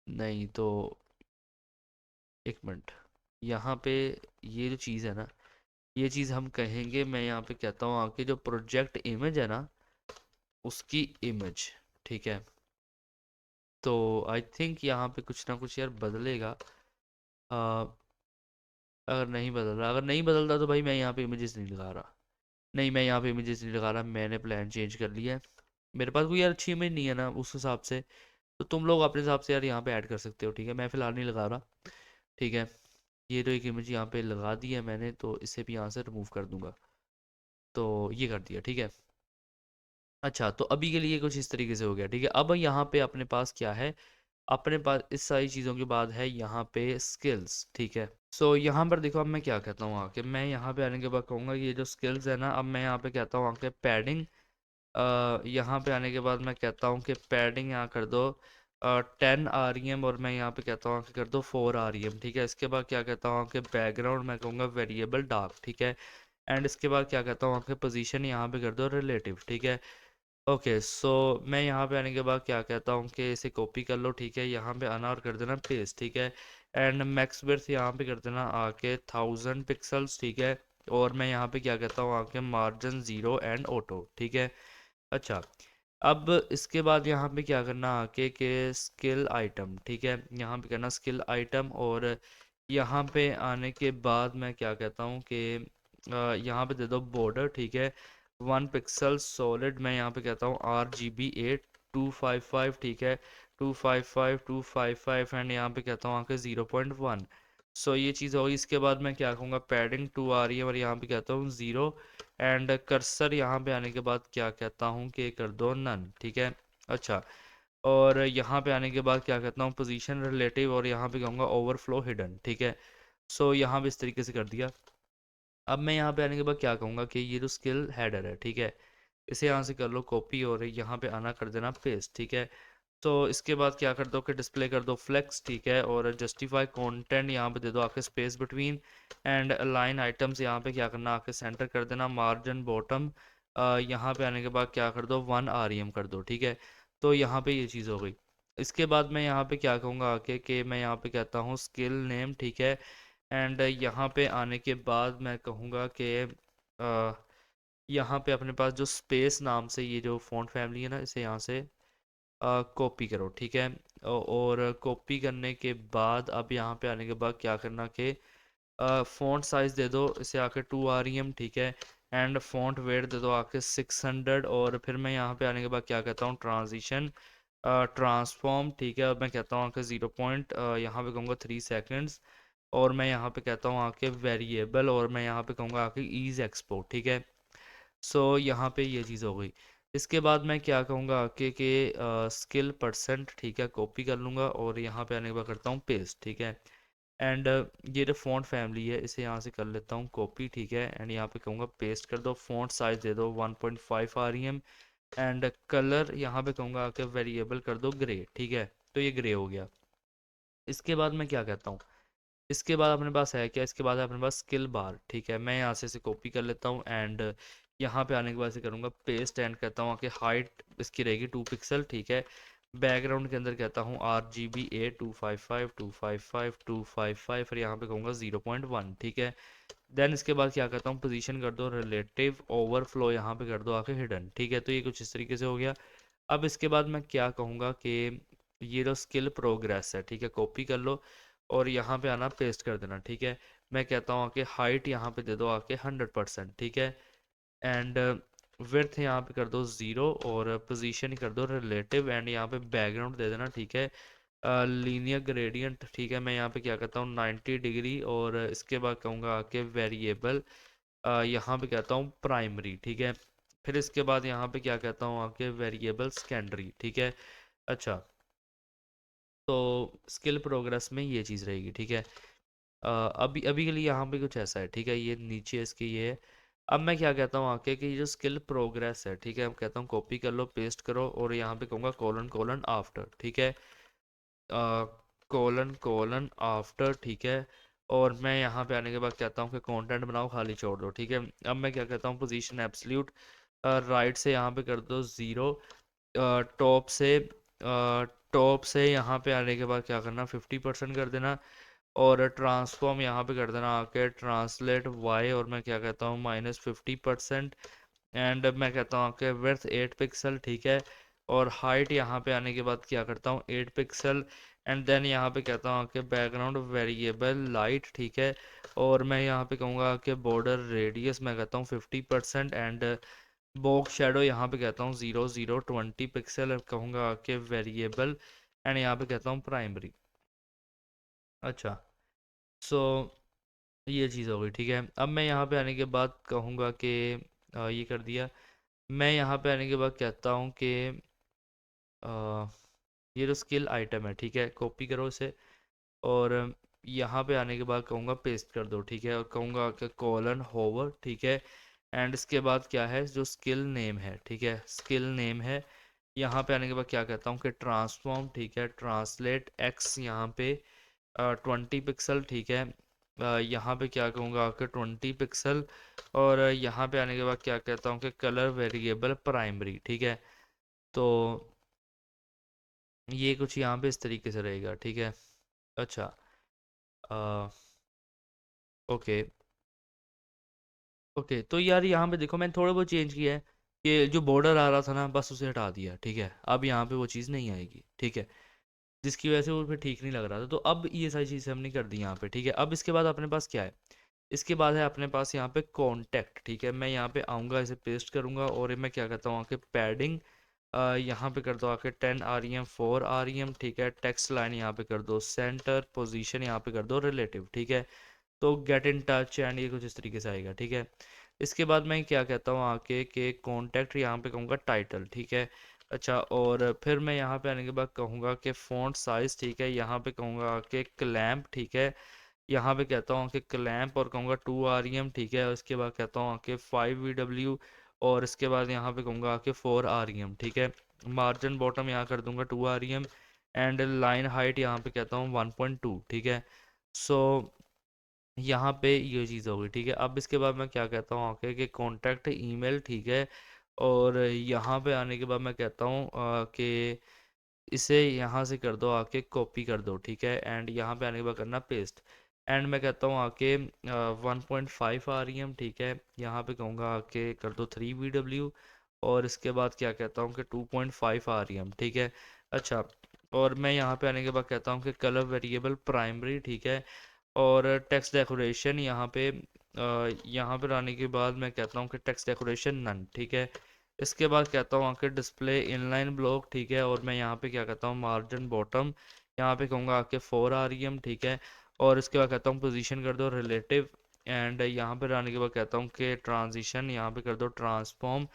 नहीं तो एक मिनट, यहाँ पे ये जो चीज़ है ना, ये चीज़ हम कहेंगे, मैं यहाँ पे कहता हूँ आके जो प्रोजेक्ट इमेज है ना, उसकी इमेज, ठीक है। तो आई थिंक यहाँ पे कुछ ना कुछ यार बदलेगा। अगर नहीं बदल रहा, अगर नहीं बदलता तो भाई मैं यहाँ पे इमेजेस नहीं लगा रहा। नहीं, मैं यहाँ पे इमेजेस नहीं लगा रहा, मैंने प्लान चेंज कर लिया है। मेरे पास कोई यार अच्छी इमेज नहीं है ना उस हिसाब से। तो तुम लोग अपने हिसाब से यार यहाँ पे ऐड कर सकते हो, ठीक है। मैं फ़िलहाल नहीं लगा रहा, ठीक है। ये तो एक इमेज यहाँ पे लगा दी है मैंने, तो इसे भी यहाँ से रिमूव कर दूंगा। तो ये कर दिया, ठीक है। अच्छा, तो अभी के लिए कुछ इस तरीके से हो गया, ठीक है। अब यहाँ पे अपने पास क्या है, अपने पास इस सारी चीज़ों के बाद है यहाँ पे स्किल्स, ठीक है। सो यहाँ पर देखो, अब मैं क्या कहता हूँ आके, मैं यहाँ पे आने के बाद कहूँगा ये जो स्किल्स है ना, अब मैं यहाँ पे कहता हूँ आके पैडिंग। यहाँ पे आने के बाद मैं कहता हूँ कि पैडिंग यहाँ कर दो 10 REM, और मैं यहाँ पे कहता हूँ कि कर दो 4 REM, ठीक है। इसके बाद क्या कहता हूँ कि बैकग्राउंड मैं कहूँगा वेरिएबल डार्क, ठीक है। एंड इसके बाद क्या कहता हूँ कि पोजीशन यहाँ पे कर दो रिलेटिव, ठीक है। ओके, सो मैं यहाँ पे आने के बाद क्या कहता हूँ कि इसे कॉपी कर लो, ठीक है। यहाँ पे आना और कर देना पेस्ट, ठीक है। एंड मैक्स विड्थ यहाँ पे कर देना आके 1000 पिक्सल्स, ठीक है। और मैं यहाँ पे क्या कहता हूँ आके मार्जिन 0 एंड ऑटो, ठीक है। अच्छा, अब इसके बाद यहाँ पे क्या करना आके कि स्किल आइटम, ठीक है, यहाँ पे करना स्किल आइटम। और यहाँ पे आने के बाद मैं क्या कहता हूँ कि यहाँ पे दे दो बॉर्डर, ठीक है, 1 पिक्सल सॉलिड। मैं यहाँ पे कहता हूँ RGB 8255, ठीक है, 255 एंड यहाँ पे कहता हूँ आके 0.1। सो ये चीज़ होगी। इसके बाद मैं क्या कहूँगा, पैडिंग 2 आ रही है और यहाँ पे कहता हूँ 0। एंड कर्सर यहाँ पे आने के बाद क्या कहता हूँ कि कर दो नन, ठीक है। अच्छा, और यहाँ पे आने के बाद क्या कहता हूँ, पोजीशन रिलेटिव, और यहाँ पे कहूँगा ओवरफ्लो हिडन, ठीक है। सो यहाँ पे इस तरीके से कर दिया। अब मैं यहाँ पे आने के बाद क्या कहूँगा कि ये जो स्किल हेडर है, ठीक है, इसे यहाँ से कर लो कॉपी और यहाँ पे आना कर देना पेस्ट, ठीक है। तो इसके बाद क्या कर दो कि डिस्प्ले कर दो फ्लेक्स, ठीक है, और जस्टिफाई कंटेंट यहाँ पे दे दो आके space between. And align items यहाँ पे क्या करना आके सेंटर कर देना, मार्जिन बॉटम यहाँ पे आने के बाद क्या कर दो 1 REM कर दो, ठीक है। तो यहाँ पे ये चीज़ हो गई। इसके बाद मैं यहाँ पे क्या कहूँगा आके कि मैं यहाँ पे कहता हूँ स्किल नेम, ठीक है। एंड यहाँ पे आने के बाद मैं कहूँगा कि यहाँ पे अपने पास जो स्पेस नाम से ये जो फ़ॉन्ट फैमिली है ना, इसे यहाँ से कॉपी करो, ठीक है। और कॉपी करने के बाद अब यहाँ पे आने के बाद क्या करना कि फ़ॉन्ट साइज़ दे दो इसे आके 2 REM, ठीक है। एंड फ़ॉन्ट वेट दे दो आके 600। और फिर मैं यहाँ पे आने के बाद क्या कहता हूँ, ट्रांजिशन ट्रांसफॉर्म, ठीक है, और मैं कहता हूँ आके 0 पॉइंट यहाँ पे कहूँगा 3 सेकेंड्स। और मैं यहाँ पे कहता हूँ आके वेरिएबल, और मैं यहाँ पे कहूँगा आके ईज एक्सपोर्ट, ठीक है। सो यहाँ पे ये चीज़ हो गई। इसके बाद मैं क्या कहूँगा आके कि स्किल परसेंट, ठीक है, कॉपी कर लूँगा और यहाँ पे आने के बाद करता हूँ पेस्ट, ठीक है। एंड ये जो फ़ॉन्ट फैमिली है इसे यहाँ से कर लेता हूँ कॉपी, ठीक है। एंड यहाँ पे कहूँगा पेस्ट कर दो, फ़ॉन्ट साइज़ दे दो 1.5 REM। एंड कलर यहाँ पे कहूँगा आके वेरिएबल कर दो ग्रे, ठीक है। तो ये ग्रे हो गया। इसके बाद मैं क्या कहता हूँ, इसके बाद अपने पास है क्या, इसके बाद है अपने पास स्किल बार, ठीक है। मैं यहाँ से इसे कॉपी कर लेता हूँ एंड यहाँ पे आने के बाद इसे करूँगा पेस्ट। एंड कहता हूँ कि हाइट इसकी रहेगी 2 पिक्सल, ठीक है। बैकग्राउंड के अंदर कहता हूँ RGB 8255 और यहाँ पे कहूँगा 0.1, ठीक है। देन इसके बाद क्या करता हूँ, पोजीशन कर दो रिलेटिव, ओवरफ्लो यहाँ पे कर दो आके हिडन, ठीक है। तो ये कुछ इस तरीके से हो गया। अब इसके बाद मैं क्या कहूँगा कि ये जो स्किल प्रोग्रेस है, ठीक है, कॉपी कर लो और यहाँ पे आना पेस्ट कर देना, ठीक है। मैं कहता हूँ आके हाइट यहाँ पे दे दो आके 100%, ठीक है। एंड विड्थ यहाँ पे कर दो 0 और पोजीशन कर दो रिलेटिव। एंड यहाँ पे बैकग्राउंड दे देना, ठीक है, लीनियर ग्रेडियंट, ठीक है। मैं यहाँ पे क्या कहता हूँ 90 डिग्री। और इसके बाद कहूँगा आके वेरिएबल यहाँ पे कहता हूँ प्राइमरी, ठीक है। फिर इसके बाद यहाँ पे क्या कहता हूँ आके वेरिएबल सेकेंडरी, ठीक है। अच्छा, तो स्किल प्रोग्रेस में ये चीज़ रहेगी, ठीक है। अभी अभी के लिए यहाँ पे कुछ ऐसा है, ठीक है, ये नीचे इसके ये है। अब मैं क्या कहता हूँ आके कि ये जो स्किल प्रोग्रेस है, ठीक है, मैं कहता हूँ कॉपी कर लो पेस्ट करो और यहाँ पे कहूँगा कोलन कोलन आफ्टर, ठीक है, कोलन कोलन आफ्टर, ठीक है। और मैं यहाँ पे आने के बाद कहता हूँ कि कंटेंट बनाओ खाली छोड़ दो, ठीक है। अब मैं क्या कहता हूँ पोजीशन एब्सोल्यूट राइट से यहाँ पे कर दो 0। टॉप से टॉप से यहाँ पे आने के बाद क्या करना 50% कर देना। और ट्रांसफॉर्म यहाँ पे कर देना आके ट्रांसलेट वाई, और मैं क्या कहता हूँ -50%। एंड मैं कहता हूँ आके विड्थ 8 पिक्सल, ठीक है। और हाइट यहाँ पे आने के बाद क्या करता हूँ 8 पिक्सल। एंड देन यहाँ पे कहता हूँ कि बैकग्राउंड वेरिएबल लाइट, ठीक है। और मैं यहाँ पे कहूँगा कि बॉर्डर रेडियस मैं कहता हूँ 50%। एंड बॉक्स शेडो यहाँ पे कहता हूँ 0 0 20 पिक्सल कहूँगा कि वेरिएबल। एंड यहाँ पे कहता हूँ प्राइमरी। अच्छा, सो ये चीज़ हो गई, ठीक है। अब मैं यहाँ पे आने के बाद कहूँगा कि ये कर दिया। मैं यहाँ पे आने के बाद कहता हूँ कि अ, ये जो स्किल आइटम है, ठीक है, कॉपी करो इसे और यहाँ पे आने के बाद कहूँगा पेस्ट कर दो, ठीक है। और कहूँगा कि कोलन होवर, ठीक है। एंड इसके बाद क्या है, जो स्किल नेम है, ठीक है, स्किल नेम है। यहाँ पे आने के बाद क्या कहता हूँ कि ट्रांसफॉर्म, ठीक है, ट्रांसलेट एक्स यहाँ पे 20 पिक्सल, ठीक है। यहाँ पे क्या कहूँगा कि 20 पिक्सल। और यहाँ पे आने के बाद क्या कहता हूँ कि कलर वेरिएबल प्राइमरी, ठीक है। तो ये कुछ यहाँ पे इस तरीके से रहेगा, ठीक है। अच्छा, अ, ओके ओके, तो यार यहाँ पे देखो मैंने थोड़ा बहुत चेंज किया है कि जो बॉर्डर आ रहा था ना बस उसे हटा दिया, ठीक है। अब यहाँ पे वो चीज़ नहीं आएगी, ठीक है, जिसकी वजह से वो फिर ठीक नहीं लग रहा था। तो अब ये सारी चीज़ें हमने कर दी यहाँ पे, ठीक है। अब इसके बाद अपने पास क्या है, इसके बाद है अपने पास यहाँ पे कॉन्टैक्ट, ठीक है। मैं यहाँ पे आऊँगा, इसे पेस्ट करूँगा और मैं क्या करता हूँ आके पैडिंग यहाँ पे कर दो आके 10 REM 4 REM, ठीक है। टेक्स्ट लाइन यहाँ पे कर दो सेंटर, पोजीशन यहाँ पे कर दो रिलेटिव, ठीक है। तो गेट इन टच एंड ये कुछ इस तरीके से आएगा, ठीक है। इसके बाद मैं क्या कहता हूँ आके कि कॉन्टैक्ट यहाँ पे कहूँगा टाइटल, ठीक है। अच्छा, और फिर मैं यहाँ पे आने के बाद कहूँगा कि फ़ॉन्ट साइज़, ठीक है। यहाँ पे कहूँगा आके क्लैंप, ठीक है। यहाँ पे कहता हूँ कि क्लैंप और कहूँगा 2 REM, ठीक है। उसके बाद कहता हूँ आके 5 VW और इसके बाद यहाँ पे कहूँगा आके 4 REM, ठीक है। मार्जिन बॉटम यहाँ कर दूंगा 2 REM एंड लाइन हाइट यहाँ पे कहता हूँ 1.2, ठीक है। सो यहाँ पे ये चीज़ होगी, ठीक है। अब इसके बाद मैं क्या कहता हूँ आके कि कॉन्टैक्ट ईमेल, ठीक है। और यहाँ पे आने के बाद मैं कहता हूँ कि इसे यहाँ से कर दो आके कॉपी कर दो, ठीक है। एंड यहाँ पे आने के बाद करना पेस्ट एंड मैं कहता हूँ आके 1.5 REM, ठीक है। यहाँ पे कहूँगा आके कर दो 3 VW और इसके बाद क्या कहता हूँ कि 2.5 REM, ठीक है। अच्छा, और मैं यहाँ पे आने के बाद कहता हूँ कि कलर वेरिएबल प्राइमरी, ठीक है। और टेक्स्ट डेकोरेशन यहाँ पर आने के बाद मैं कहता हूँ कि टेक्स्ट डेकोरेशन नन, ठीक है। इसके बाद कहता हूँ आके डिस्प्ले इनलाइन ब्लॉक, ठीक है। और मैं यहाँ पे क्या कहता हूँ मार्जिन बॉटम यहाँ पे कहूँगा आके 4 REM, ठीक है। और इसके बाद कहता हूँ पोजीशन कर दो रिलेटिव एंड यहाँ पे आने के बाद कहता हूँ कि ट्रांजिशन यहाँ पे कर दो ट्रांसफॉर्म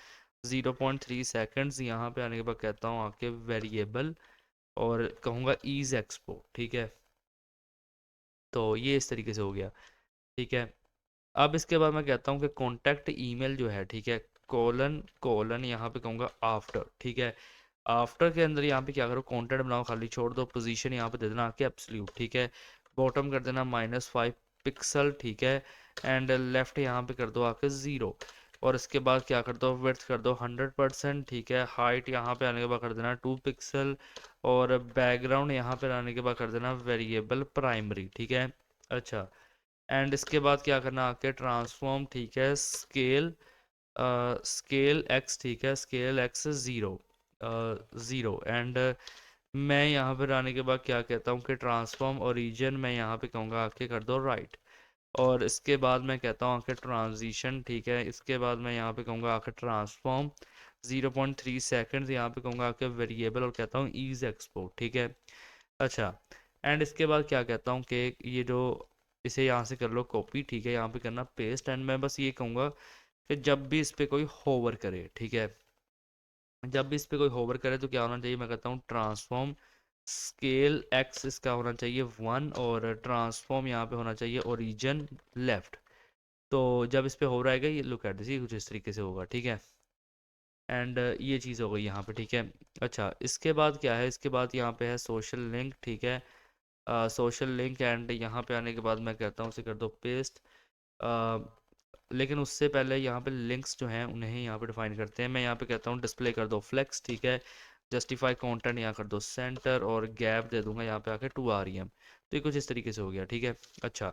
0.3 सेकेंड्स। यहाँ पे आने के बाद कहता हूँ आके वेरिएबल और कहूँगा ईज एक्सपो, ठीक है। तो ये इस तरीके से हो गया, ठीक है। अब इसके बाद मैं कहता हूँ कि कॉन्टैक्ट ईमेल जो है, ठीक है, कोलन कोलन यहाँ पे कहूँगा आफ्टर, ठीक है। आफ्टर के अंदर यहाँ पे क्या करो कॉन्टेंट बनाओ, खाली छोड़ दो। पोजीशन यहाँ पे दे देना आके एब्सोल्यूट, ठीक है। बॉटम कर देना -5 पिक्सल, ठीक है। एंड लेफ्ट यहाँ पे कर दो आके 0 और इसके बाद क्या कर दो विड्थ कर दो 100%, ठीक है। हाइट यहाँ पे आने के बाद कर देना 2 पिक्सल और बैकग्राउंड यहाँ पे आने के बाद कर देना वेरिएबल प्राइमरी, ठीक है। अच्छा, एंड इसके बाद क्या करना आके ट्रांसफॉर्म, ठीक है। स्केल एक्स, ठीक है। स्केल एक्स 0 एंड मैं यहाँ पर आने के बाद क्या कहता हूँ कि ट्रांसफॉर्म ओरिजिन मैं यहाँ पे कहूँगा आके कर दो राइट और इसके बाद मैं कहता हूँ आके ट्रांजिशन, ठीक है। इसके बाद मैं यहाँ पे कहूँगा आके ट्रांसफॉर्म 0.3 सेकेंड्स यहाँ पे कहूँगा आके वेरिएबल और कहता हूँ ईज एक्सपोर्ट, ठीक है। अच्छा, एंड इसके बाद क्या कहता हूँ कि ये जो इसे यहाँ से कर लो कॉपी, ठीक है। यहाँ पे करना पेस्ट एंड मैं बस ये कहूँगा कि जब भी इस पे कोई होवर करे, ठीक है, जब भी इस पे कोई होवर करे तो क्या होना चाहिए, मैं कहता हूँ ट्रांसफॉर्म स्केल एक्स इसका होना चाहिए 1 और ट्रांसफॉर्म यहाँ पे होना चाहिए ओरिजिन लेफ्ट। तो जब इस पे होवर आएगा ये लुक एट दिस कुछ इस तरीके से होगा, ठीक है। एंड ये चीज़ हो गई यहाँ पे, ठीक है। अच्छा, इसके बाद क्या है, इसके बाद यहाँ पे है सोशल लिंक, ठीक है। सोशल लिंक एंड यहाँ पे आने के बाद मैं कहता हूँ उसे कर दो पेस्ट। लेकिन उससे पहले यहाँ पे लिंक्स जो हैं उन्हें यहाँ पे डिफाइन करते हैं। मैं यहाँ पे कहता हूँ डिस्प्ले कर दो फ्लेक्स, ठीक है। जस्टिफाई कंटेंट यहाँ कर दो सेंटर और गैप दे दूंगा यहाँ पे आके 2 REM। तो ये कुछ इस तरीके से हो गया, ठीक है। अच्छा,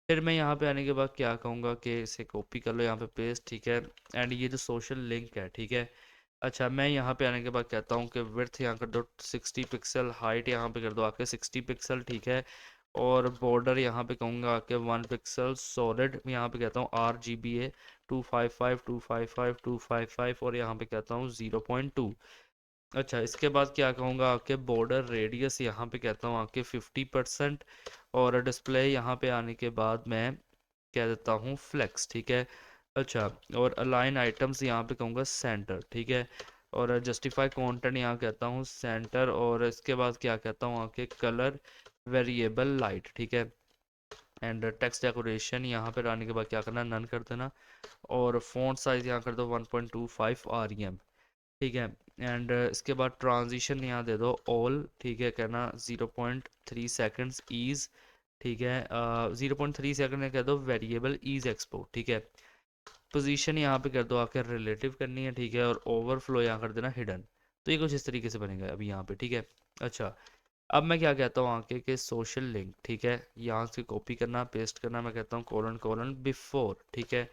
फिर मैं यहाँ पे आने के बाद क्या कहूँगा कि इसे कॉपी कर लो यहाँ पे पेस्ट, ठीक है। एंड ये जो सोशल लिंक है, ठीक है। अच्छा, मैं यहाँ पे आने के बाद कहता हूँ कि विड्थ यहाँ कर दो 60 पिक्सल, हाइट यहाँ पे कर दो आके 60 पिक्सल, ठीक है। और बॉर्डर यहाँ पे कहूँगा आके 1 पिक्सल, सॉलिड यहाँ पे कहता हूँ RGBA 255 और यहाँ पे कहता हूँ 0.2। अच्छा, इसके बाद क्या कहूँगा आके बॉर्डर रेडियस यहाँ पे कहता हूँ आके 50% और डिस्प्ले यहाँ पे आने के बाद मैं कह देता हूँ फ्लेक्स, ठीक है। अच्छा, और अलाइन आइटम्स यहाँ पे कहूँगा सेंटर, ठीक है। और जस्टिफाई कंटेंट यहाँ कहता हूँ सेंटर और इसके बाद क्या कहता हूँ आके कलर वेरिएबल लाइट, ठीक है। एंड टेक्स्ट डेकोरेशन यहाँ पे आने के बाद क्या करना नन कर देना और फ़ॉन्ट साइज़ यहाँ कर दो 1.25 REM, ठीक है। एंड इसके बाद ट्रांजिशन यहाँ दे दो ऑल, ठीक है। कहना 0.3 सेकेंड्स ईज, ठीक है। 0.3 सेकेंड कह दो वेरिएबल ईज एक्सपोर्ट, ठीक है। पोजीशन यहाँ पे कर दो आकर रिलेटिव करनी है, ठीक है। और ओवरफ्लो यहाँ कर देना हिडन। तो ये कुछ इस तरीके से बनेगा अभी यहाँ पे, ठीक है। अच्छा, अब मैं क्या कहता हूँ आके कि सोशल लिंक, ठीक है। यहाँ से कॉपी करना पेस्ट करना, मैं कहता हूँ कोलन कोलन बिफोर, ठीक है।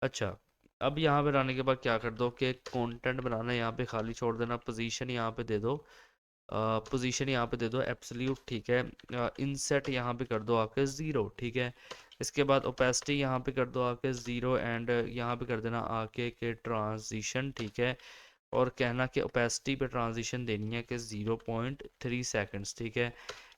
अच्छा, अब यहाँ पे आने के बाद क्या कर दो कि कंटेंट बनाना यहाँ पे खाली छोड़ देना, पोजीशन यहाँ पे दे दो, पोजीशन यहाँ पे दे दो एब्सोल्यूट, ठीक है। इनसेट यहाँ पे कर दो आके ज़ीरो, ठीक है। इसके बाद ओपेसिटी यहाँ पे कर दो आके ज़ीरो, एंड यहाँ पे कर देना आके के ट्रांजिशन, ठीक है। और कहना कि ओपेसिटी पे ट्रांजिशन देनी है कि 0.3 सेकंड्स, ठीक है।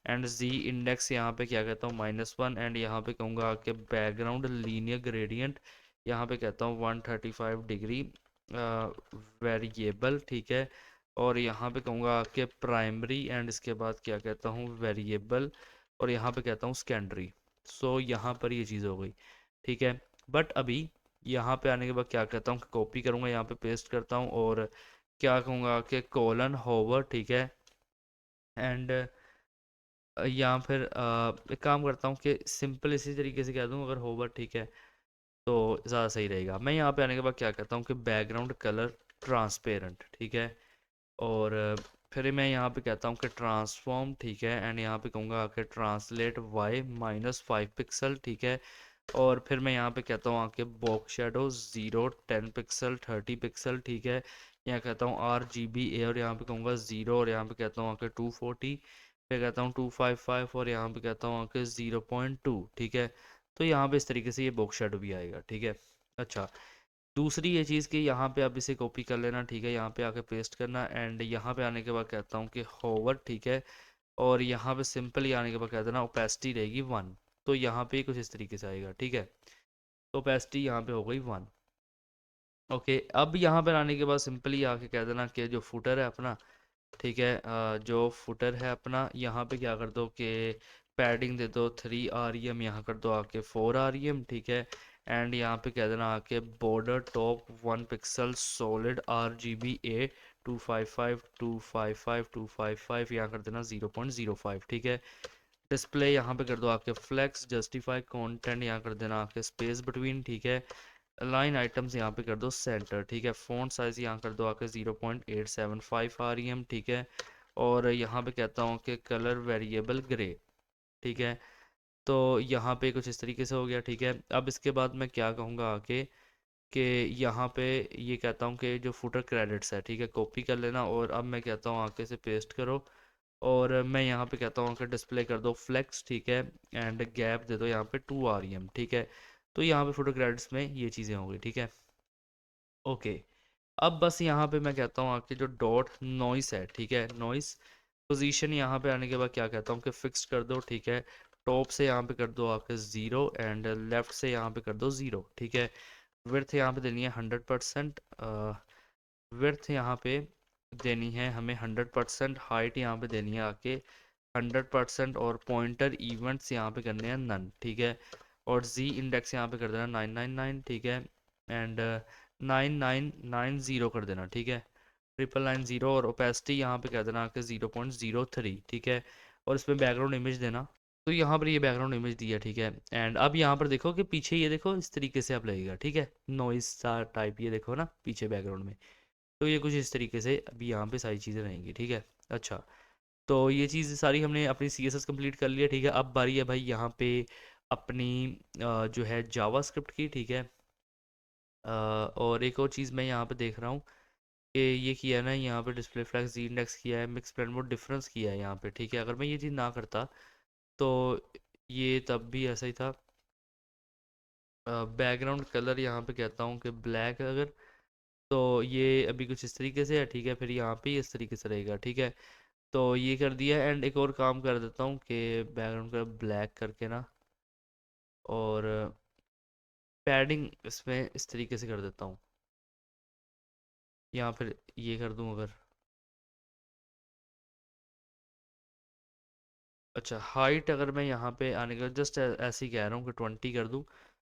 एंड जी इंडेक्स यहाँ पे क्या कहता हूँ -1, एंड यहाँ पे कहूँगा कि बैकग्राउंड लीनियर ग्रेडियंट यहाँ पे कहता हूँ 135 डिग्री वेरिएबल, ठीक है। और यहाँ पे कहूँगा कि प्राइमरी, एंड इसके बाद क्या कहता हूँ वेरिएबल, और यहाँ पे कहता हूँ सेकेंडरी। सो यहाँ पर ये चीज़ हो गई, ठीक है। बट अभी यहाँ पे आने के बाद क्या कहता हूँ कि कॉपी करूँगा, यहाँ पे पेस्ट करता हूँ, और क्या कहूँगा कि कोलन होवर, ठीक है। एंड या फिर एक काम करता हूँ कि सिंपल इसी तरीके से कह दूँ अगर होवर, ठीक है, तो ज़्यादा सही रहेगा। मैं यहाँ पे आने के बाद क्या कहता हूँ कि बैकग्राउंड कलर ट्रांसपेरेंट, ठीक है। और फिर मैं यहाँ पे कहता हूँ कि ट्रांसफॉर्म, ठीक है। एंड यहाँ पे कहूँगा कि ट्रांसलेट वाई -5 पिक्सल, ठीक है। और फिर मैं यहाँ पे कहता हूँ आके बॉक्स शेडो 0 10 पिक्सल 30 पिक्सल, ठीक है। यहाँ कहता हूँ RGBA, और यहाँ पे कहूँगा 0, और यहाँ पे कहता हूँ आके 240, फिर कहता हूँ 255, और यहाँ पे कहता हूँ आके 0.2, ठीक है। तो यहाँ पे इस तरीके से ये बॉक्स शेडो भी आएगा, ठीक है। अच्छा, दूसरी ये चीज़ कि यहाँ पे आप इसे कॉपी कर लेना, ठीक है, यहाँ पे आके पेस्ट करना, एंड यहाँ पे आने के बाद कहता हूँ कि होवर, ठीक है। और यहाँ पे सिंपली आने के बाद कहता ना ओपेसिटी रहेगी 1, तो यहाँ पे कुछ इस तरीके से आएगा, ठीक है। तो ओपेसिटी यहाँ पे हो गई 1। ओके, अब यहाँ पर आने के बाद सिंपली आके कह देना कि जो फुटर है अपना, ठीक है, जो फुटर है अपना, यहाँ पे क्या कर दो कि पैडिंग दे दो 3 REM, यहाँ कर दो आके 4 REM, ठीक है। एंड यहाँ पे कह देना आके border top 1 pixel solid RGBA 255 यहाँ कर देना 0.05, ठीक है। डिस्प्ले यहाँ पे कर दो आके फ्लेक्स, जस्टिफाई कंटेंट यहाँ कर देना आके स्पेस बिटवीन, ठीक है। लाइन आइटम्स यहाँ पे कर दो सेंटर, ठीक है। फ़ॉन्ट साइज़ यहाँ कर दो आके 0.875 REM, ठीक है। और यहाँ पे कहता हूँ कि कलर वेरिएबल ग्रे, ठीक है। तो यहाँ पे कुछ इस तरीके से हो गया, ठीक है। अब इसके बाद मैं क्या कहूँगा आके कि यहाँ पे ये कहता हूँ कि जो फुटर क्रेडिट्स है, ठीक है, कॉपी कर लेना, और अब मैं कहता हूँ आके से पेस्ट करो, और मैं यहाँ पे कहता हूँ कि डिस्प्ले कर दो फ्लेक्स, ठीक है। एंड गैप दे दो यहाँ पे 2 REM, ठीक है। तो यहाँ पे फोटो क्रेडिट्स में ये चीज़ें होंगी, ठीक है। ओके, अब बस यहाँ पे मैं कहता हूँ आके जो डॉट नॉइस है, ठीक है, नॉइस पोजीशन यहाँ पे आने के बाद क्या कहता हूँ कि फिक्स कर दो, ठीक है। टॉप से यहाँ पे कर दो आके 0, एंड लेफ्ट से यहाँ पे कर दो 0, ठीक है। विड्थ यहाँ पे देनी है 100%, विड्थ यहाँ पे देनी है हमें 100%, हाइट यहाँ पे देनी है आके 100%, और पॉइंटर इवेंट्स यहाँ पे करने हैं नन, ठीक है। और जी इंडेक्स यहाँ पे कर देना 999, ठीक है। एंड 9990 कर देना, ठीक है, 999 और ओपेसिटी यहाँ पे कह देना कि 0.03, ठीक है। और इसमें बैकग्राउंड इमेज देना, तो यहाँ पर ये बैकग्राउंड इमेज दिया, ठीक है। एंड अब यहाँ पर देखो कि पीछे ये देखो इस तरीके से अब लगेगा, ठीक है, नॉइस सा टाइप, ये देखो ना पीछे बैकग्राउंड में, तो ये कुछ इस तरीके से अभी यहाँ पे सारी चीज़ें रहेंगी, ठीक है। अच्छा, तो ये चीज़ सारी हमने अपनी CSS कंप्लीट कर लिया, ठीक है। अब बारी है भाई यहाँ पे अपनी जो है जावास्क्रिप्ट की, ठीक है। और एक और चीज़ मैं यहाँ पे देख रहा हूँ कि ये किया है ना, यहाँ पे डिस्प्ले फ्लैग्स जी इंडेक्स किया है, मिक्स ब्लेंड मोड डिफरेंस किया है यहाँ पे, ठीक है। अगर मैं ये चीज़ ना करता तो ये तब भी ऐसा ही था। बैकग्राउंड कलर यहाँ पे कहता हूँ कि ब्लैक, अगर तो ये अभी कुछ इस तरीके से है, ठीक है। फिर यहाँ पे इस तरीके से रहेगा, ठीक है। तो ये कर दिया, एंड एक और काम कर देता हूँ कि बैकग्राउंड कलर ब्लैक करके ना, और पैडिंग इसमें इस तरीके से कर देता हूँ, या फिर ये कर दूँ अगर। अच्छा, हाइट अगर मैं यहाँ पे आने का जस्ट ऐसे ही कह रहा हूँ कि 20 कर दूँ।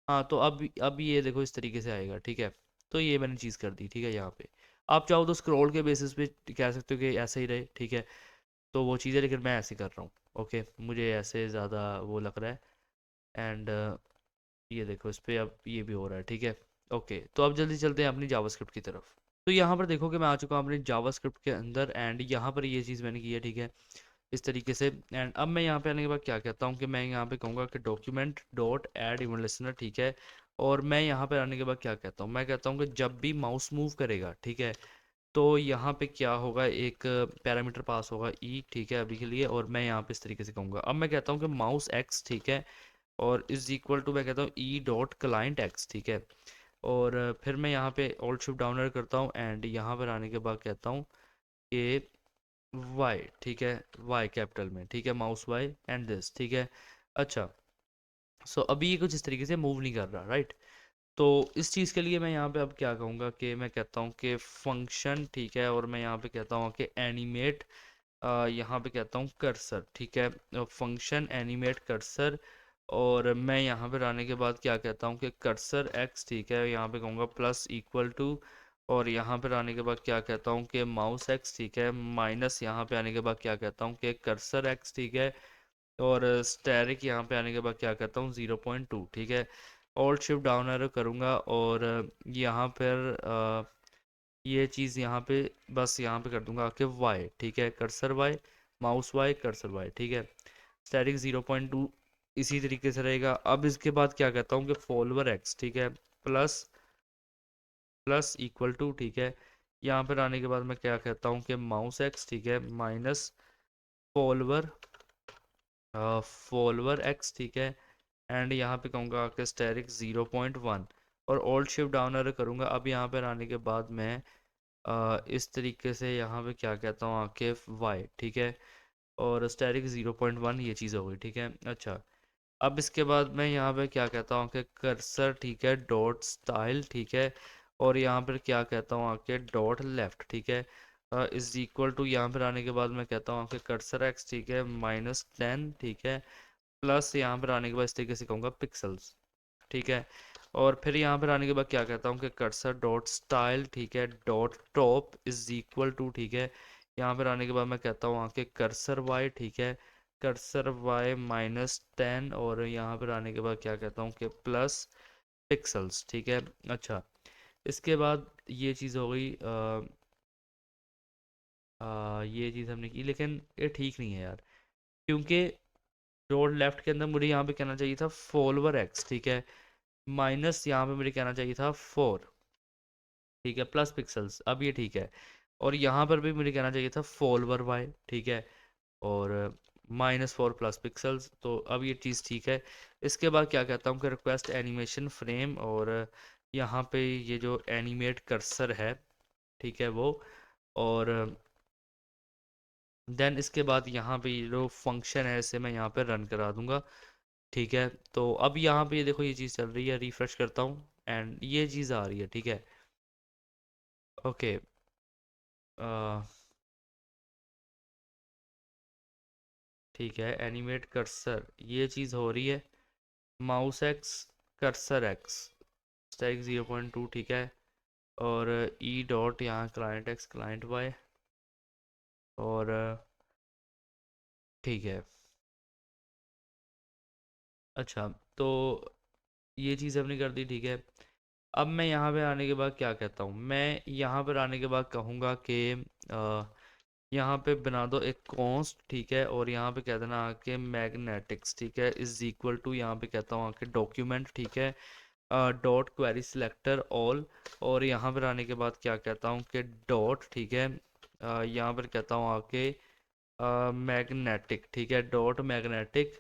हाँ, तो अब ये देखो इस तरीके से आएगा, ठीक है। तो ये मैंने चीज़ कर दी, ठीक है। यहाँ पे आप चाहो तो स्क्रॉल के बेसिस पे कह सकते हो कि ऐसे ही रहे, ठीक है। तो वो चीज़ है, लेकिन मैं ऐसे कर रहा हूँ, ओके, मुझे ऐसे ज़्यादा वो लग रहा है। एंड ये देखो इस पे अब ये भी हो रहा है, ठीक है। ओके, तो अब जल्दी चलते हैं अपनी जावास्क्रिप्ट की तरफ। तो यहाँ पर देखो कि मैं आ चुका हूँ अपनी जावास्क्रिप्ट के अंदर, एंड यहाँ पर ये चीज़ मैंने की है, ठीक है। इस तरीके से। एंड अब मैं यहाँ पे आने के बाद क्या कहता हूँ कि मैं यहाँ पे कहूँगा कि document dot add event listener, ठीक है। और मैं यहाँ पे आने के बाद क्या कहता हूँ, मैं कहता हूँ कि जब भी माउस मूव करेगा, ठीक है, तो यहाँ पे क्या होगा, एक पैरामीटर पास होगा ई, ठीक है, अभी के लिए। और मैं यहाँ पे इस तरीके से कहूँगा, अब मैं कहता हूँ कि माउस एक्स, ठीक है, और इज इक्वल टू मैं कहता हूँ ई डॉट क्लाइंट एक्स, ठीक है। और फिर मैं यहाँ पे ऑल्ट शिफ्ट डाउन एरो करता हूँ एंड यहाँ पर आने के बाद कहता हूँ कि वाई, ठीक है, वाई कैपिटल में, ठीक है, माउस वाई एंड दिस, ठीक है। अच्छा, सो अभी ये कुछ इस तरीके से मूव नहीं कर रहा, राइट। तो इस चीज़ के लिए मैं यहाँ पे अब क्या कहूँगा कि मैं कहता हूँ कि फंक्शन, ठीक है, और मैं यहाँ पे कहता हूँ कि एनिमेट, यहाँ पे कहता हूँ कर्सर, ठीक है, फंक्शन एनिमेट कर्सर। और मैं यहाँ पे आने के बाद क्या कहता हूँ कि कर्सर एक्स, ठीक है, यहाँ पे कहूँगा प्लस इक्वल टू। और यहाँ पर आने के बाद क्या कहता हूँ कि माउस एक्स, ठीक है, माइनस यहाँ पे आने के बाद क्या कहता हूँ कि कर्सर एक्स, ठीक है। और स्टैरिक यहाँ पे आने के बाद क्या कहता हूँ 0.2, ठीक है। ऑल्ट शिफ्ट डाउन एरो करूँगा और यहाँ पर ये चीज़ यहाँ पे बस यहाँ पे कर दूंगा कि वाई, ठीक है, cursor y, mouse y, cursor y, ठीक है। स्टैटिक 0.2 इसी तरीके से रहेगा। अब इसके बाद क्या कहता हूँ कि फॉलोवर एक्स, ठीक है, प्लस प्लस इक्वल टू, ठीक है। यहाँ पर आने के बाद मैं क्या कहता हूँ कि माउस एक्स, ठीक है, माइनस फॉलोवर फॉलोवर एक्स, ठीक है। एंड यहाँ पे कहूँगा कि स्टैरिक 0.1 और ऑल्ट शिफ्ट डाउन एरो करूँगा। अब यहाँ पर आने के बाद मैं इस तरीके से यहाँ पे क्या कहता हूँ आके वाई, ठीक है, और स्टैरिक 0.1 ये चीज़ हो गई, ठीक है। अच्छा, अब इसके बाद मैं यहाँ पे क्या कहता हूँ कि कर्सर, ठीक है, डॉट स्टाइल, ठीक है, और यहाँ पर क्या कहता हूँ आके डॉट लेफ्ट, ठीक है, इज इक्वल टू यहाँ पर आने के बाद मैं कहता हूँ कि कर्सर एक्स, ठीक है, -10, ठीक है, प्लस यहाँ पर आने के बाद इस तरीके से कहूँगा पिक्सल्स, ठीक है। और फिर यहाँ पर आने के बाद क्या कहता हूँ कि कर्सर डॉट स्टाइल, ठीक है, dot top is equal to, ठीक है, यहाँ पर आने के बाद मैं कहता हूँ आके कर्सर वाई, ठीक है, कर्सर वाई -10। और यहाँ पर आने के बाद क्या कहता हूँ कि प्लस पिक्सल्स, ठीक है। अच्छा, इसके बाद ये चीज़ हो गई, ये चीज़ हमने की, लेकिन ये ठीक नहीं है यार, क्योंकि डॉट लेफ्ट के अंदर मुझे यहाँ पे कहना चाहिए था फॉलोवर एक्स, ठीक है, माइनस यहाँ पे मुझे कहना चाहिए था 4, ठीक है, प्लस पिक्सल्स, अब ये ठीक है। और यहाँ पर भी मुझे कहना चाहिए था फॉलोवर वाई, ठीक है, और -4 प्लस पिक्सल्स, तो अब ये चीज़ ठीक है। इसके बाद क्या कहता हूँ कि रिक्वेस्ट एनिमेशन फ्रेम, और यहाँ पे ये जो एनिमेट कर्सर है, ठीक है, वो। और देन इसके बाद यहाँ पे ये जो फंक्शन है इसे मैं यहाँ पे रन करा दूंगा, ठीक है। तो अब यहाँ पे ये देखो ये चीज़ चल रही है, रिफ्रेश करता हूँ एंड ये चीज़ आ रही है, ठीक है। ओके, ठीक है, एनिमेट कर्सर ये चीज़ हो रही है, mouse x, cursor x, stack 0.2, ठीक है, और ई डॉट यहाँ क्लाइंट एक्स, क्लाइंट वाई, और ठीक है। अच्छा, तो ये चीज़ हमने कर दी, ठीक है। अब मैं यहाँ पे आने के बाद क्या कहता हूँ, मैं यहाँ पर आने के बाद कहूँगा कि यहाँ पे बना दो एक कॉन्स्ट, ठीक है, और यहाँ पे कह देना आके मैग्नेटिक्स, ठीक है, इज इक्वल टू यहाँ पे कहता हूँ आके डॉक्यूमेंट, ठीक है, डॉट क्वेरी सिलेक्टर ऑल। और यहाँ पर आने के बाद क्या कहता हूँ कि डॉट, ठीक है, यहाँ पर कहता हूँ आके मैग्नेटिक, ठीक है, डॉट मैग्नेटिक।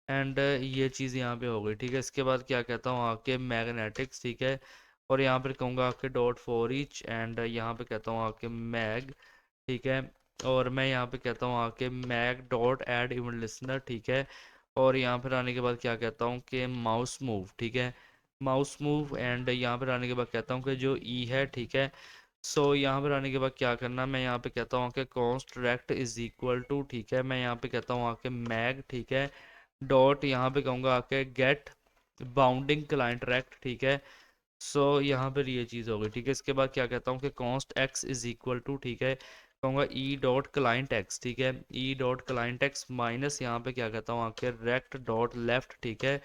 एंड ये चीज़ यहाँ पे हो गई, ठीक है। इसके बाद क्या कहता हूँ आके मैग्नेटिक्स, ठीक है, और यहाँ पर कहूँगा आके डॉट फॉर ईच, एंड यहाँ पे कहता हूँ आके मैग, ठीक है। और मैं यहाँ पे कहता हूँ आके mag dot add event listener, ठीक है। और यहाँ पर आने के बाद क्या कहता हूँ कि माउस मूव, ठीक है, माउस मूव। एंड यहाँ पर आने के बाद कहता हूँ कि जो ई है, ठीक है। सो यहाँ पर आने के बाद क्या करना, मैं यहाँ पे कहता हूँ कि const rect is equal to, ठीक है, मैं यहाँ पे कहता हूँ आके मैग, ठीक है, डॉट यहाँ पे कहूँगा आके गेट बाउंडिंग क्लाइंट रेक्ट, ठीक है। सो यहाँ पर ये चीज़ हो गई, ठीक है। इसके बाद क्या कहता हूँ कि const x is equal to, ठीक है, कहूँगा ई डॉट क्लाइंट एक्स, ठीक है, e dot client x minus यहाँ पे क्या कहता हूँ आके रेक्ट डॉट लेफ्ट, ठीक है।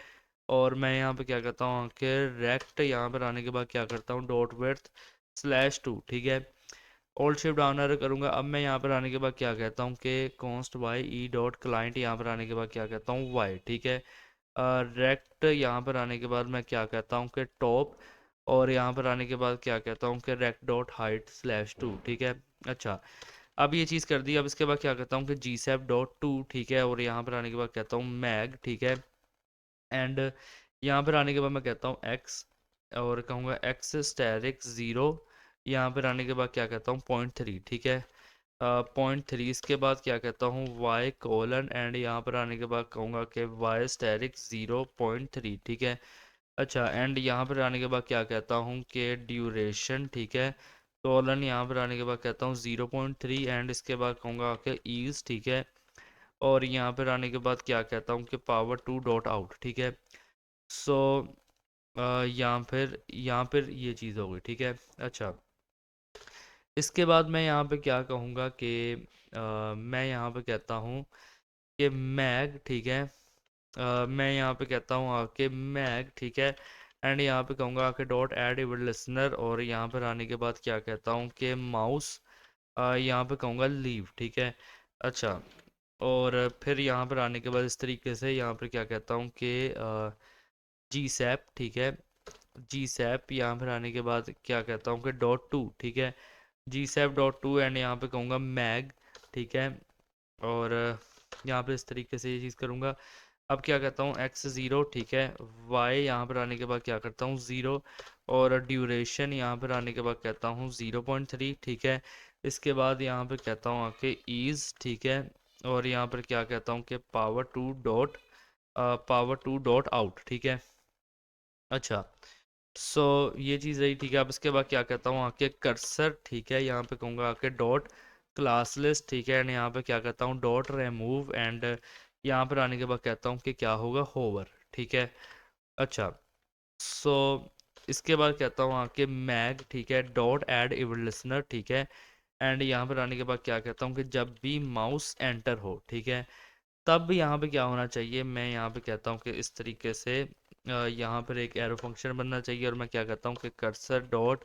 और मैं यहाँ पे क्या कहता हूँ आके रेक्ट, यहाँ पर आने के बाद क्या करता हूँ डॉट विड्थ /2, ठीक है। ओल्ड शिफ्ट डाउन एरो करूँगा। अब मैं यहाँ पर आने के बाद क्या कहता हूँ कि const y e dot client, यहाँ पर आने के बाद क्या कहता हूँ वाई, ठीक है। रेक्ट यहाँ पर आने के बाद मैं क्या कहता हूँ कि टॉप, और यहाँ पर आने के बाद क्या कहता हूँ कि rect dot height slash two, ठीक है। अच्छा, अब ये चीज़ कर दी। अब इसके बाद क्या कहता हूँ कि जी सेप डॉट टू, ठीक है, और यहाँ पर आने के बाद कहता हूँ मैग, ठीक है। एंड यहाँ पर आने के बाद मैं कहता हूँ एक्स, और कहूँगा एक्स स्टैरिक ज़ीरो, यहाँ पर आने के बाद क्या कहता हूँ 0.3, ठीक है। 0.3 इसके बाद क्या कहता हूँ वाई कोलन, एंड यहाँ पर आने के बाद कहूँगा कि वाई स्टैरिक 0.3, ठीक है। अच्छा, एंड यहाँ पर आने के बाद क्या कहता हूँ कि ड्यूरेशन, ठीक है, कोलन, यहाँ पर आने के बाद कहता हूँ 0.3, एंड इसके बाद कहूँगा कि ईज, ठीक है। और यहाँ पर आने के बाद क्या कहता हूँ कि पावर टू डॉट आउट, ठीक है। सो यहाँ पर ये चीज़ हो गई, ठीक है। अच्छा, इसके बाद मैं यहाँ पे क्या कहूँगा कि मैं यहाँ पे कहता हूँ कि मैग, ठीक है। मैं यहाँ पे कहता हूँ आके मैग, ठीक है। एंड यहाँ पे कहूँगा आके डॉट ऐड इवन लिसनर, और यहाँ पर आने के बाद क्या कहता हूँ कि माउस, यहाँ पे कहूँगा लीव, ठीक है। अच्छा, और फिर यहाँ पर आने के बाद इस तरीके से यहाँ पर क्या कहता हूँ कि जी सैप, ठीक है। जी सैप यहाँ पर आने के बाद क्या कहता हूँ कि डॉट टू, ठीक है। जी सैप डॉट टू, एंड यहाँ पे कहूँगा मैग, ठीक है। और यहाँ पे इस तरीके से ये चीज़ करूँगा। अब क्या कहता हूँ एक्स ज़ीरो, ठीक है। वाई यहाँ पर आने के बाद क्या करता हूँ ज़ीरो, और ड्यूरेशन यहाँ पर आने के बाद कहता हूँ 0.3, ठीक है। इसके बाद यहाँ पे कहता हूँ आके ईज, ठीक है। और यहाँ पर क्या कहता हूँ कि पावर टू डॉट आउट, ठीक है। अच्छा, सो ये चीज़ रही, ठीक है। अब इसके बाद क्या कहता हूँ आके कर्सर, ठीक है, यहाँ पे कहूँगा आके डॉट क्लासलेस, ठीक है। एंड यहाँ पे क्या कहता हूँ डॉट रिमूव, एंड यहाँ पर आने के बाद कहता हूँ कि क्या होगा होवर, ठीक है। अच्छा, सो इसके बाद कहता हूँ आके मैग, ठीक है, डॉट ऐड इवन लिसनर, ठीक है। एंड यहाँ पर आने के बाद क्या कहता हूँ कि जब भी माउस एंटर हो, ठीक है, तब यहाँ पे क्या होना चाहिए, मैं यहाँ पे कहता हूँ कि इस तरीके से यहाँ पर एक एरो फंक्शन बनना चाहिए, और मैं क्या कहता हूँ कि कर्सर डॉट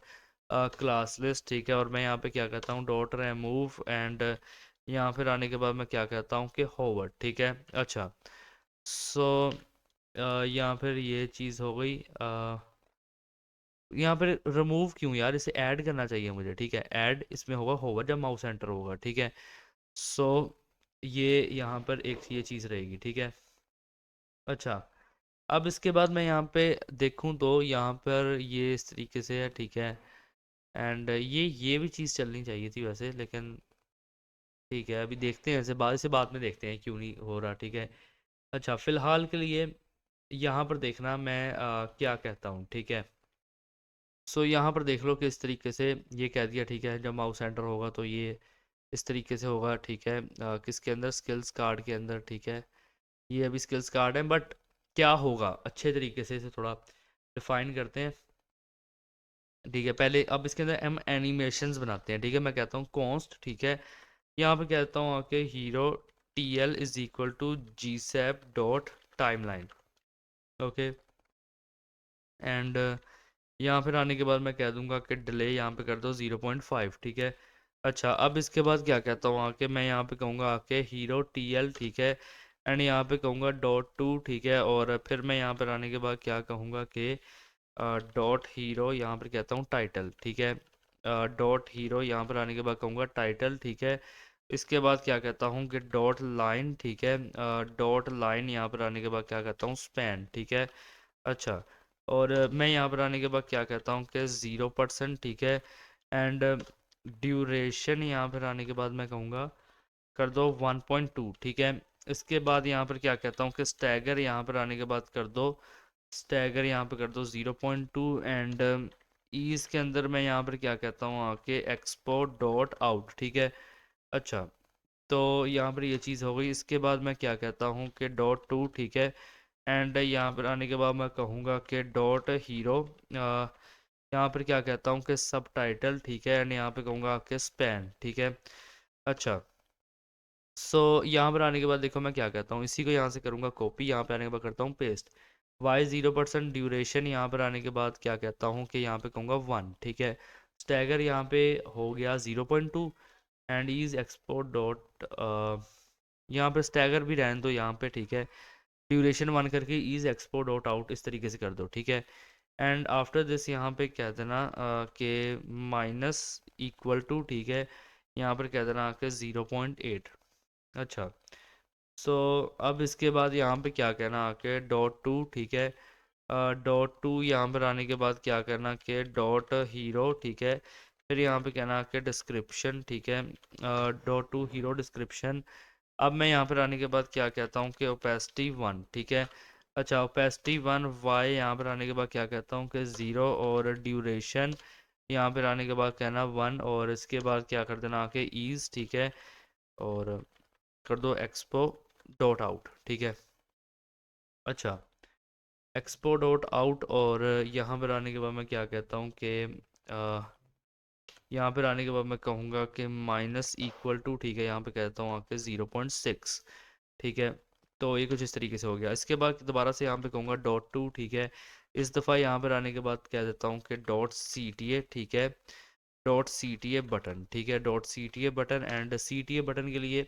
क्लासलेस, ठीक है। और मैं यहाँ पे क्या कहता हूँ डॉट रिमूव, एंड यहाँ फिर आने के बाद मैं क्या कहता हूँ कि होवर, ठीक है। अच्छा, सो यहाँ फिर ये चीज़ हो गई। यहाँ पर रिमूव क्यों यार, इसे ऐड करना चाहिए मुझे, ठीक है। ऐड इसमें होगा होवर जब माउस एंटर होगा, ठीक है। सो ये यहाँ पर एक ये चीज़ रहेगी, ठीक है। अच्छा, अब इसके बाद मैं यहाँ पे देखूँ तो यहाँ पर ये इस तरीके से है, ठीक है। एंड ये भी चीज़ चलनी चाहिए थी वैसे, लेकिन ठीक है, अभी देखते हैं, बाद में देखते हैं क्यों नहीं हो रहा, ठीक है। अच्छा, फ़िलहाल के लिए यहाँ पर देखना मैं क्या कहता हूँ, ठीक है। सो यहाँ पर देख लो कि इस तरीके से ये कह दिया, ठीक है। जब माउस एंटर होगा तो ये इस तरीके से होगा, ठीक है। किसके अंदर, स्किल्स कार्ड के अंदर, ठीक है। ये अभी स्किल्स कार्ड है, बट क्या होगा अच्छे तरीके से इसे थोड़ा डिफाइन करते हैं, ठीक है। पहले अब इसके अंदर हम एनिमेशंस बनाते हैं, ठीक है। मैं कहता हूँ कॉन्स्ट, ठीक है। यहाँ पे कहता हूँ आके hero T L is equal to G sap dot timeline, okay. And यहाँ फिर आने के बाद मैं कह दूंगा कि डिले यहाँ पे कर दो 0.5, ठीक है। अच्छा, अब इसके बाद क्या कहता हूँ आके, मैं यहाँ पे कहूँगा आके हीरो टी एल, ठीक है। एंड यहाँ पे कहूँगा डॉट टू, ठीक है। और फिर मैं यहाँ पर आने के बाद क्या कहूँगा कि डॉट हीरो, यहाँ पर कहता हूँ टाइटल, ठीक है। डॉट हीरो यहाँ पर आने के बाद कहूँगा टाइटल, ठीक है। इसके बाद क्या कहता हूँ कि डॉट लाइन, ठीक है। डॉट लाइन यहाँ पर आने के बाद क्या कहता हूँ स्पैन, ठीक है। अच्छा, और मैं यहाँ पर आने के बाद क्या कहता हूँ कि 0%, ठीक है। एंड ड्यूरेशन यहाँ पर आने के बाद मैं कहूँगा कर दो 1.2, ठीक है। इसके बाद यहाँ पर क्या कहता हूँ कि स्टैगर यहाँ पर आने के बाद कर दो, स्टैगर यहाँ पे कर दो 0.2। एंड ईज के अंदर मैं यहाँ पर क्या कहता हूँ आके एक्सपोर्ट डॉट आउट, ठीक है। अच्छा, तो यहाँ पर ये चीज़ हो गई। इसके बाद मैं क्या कहता हूँ कि डॉट टू, ठीक है। एंड यहाँ पर आने के बाद मैं कहूँगा कि डॉट हीरो, यहाँ पर क्या कहता हूँ कि सब टाइटल, ठीक है। एंड यहाँ पे कहूँगा कि स्पैन, ठीक है। अच्छा, सो यहाँ पर आने के बाद देखो मैं क्या कहता हूँ, इसी को यहाँ से करूँगा कॉपी, यहाँ पे आने के बाद करता हूँ पेस्ट। वाई 0% ड्यूरेशन यहाँ पर आने के बाद क्या कहता हूँ कि यहाँ पे कहूँगा 1, ठीक है। स्टैगर यहाँ पे हो गया 0.2 एंड इज एक्सपोर्ट डॉट, यहाँ पर स्टैगर भी रहने दो यहाँ पे, ठीक है। ड्यूरेशन वन करके इज एक्सपोर्ट डॉट आउट इस तरीके से कर दो, ठीक है। एंड आफ्टर दिस यहाँ पे कह देना कि माइनस इक्वल टू, ठीक है, यहाँ पर कह देना कि 0.8। अच्छा, सो अब इसके बाद यहाँ पे क्या कहना आके डॉट टू, ठीक है। डॉट टू यहाँ पर आने के बाद क्या करना कि डॉट हीरो, ठीक है। फिर यहाँ पे कहना कि डिस्क्रिप्शन, ठीक है, डॉट टू हीरो डिस्क्रिप्शन। अब मैं यहाँ पर आने के बाद क्या कहता हूँ कि ओपेसिटी वन, ठीक है। अच्छा, ओपेसिटी वन वाई, यहाँ पर आने के बाद क्या कहता हूँ कि ज़ीरो, और ड्यूरेशन यहाँ पर आने के बाद कहना वन, और इसके बाद क्या कर देना आके ईज, ठीक है, और कर दो एक्सपो डॉट आउट, ठीक है। अच्छा, एक्सपो डॉट आउट, और यहाँ पर आने के बाद मैं क्या कहता हूँ कि यहाँ पर आने के बाद मैं कहूँगा कि माइनस इक्वल टू, ठीक है, यहाँ पे कहता हूँ आके 0.6, ठीक है। तो ये कुछ इस तरीके से हो गया। इसके बाद दोबारा से यहाँ पे कहूँगा डॉट टू, ठीक है। इस दफ़ा यहाँ पर आने के बाद कह देता हूँ कि डॉट सी टी ए, ठीक है, dot C T A button, ठीक है, dot C T A button. And C T A button के लिए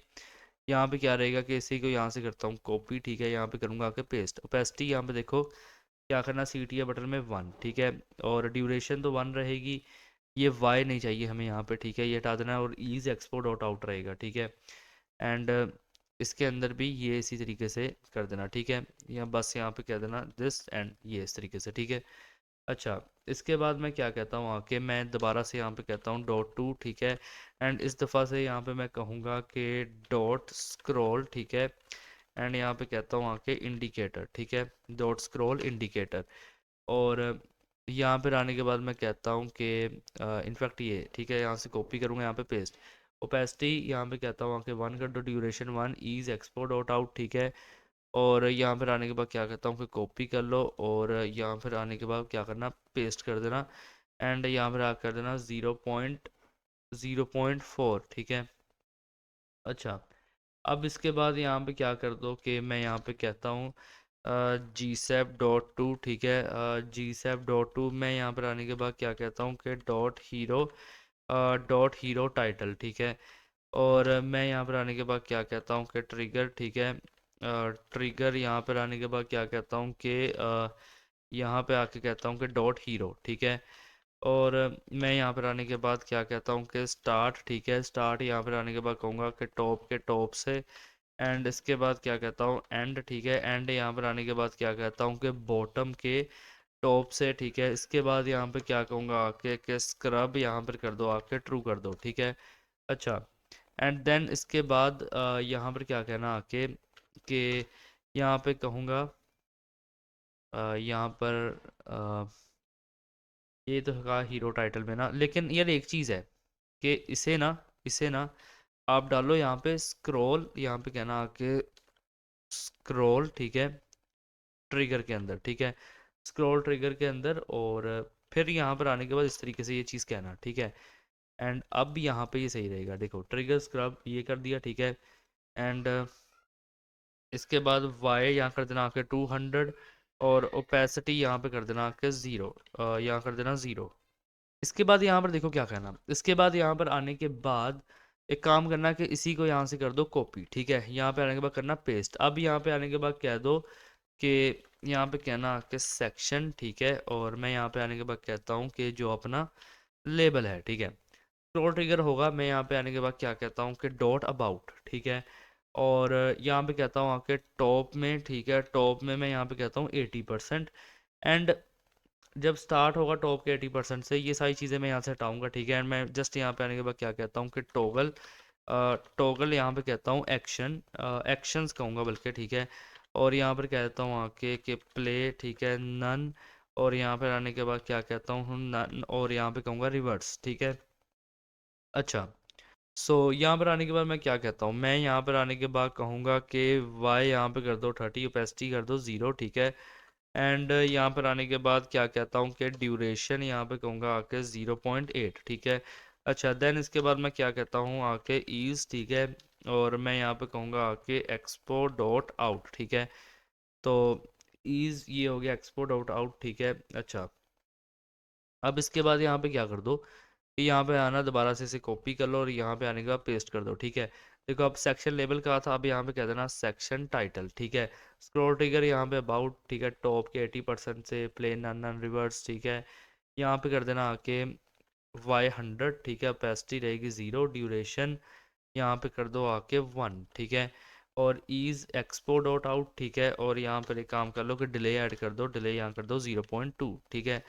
यहाँ पे क्या रहेगा कि इसी को यहाँ से करता हूँ कॉपी, ठीक है, यहाँ पे करूँगा आके पेस्ट। ओपेसिटी यहाँ पे देखो क्या करना, सी टी ए बटन में वन, ठीक है, और ड्यूरेशन तो वन रहेगी। ये वाई नहीं चाहिए हमें यहाँ पे, ठीक है, ये हटा देना, और ईज एक्सपोर्ट डॉट आउट रहेगा, ठीक है। एंड इसके अंदर भी ये इसी तरीके से कर देना, ठीक है, या बस यहाँ पे कह देना दिस एंड ये इस तरीके से, ठीक है। अच्छा, इसके बाद मैं क्या कहता हूँ आके मैं दोबारा से यहाँ पे कहता हूँ डॉट टू, ठीक है। एंड इस दफ़ा से यहाँ पे मैं कहूँगा कि डॉट स्क्रॉल, ठीक है। एंड यहाँ पे कहता हूँ आके इंडिकेटर, ठीक है, डॉट स्क्रॉल इंडिकेटर। और यहाँ पर आने के बाद मैं कहता हूँ कि इनफैक्ट ये, ठीक है, यहाँ से कॉपी करूँगा, यहाँ पे पेस्ट। ओपेसिटी यहाँ पे कहता हूँ कि वन कर दो, duration one, ease export dot out, ठीक है। और यहाँ पर आने के बाद क्या कहता हूँ कि कॉपी कर लो, और यहाँ पर आने के बाद क्या करना, पेस्ट कर देना। एंड यहाँ पर कर देना 0.4, ठीक है। अच्छा, अब इसके बाद यहाँ पे क्या कर दो कि मैं यहाँ पे कहता हूँ जी सैप डॉट टू, ठीक है, जी सैप डॉट टू। मैं यहाँ पर आने के बाद क्या कहता हूँ कि डॉट हीरो टाइटल, ठीक है। और मैं यहाँ पर आने के बाद क्या कहता हूँ कि ट्रिगर, ठीक है, ट्रिगर। यहाँ पर आने के बाद क्या कहता हूँ कि यहाँ पे आके कहता हूँ कि डॉट हीरो, ठीक है। और मैं यहाँ पर आने के बाद क्या कहता हूँ कि स्टार्ट, ठीक है, स्टार्ट। यहाँ पर आने के बाद कहूँगा कि टॉप के टॉप से। एंड इसके बाद क्या कहता हूँ एंड, ठीक है, एंड। यहाँ पर आने के बाद क्या कहता हूँ कि बॉटम के टॉप से, ठीक है। इसके बाद यहाँ पे क्या कहूँगा आके कि स्क्रब यहाँ पर कर दो, आके ट्रू कर दो, ठीक है। अच्छा, एंड देन इसके बाद यहाँ पर क्या कहना आके कि यहाँ पे कहूँगा यहाँ पर ये तो कहा हीरो टाइटल में ना, लेकिन यार एक चीज़ है कि इसे ना आप डालो यहाँ पे स्क्रॉल, यहाँ पे कहना आके स्क्रॉल, ठीक है, ट्रिगर के अंदर, ठीक है, स्क्रॉल ट्रिगर के अंदर। और फिर यहाँ पर आने के बाद इस तरीके से ये चीज़ कहना, ठीक है। एंड अब यहाँ पे ये सही रहेगा, देखो ट्रिगर स्क्रब ये कर दिया, ठीक है। एंड इसके बाद वाई यहाँ कर देना आके 200, और ओपेसिटी यहाँ पे कर देना आके ज़ीरो, यहाँ कर देना ज़ीरो। इसके बाद यहाँ पर देखो क्या करना, इसके बाद यहाँ पर आने के बाद एक काम करना कि इसी को यहाँ से कर दो कॉपी, ठीक है। यहाँ पे आने के बाद करना पेस्ट। अब यहाँ पे आने के बाद कह दो कि यहाँ पे कहना कि सेक्शन, ठीक है। और मैं यहाँ पे आने के बाद कहता हूँ कि जो अपना लेबल है, ठीक है, स्क्रॉल ट्रिगर होगा। मैं यहाँ पे आने के बाद क्या कहता हूँ कि डॉट अबाउट, ठीक है। और यहाँ पे कहता हूँ आके टॉप में, ठीक है, टॉप में मैं यहाँ पे कहता हूँ 80%। एंड जब स्टार्ट होगा टॉप के 80% से, ये सारी चीज़ें मैं यहाँ से हटाऊंगा, ठीक है। एंड मैं जस्ट यहाँ पे आने के बाद क्या कहता हूँ कि टॉगल, टॉगल यहाँ पे कहता हूँ एक्शन, एक्शंस कहूँगा बल्कि, ठीक है। और यहाँ पर कहता हूँ आके कि प्ले, ठीक है, नन। और यहाँ पर आने के बाद क्या कहता हूँ नन, और यहाँ पे कहूँगा रिवर्स, ठीक है। अच्छा, सो यहाँ पर आने के बाद मैं क्या कहता हूँ, मैं यहाँ पर आने के बाद कहूँगा कि वाई यहाँ पे कर दो 30, ओपेसिटी कर दो ज़ीरो, ठीक है। एंड यहाँ पर आने के बाद क्या कहता हूँ कि ड्यूरेशन यहाँ पे कहूँगा आके 0.8, ठीक है। अच्छा, देन इसके बाद मैं क्या कहता हूँ आके ईज, ठीक है। और मैं यहाँ पे कहूँगा आके एक्सपो डॉट आउट, ठीक है। तो ईज ये हो गया एक्सपो डॉट आउट, ठीक है। अच्छा, अब इसके बाद यहाँ पे क्या कर दो कि यहाँ पे आना, दोबारा से इसे कॉपी कर लो और यहाँ पे आने के बाद पेस्ट कर दो, ठीक है। देखो अब सेक्शन लेबल कहा था, अब यहाँ पे कह देना सेक्शन टाइटल, ठीक है। स्क्रॉल ट्रिगर यहाँ पे अबाउट, ठीक है, टॉप के 80% से प्लेन नन नन रिवर्स, ठीक है। यहाँ पे कर देना आके Y100, ठीक है। ओपेसिटी रहेगी 0, ड्यूरेशन यहाँ पे कर दो आके 1, ठीक है। और ईज एक्सपो डॉट आउट, ठीक है। और यहाँ पर एक काम कर लो कि डिले ऐड कर दो, डिले यहाँ कर दो 0.2, ठीक है,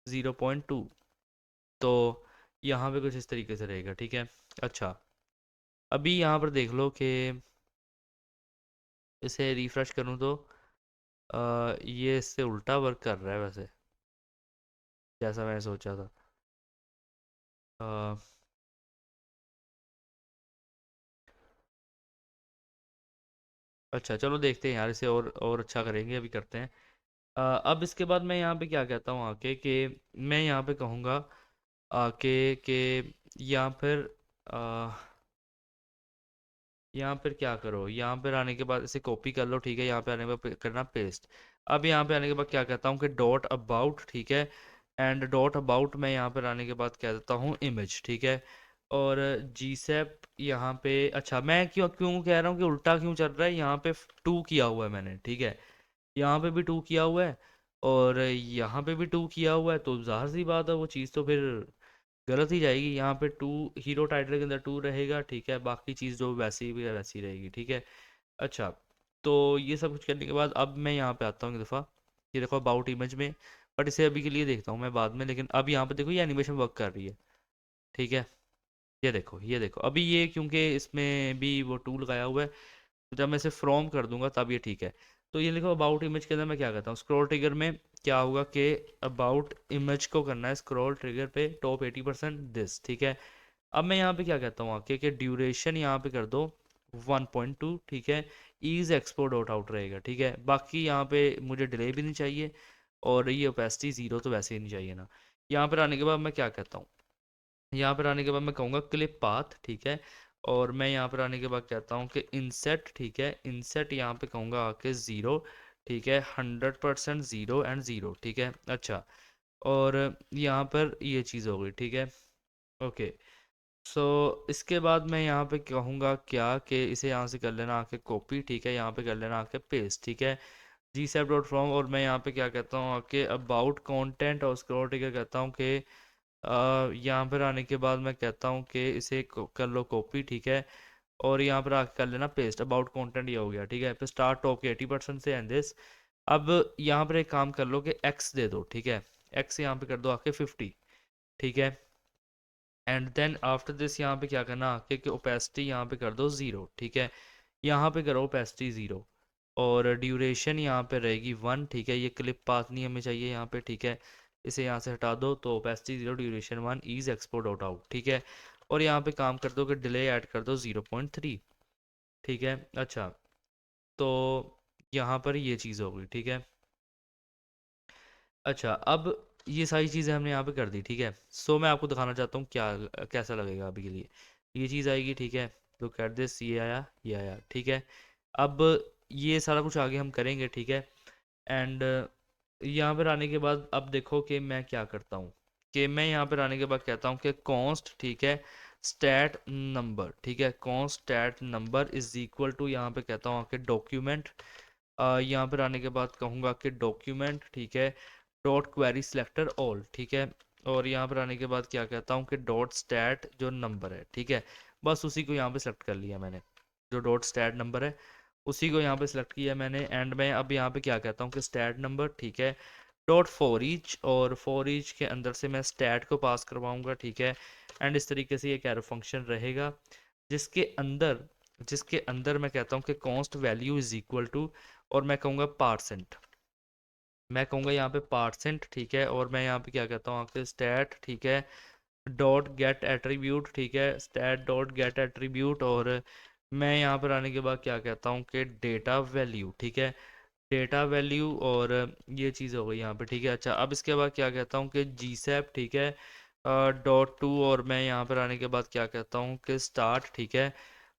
0.2। तो यहाँ पे कुछ इस तरीके से रहेगा, ठीक है। अच्छा, अभी यहाँ पर देख लो कि इसे रिफ्रेश करूँ तो ये इससे उल्टा वर्क कर रहा है वैसे, जैसा मैंने सोचा था। अ, अच्छा चलो देखते हैं यार, इसे और अच्छा करेंगे, अभी करते हैं। अब इसके बाद मैं यहाँ पे क्या कहता हूँ आके कि मैं यहाँ पे कहूँगा आके कि यहाँ पर यहाँ पर क्या करो, यहाँ पर आने के बाद इसे कॉपी कर लो, ठीक है। यहाँ पे आने के बाद करना पेस्ट। अब यहाँ पे आने के बाद क्या कहता हूँ कि डॉट अबाउट, ठीक है। एंड डॉट अबाउट मैं यहाँ पर आने के बाद कह देता हूँ इमेज, ठीक है। और जी सैप यहाँ पे, अच्छा मैं क्यों क्यों कह रहा हूँ कि उल्टा क्यों चल रहा है, यहाँ पे 2 किया हुआ है मैंने, ठीक है। यहाँ पे भी 2 किया हुआ है और यहाँ पे भी 2 किया हुआ है, तो जाहिर सी बात है वो चीज़ तो फिर गलत ही जाएगी। यहाँ पे 2, हीरो टाइटल के अंदर 2 रहेगा, ठीक है। बाकी चीज़ जो वैसी भी है वैसी रहेगी, ठीक है। अच्छा, तो ये सब कुछ करने के बाद अब मैं यहाँ पे आता हूँ एक दफ़ा, ये देखो अबाउट इमेज में, बट इसे अभी के लिए देखता हूँ मैं बाद में। लेकिन अब यहाँ पे देखो ये एनिमेशन वर्क कर रही है, ठीक है। ये देखो अभी ये, क्योंकि इसमें भी वो टूल लगाया हुआ है, तो जब मैं इसे फ्रॉम कर दूंगा तब ये ठीक है। तो ये देखो अबाउट इमेज के अंदर मैं क्या करता हूँ, स्क्रॉल ट्रिगर में क्या होगा कि अबाउट इमेज को करना है स्क्रॉल ट्रिगर पे टॉप 80% दिस, ठीक है। अब मैं यहाँ पे क्या कहता हूँ आके कि ड्यूरेशन यहाँ पे कर दो 1.2, ठीक है। ईज एक्सपोर्ट डॉट आउट रहेगा, ठीक है। बाकी यहाँ पे मुझे डिले भी नहीं चाहिए और ये ओपेसिटी 0 तो वैसे ही नहीं चाहिए ना। यहाँ पर आने के बाद मैं क्या कहता हूँ, यहाँ पर आने के बाद मैं कहूँगा क्लिप पाथ, ठीक है। और मैं यहाँ पर आने के बाद कहता हूँ कि इनसेट, ठीक है। इनसेट यहाँ पे कहूँगा आके 0, ठीक है। 100% 0 एंड 0, ठीक है। अच्छा, और यहाँ पर ये चीज़ हो गई, ठीक है। ओके, सो इसके बाद मैं यहाँ पे कहूँगा क्या कि इसे यहाँ से कर लेना आके कॉपी, ठीक है। यहाँ पे कर लेना आके पेस्ट, ठीक है। जी सेप डॉट फ्रॉम, और मैं यहाँ पे क्या कहता हूँ आके अबाउट कंटेंट और स्क्रॉल ट्रिगर कहता हूँ कि यहाँ पर आने के बाद मैं कहता हूँ कि इसे कर लो कॉपी, ठीक है। और यहाँ पर आके कर लेना पेस्ट, अबाउट कंटेंट ये हो गया, ठीक है। फिर स्टार्ट टॉप के 80% से एंड दिस। अब यहाँ पर एक काम कर लो कि एक्स दे दो, ठीक है। एक्स यहाँ पे कर दो आके 50, ठीक है। एंड देन आफ्टर दिस यहाँ पे क्या करना आके कि ओपेसिटी यहाँ पे कर दो 0, ठीक है। यहाँ पे करो ओपेसिटी 0 और ड्यूरेशन यहाँ पे रहेगी 1, ठीक है। ये क्लिप पाथ नहीं हमें चाहिए यहाँ पे, ठीक है। इसे यहाँ से हटा दो, तो opacity 0, duration 1, ease export out out, ठीक है। और यहाँ पे काम कर दो कि डिले ऐड कर दो 0.3, ठीक है। अच्छा, तो यहाँ पर ये चीज़ हो गई, ठीक है। अच्छा, अब ये सारी चीज़ें हमने यहाँ पे कर दी, ठीक है। सो मैं आपको दिखाना चाहता हूँ क्या कैसा लगेगा अभी के लिए। ये चीज़ आएगी, ठीक है। लुक एट दिस, ये आया, ठीक है। अब ये सारा कुछ आगे हम करेंगे, ठीक है। एंड यहाँ पर आने के बाद अब देखो कि मैं क्या करता हूँ, कि मैं यहाँ पर आने के बाद कहता हूँ कि कॉन्स्ट, ठीक है, स्टैट नंबर, ठीक है। Const stat number is equal to, यहाँ पे कहता हूँ कि डॉक्यूमेंट, यहाँ पर आने के बाद कहूँगा कि डॉक्यूमेंट, ठीक है, डॉट क्वेरी सिलेक्टर ऑल, ठीक है। और यहाँ पर आने के बाद क्या कहता हूँ कि डॉट स्टैट जो नंबर है, ठीक है। बस उसी को यहाँ पे सेलेक्ट कर लिया मैंने, जो डॉट स्टैट नंबर है उसी को यहाँ पे सेलेक्ट किया मैंने। एंड मैं अब यहाँ पे क्या कहता हूँ कि स्टैट नंबर, ठीक है, डॉट फॉर ईच, और फॉर ईच के अंदर से मैं स्टैट को पास करवाऊँगा, ठीक है। एंड इस तरीके से ये कैरो फंक्शन रहेगा, जिसके अंदर मैं कहता हूँ कि const value is equal to, और मैं कहूँगा परसेंट, मैं कहूँगा यहाँ पे परसेंट, ठीक है। और मैं यहाँ पे क्या कहता हूँ आपके स्टैट, ठीक है, डॉट गेट एट्रीब्यूट, ठीक है, स्टैट डॉट गेट एट्रीब्यूट। और मैं यहाँ पर आने के बाद क्या कहता हूँ कि डेटा वैल्यू, ठीक है, डेटा वैल्यू। और ये चीज़ हो गई यहाँ पे, ठीक है। अच्छा, अब इसके बाद क्या कहता हूँ कि जी सैप, ठीक है, डॉट टू, और मैं यहाँ पर आने के बाद क्या कहता हूँ कि स्टार्ट, ठीक है।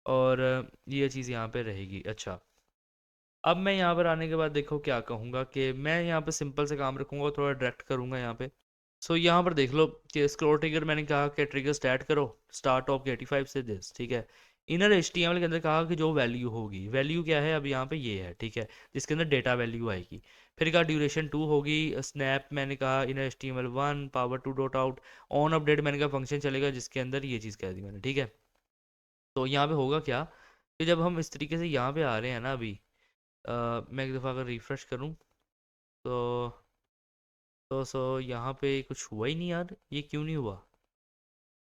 और ये चीज़ यहाँ पे रहेगी। अच्छा, अब मैं यहाँ पर आने के बाद देखो क्या कहूँगा कि मैं यहाँ पे सिंपल से काम रखूँगा, थोड़ा डायरेक्ट करूँगा यहाँ पे। सो यहाँ पर देख लो कि स्क्रॉल ट्रिगर मैंने कहा कि ट्रिगर स्टार्ट करो स्टार्ट टॉप के 85 से दिस, ठीक है। इनर HTML के अंदर कहा कि जो वैल्यू होगी, वैल्यू क्या है अब यहाँ पे ये है, ठीक है, जिसके अंदर डेटा वैल्यू आएगी। फिर कहा ड्यूरेशन 2 होगी, स्नैप मैंने कहा inner HTML 1 power 2 dot out on update मैंने कहा फंक्शन चलेगा जिसके अंदर ये चीज़ कह दी मैंने, ठीक है। तो यहाँ पे होगा क्या कि जब हम इस तरीके से यहाँ पे आ रहे हैं ना अभी, मैं एक दफ़ा अगर रिफ़्रेश करूँ तो यहाँ पे कुछ हुआ ही नहीं यार, ये क्यों नहीं हुआ?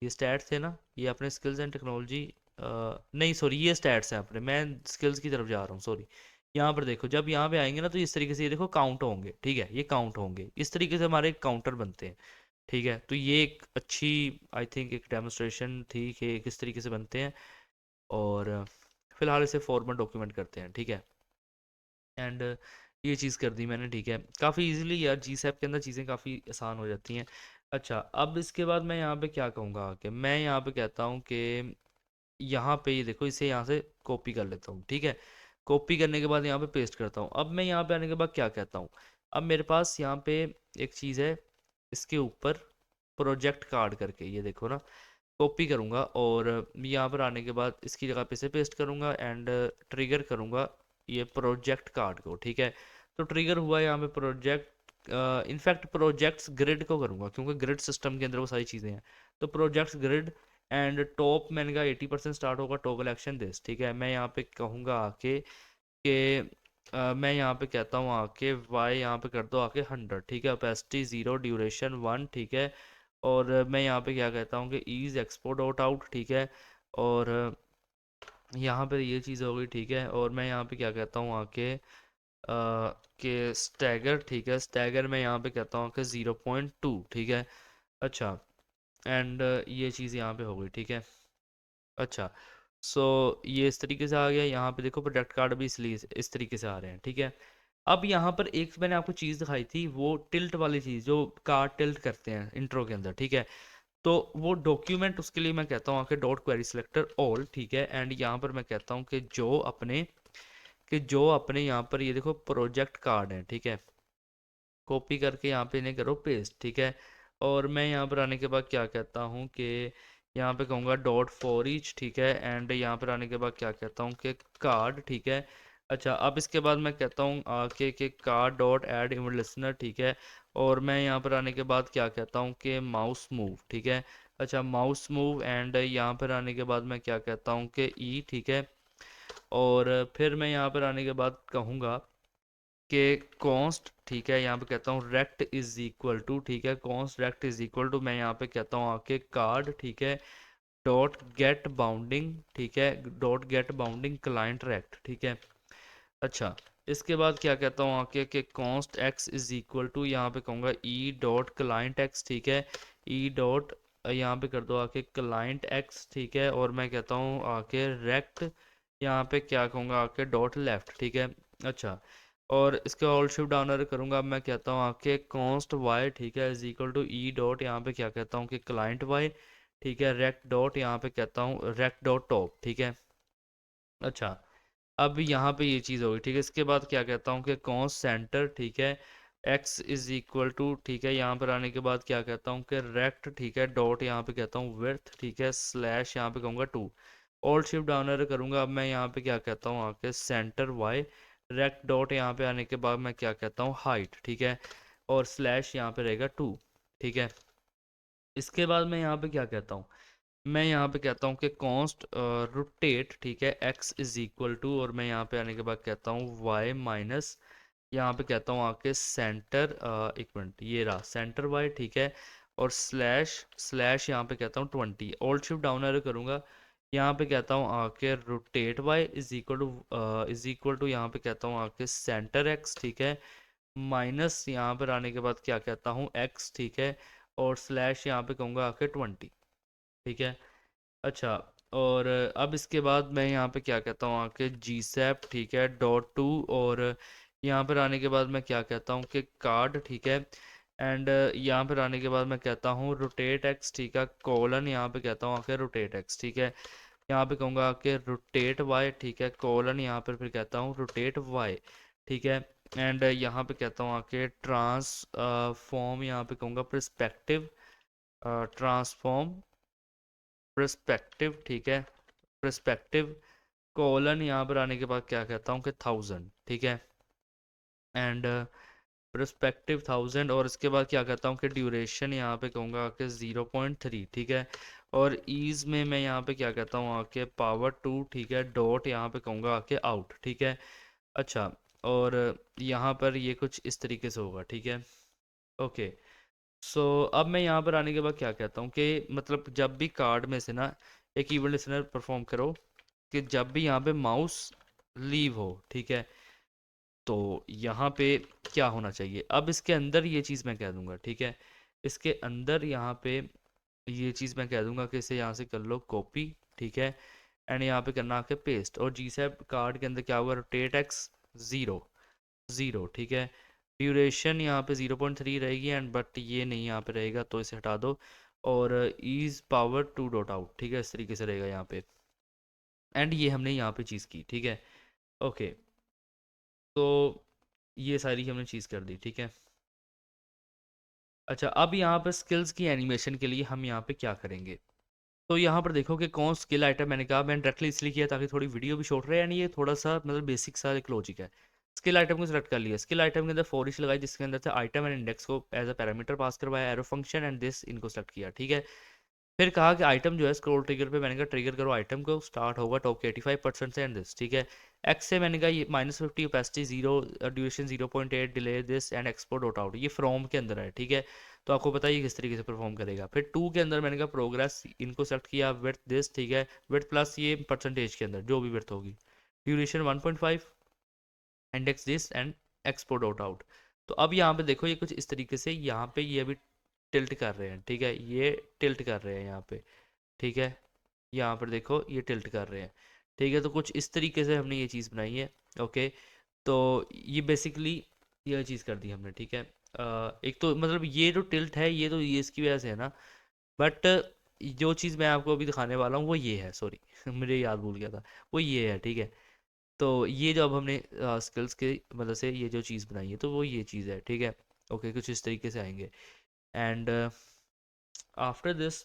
ये स्टैट्स थे ना, ये अपने स्किल्स एंड टेक्नोलॉजी, नहीं सॉरी ये स्टैट्स हैं अपने, मैं स्किल्स की तरफ जा रहा हूँ सॉरी। यहाँ पर देखो जब यहाँ पे आएंगे ना तो इस तरीके से ये देखो काउंट होंगे, ठीक है, ये काउंट होंगे इस तरीके से हमारे काउंटर बनते हैं, ठीक है। तो ये एक अच्छी आई थिंक एक डेमोस्ट्रेशन थी कि किस तरीके से बनते हैं, और फिलहाल इसे फॉर्मल डॉक्यूमेंट करते हैं, ठीक है। एंड ये चीज़ कर दी मैंने, ठीक है। काफ़ी इजीली यार जी सैप के अंदर चीज़ें काफ़ी आसान हो जाती हैं। अच्छा अब इसके बाद मैं यहाँ पे क्या कहूँगा कि मैं यहाँ पे कहता हूँ कि यहाँ पे ये देखो इसे यहाँ से कॉपी कर लेता हूँ, ठीक है। कॉपी करने के बाद यहाँ पे पेस्ट करता हूँ। अब मैं यहाँ पे आने के बाद क्या कहता हूँ, अब मेरे पास यहाँ पे एक चीज़ है, इसके ऊपर प्रोजेक्ट कार्ड करके ये देखो ना, कॉपी करूँगा और यहाँ पर आने के बाद इसकी जगह पे इसे पेस्ट करूँगा एंड ट्रिगर करूँगा ये प्रोजेक्ट कार्ड को, ठीक है। तो ट्रिगर हुआ यहाँ पे प्रोजेक्ट, इनफैक्ट प्रोजेक्ट्स ग्रिड को करूँगा क्योंकि ग्रिड सिस्टम के अंदर वो सारी चीज़ें हैं। तो प्रोजेक्ट्स ग्रिड एंड टॉप मैंने कहा 80% स्टार्ट होगा टॉगल एक्शन दिस, ठीक है। मैं यहाँ पे कहूँगा आके कि मैं यहाँ पे कहता हूँ आके वाई यहाँ पे कर दो आके 100, ठीक है। ओपेसिटी 0 ड्यूरेशन 1, ठीक है। और मैं यहाँ पे क्या कहता हूँ कि ईज एक्सपोर्ट डॉट आउट, ठीक है। और यहाँ पे ये चीज़ हो गई, ठीक है। और मैं यहाँ पे क्या कहता हूँ आके कि स्टैगर, ठीक है, स्टैगर मैं यहाँ पे कहता हूँ कि 0.2, ठीक है। अच्छा एंड ये चीज़ यहाँ पे हो गई, ठीक है। अच्छा सो ये इस तरीके से आ गया। यहाँ पे देखो प्रोडक्ट कार्ड भी इसलिए इस तरीके से आ रहे हैं, ठीक है। अब यहाँ पर एक मैंने आपको चीज़ दिखाई थी वो टिल्ट वाली चीज़ जो कार्ड टिल्ट करते हैं इंट्रो के अंदर, ठीक है। तो वो डॉक्यूमेंट उसके लिए मैं कहता हूँ आके डॉट क्वेरी सिलेक्टर ऑल, ठीक है। एंड यहाँ पर मैं कहता हूँ कि जो अपने यहाँ पर ये देखो प्रोजेक्ट कार्ड है, ठीक है, कॉपी करके यहाँ पे इन्हें करो पेस्ट, ठीक है। और मैं यहाँ पर आने के बाद क्या कहता हूँ कि यहाँ पे कहूँगा डॉट फॉर ईच, ठीक है। एंड यहाँ पर आने के बाद क्या कहता हूँ कि कार्ड, ठीक है। अच्छा अब इसके बाद मैं कहता हूँ कि card dot add event listener, ठीक है। और मैं यहाँ पर आने के बाद क्या कहता हूँ कि माउस मूव, ठीक है। अच्छा माउस मूव एंड यहाँ पर आने के बाद मैं क्या कहता हूँ कि ई, ठीक है। और फिर मैं यहाँ पर आने के बाद कहूँगा कि कॉन्स्ट, ठीक है, यहाँ पे कहता हूँ रेक्ट इज इक्वल टू, ठीक है, const rect is equal to मैं यहाँ पे कहता हूँ आके कार्ड, ठीक है, डॉट गेट बाउंडिंग, ठीक है, dot get bounding client rect, ठीक है। अच्छा इसके बाद क्या कहता हूँ आके कि const x is equal to यहाँ पे कहूँगा ई डॉट क्लाइंट एक्स, ठीक है, ई डॉट यहाँ पे कर दो आके क्लाइंट एक्स, ठीक है। और मैं कहता हूँ आके रेक्ट यहाँ पे क्या कहूँगा आके डॉट लेफ्ट, ठीक है। अच्छा और इसके ऑल शिफ्ट डाउनर करूँगा, अब मैं कहता हूँ आके कॉन्स्ट वाई, ठीक है, is equal to E dot यहाँ पे क्या कहता हूँ कि क्लाइंट वाई, ठीक है, रेक्ट डॉट यहाँ पे कहता हूँ रेक्ट डॉट टॉप, ठीक है। अच्छा अब यहाँ पे ये चीज़ होगी, ठीक है। इसके बाद क्या कहता हूँ कि कॉन्स सेंटर, ठीक है, एक्स इज इक्वल टू, ठीक है, यहाँ पर आने के बाद क्या कहता हूँ कि रेक्ट, ठीक है, डॉट यहाँ पे कहता हूँ विड्थ, ठीक है, स्लैश यहाँ पे कहूँगा 2, ऑल शिफ्ट डाउनर करूँगा। अब मैं यहाँ पे क्या कहता हूँ आके सेंटर वाई, रेक्ट डॉट यहाँ पे आने के बाद मैं क्या कहता हूँ हाइट, ठीक है, और स्लैश यहाँ पे रहेगा 2, ठीक है। इसके बाद मैं यहाँ पे क्या कहता हूँ, मैं यहाँ पे कहता हूँ कि कॉन्स्ट रोटेट, ठीक है, एक्स इज इक्वल टू, और मैं यहाँ पे आने के बाद कहता हूँ वाई माइनस यहाँ पे कहता हूँ आके सेंटर, एक मिनट ये रहा सेंटर वाई, ठीक है, और स्लैश स्लैश यहाँ पे कहता हूँ 20, ऑल्ट शिफ्ट डाउन एरो करूँगा। यहाँ पे कहता हूँ आके rotate Y is equal to यहाँ पे कहता हूँ आके सेंटर एक्स, ठीक है, माइनस यहाँ पर आने के बाद क्या कहता हूँ एक्स, ठीक है, और स्लैश यहाँ पे कहूँगा आके 20, ठीक है। अच्छा और अब इसके बाद मैं यहाँ पे क्या कहता हूँ आके जी सैप, ठीक है, डॉट टू, और यहाँ पर आने के बाद मैं क्या कहता हूँ कि कार्ड, ठीक है, एंड यहाँ पर आने के बाद मैं कहता हूँ रोटेट एक्स, ठीक है, कॉलन यहाँ पे कहता हूँ आके रोटेट एक्स, ठीक है, यहाँ पे कहूँगा आके रोटेट वाई, ठीक है, कॉलन यहाँ पर फिर कहता हूँ रोटेट वाई, ठीक है। एंड यहाँ पे कहता हूँ आके ट्रांसफॉर्म, यहाँ पे कहूँगा पर्सपेक्टिव, ट्रांसफॉर्म पर्सपेक्टिव, ठीक है, पर्सपेक्टिव कोलन, यहाँ पर आने के बाद क्या कहता हूँ कि 1000, ठीक है, एंड पर्सपेक्टिव 1000, और इसके बाद क्या कहता हूँ कि ड्यूरेशन यहाँ पे कहूँगा कि 0.3, ठीक है, और ईज में मैं यहाँ पे क्या कहता हूँ आके पावर 2, ठीक है, डॉट यहाँ पे कहूँगा आके आउट, ठीक है। अच्छा, और यहाँ पर ये कुछ इस तरीके से होगा, ठीक है, ओके। सो अब मैं यहाँ पर आने के बाद क्या कहता हूँ कि मतलब जब भी कार्ड में से ना एक इवेंट लिसनर परफॉर्म करो कि जब भी यहाँ पे माउस लीव हो, ठीक है, तो यहाँ पे क्या होना चाहिए। अब इसके अंदर ये चीज़ मैं कह दूंगा, ठीक है, इसके अंदर यहाँ पे ये चीज़ मैं कह दूंगा कि इसे यहाँ से कर लो कॉपी, ठीक है, एंड यहाँ पे करना आके पेस्ट, और जी सैप कार्ड के अंदर क्या होगा, रोटेट एक्स 0 0, ठीक है, ड्यूरेशन यहाँ पे 0.3 रहेगी, एंड बट ये नहीं यहाँ पे रहेगा तो इसे हटा दो, और ईज पावर 2 डॉट आउट, ठीक है, इस तरीके से रहेगा यहाँ पे, एंड ये हमने यहाँ पे चीज़ की, ठीक है, ओके। तो ये सारी हमने चीज़ कर दी, ठीक है। अच्छा, अब यहाँ पर स्किल्स की एनिमेशन के लिए हम यहाँ पे क्या करेंगे। तो यहाँ पर देखो कि कौन स्किल आइटम, मैंने कहा मैंने डायरेक्टली इसलिए किया ताकि थोड़ी वीडियो भी शॉर्ट रहे, यानी ये थोड़ा सा मतलब बेसिक सा एक लॉजिक है। स्किल आइटम को सिलेक्ट कर लिया, स्किल आइटम के अंदर फॉर ईच लगाई, जिसके अंदर से आइटम एंड इंडेक्स को एज अ पैरामीटर पास करवाया, एरो फंक्शन एंड दिस इनको सेलेक्ट किया, ठीक है। फिर कहा कि आइटम जो है स्क्रॉल ट्रिगर पे मैंने कहा ट्रिगर करो आइटम को, स्टार्ट होगा टॉप के 85% से एंड दिस, ठीक है। एक्स से मैंने कहा ये -50 opacity 0, duration 0.8, delay this and export dot out, ये फ्रॉम के अंदर है, ठीक है। तो आपको पता है ये किस तरीके से परफॉर्म करेगा। फिर 2 के अंदर मैंने कहा प्रोग्रेस, इनको सेलेक्ट किया, विथ दिस, ठीक है, विथ प्लस ये परसेंटेज के अंदर जो भी विथ होगी, duration 1.5, index this and export dot out. तो अब यहाँ पे देखो ये कुछ इस तरीके से यहाँ पे ये अभी टिल्ट कर रहे हैं, ठीक है, ये टिल्ट कर रहे हैं यहाँ पे, ठीक है, यहाँ पर देखो ये टिल्ट कर रहे हैं, ठीक है। तो कुछ इस तरीके से हमने ये चीज़ बनाई है, ओके। तो ये बेसिकली ये चीज़ कर दी हमने, ठीक है। एक तो मतलब ये जो टिल्ट है ये तो ये इसकी वजह से है ना, बट जो चीज़ मैं आपको अभी दिखाने वाला हूँ वो ये है, सॉरी मुझे याद भूल गया था, वो ये है, ठीक है। तो ये जो अब हमने स्किल्स के मदद से ये जो चीज़ बनाई है तो वो ये चीज़ है, ठीक है, ओके। कुछ इस तरीके से आएंगे, एंड आफ्टर दिस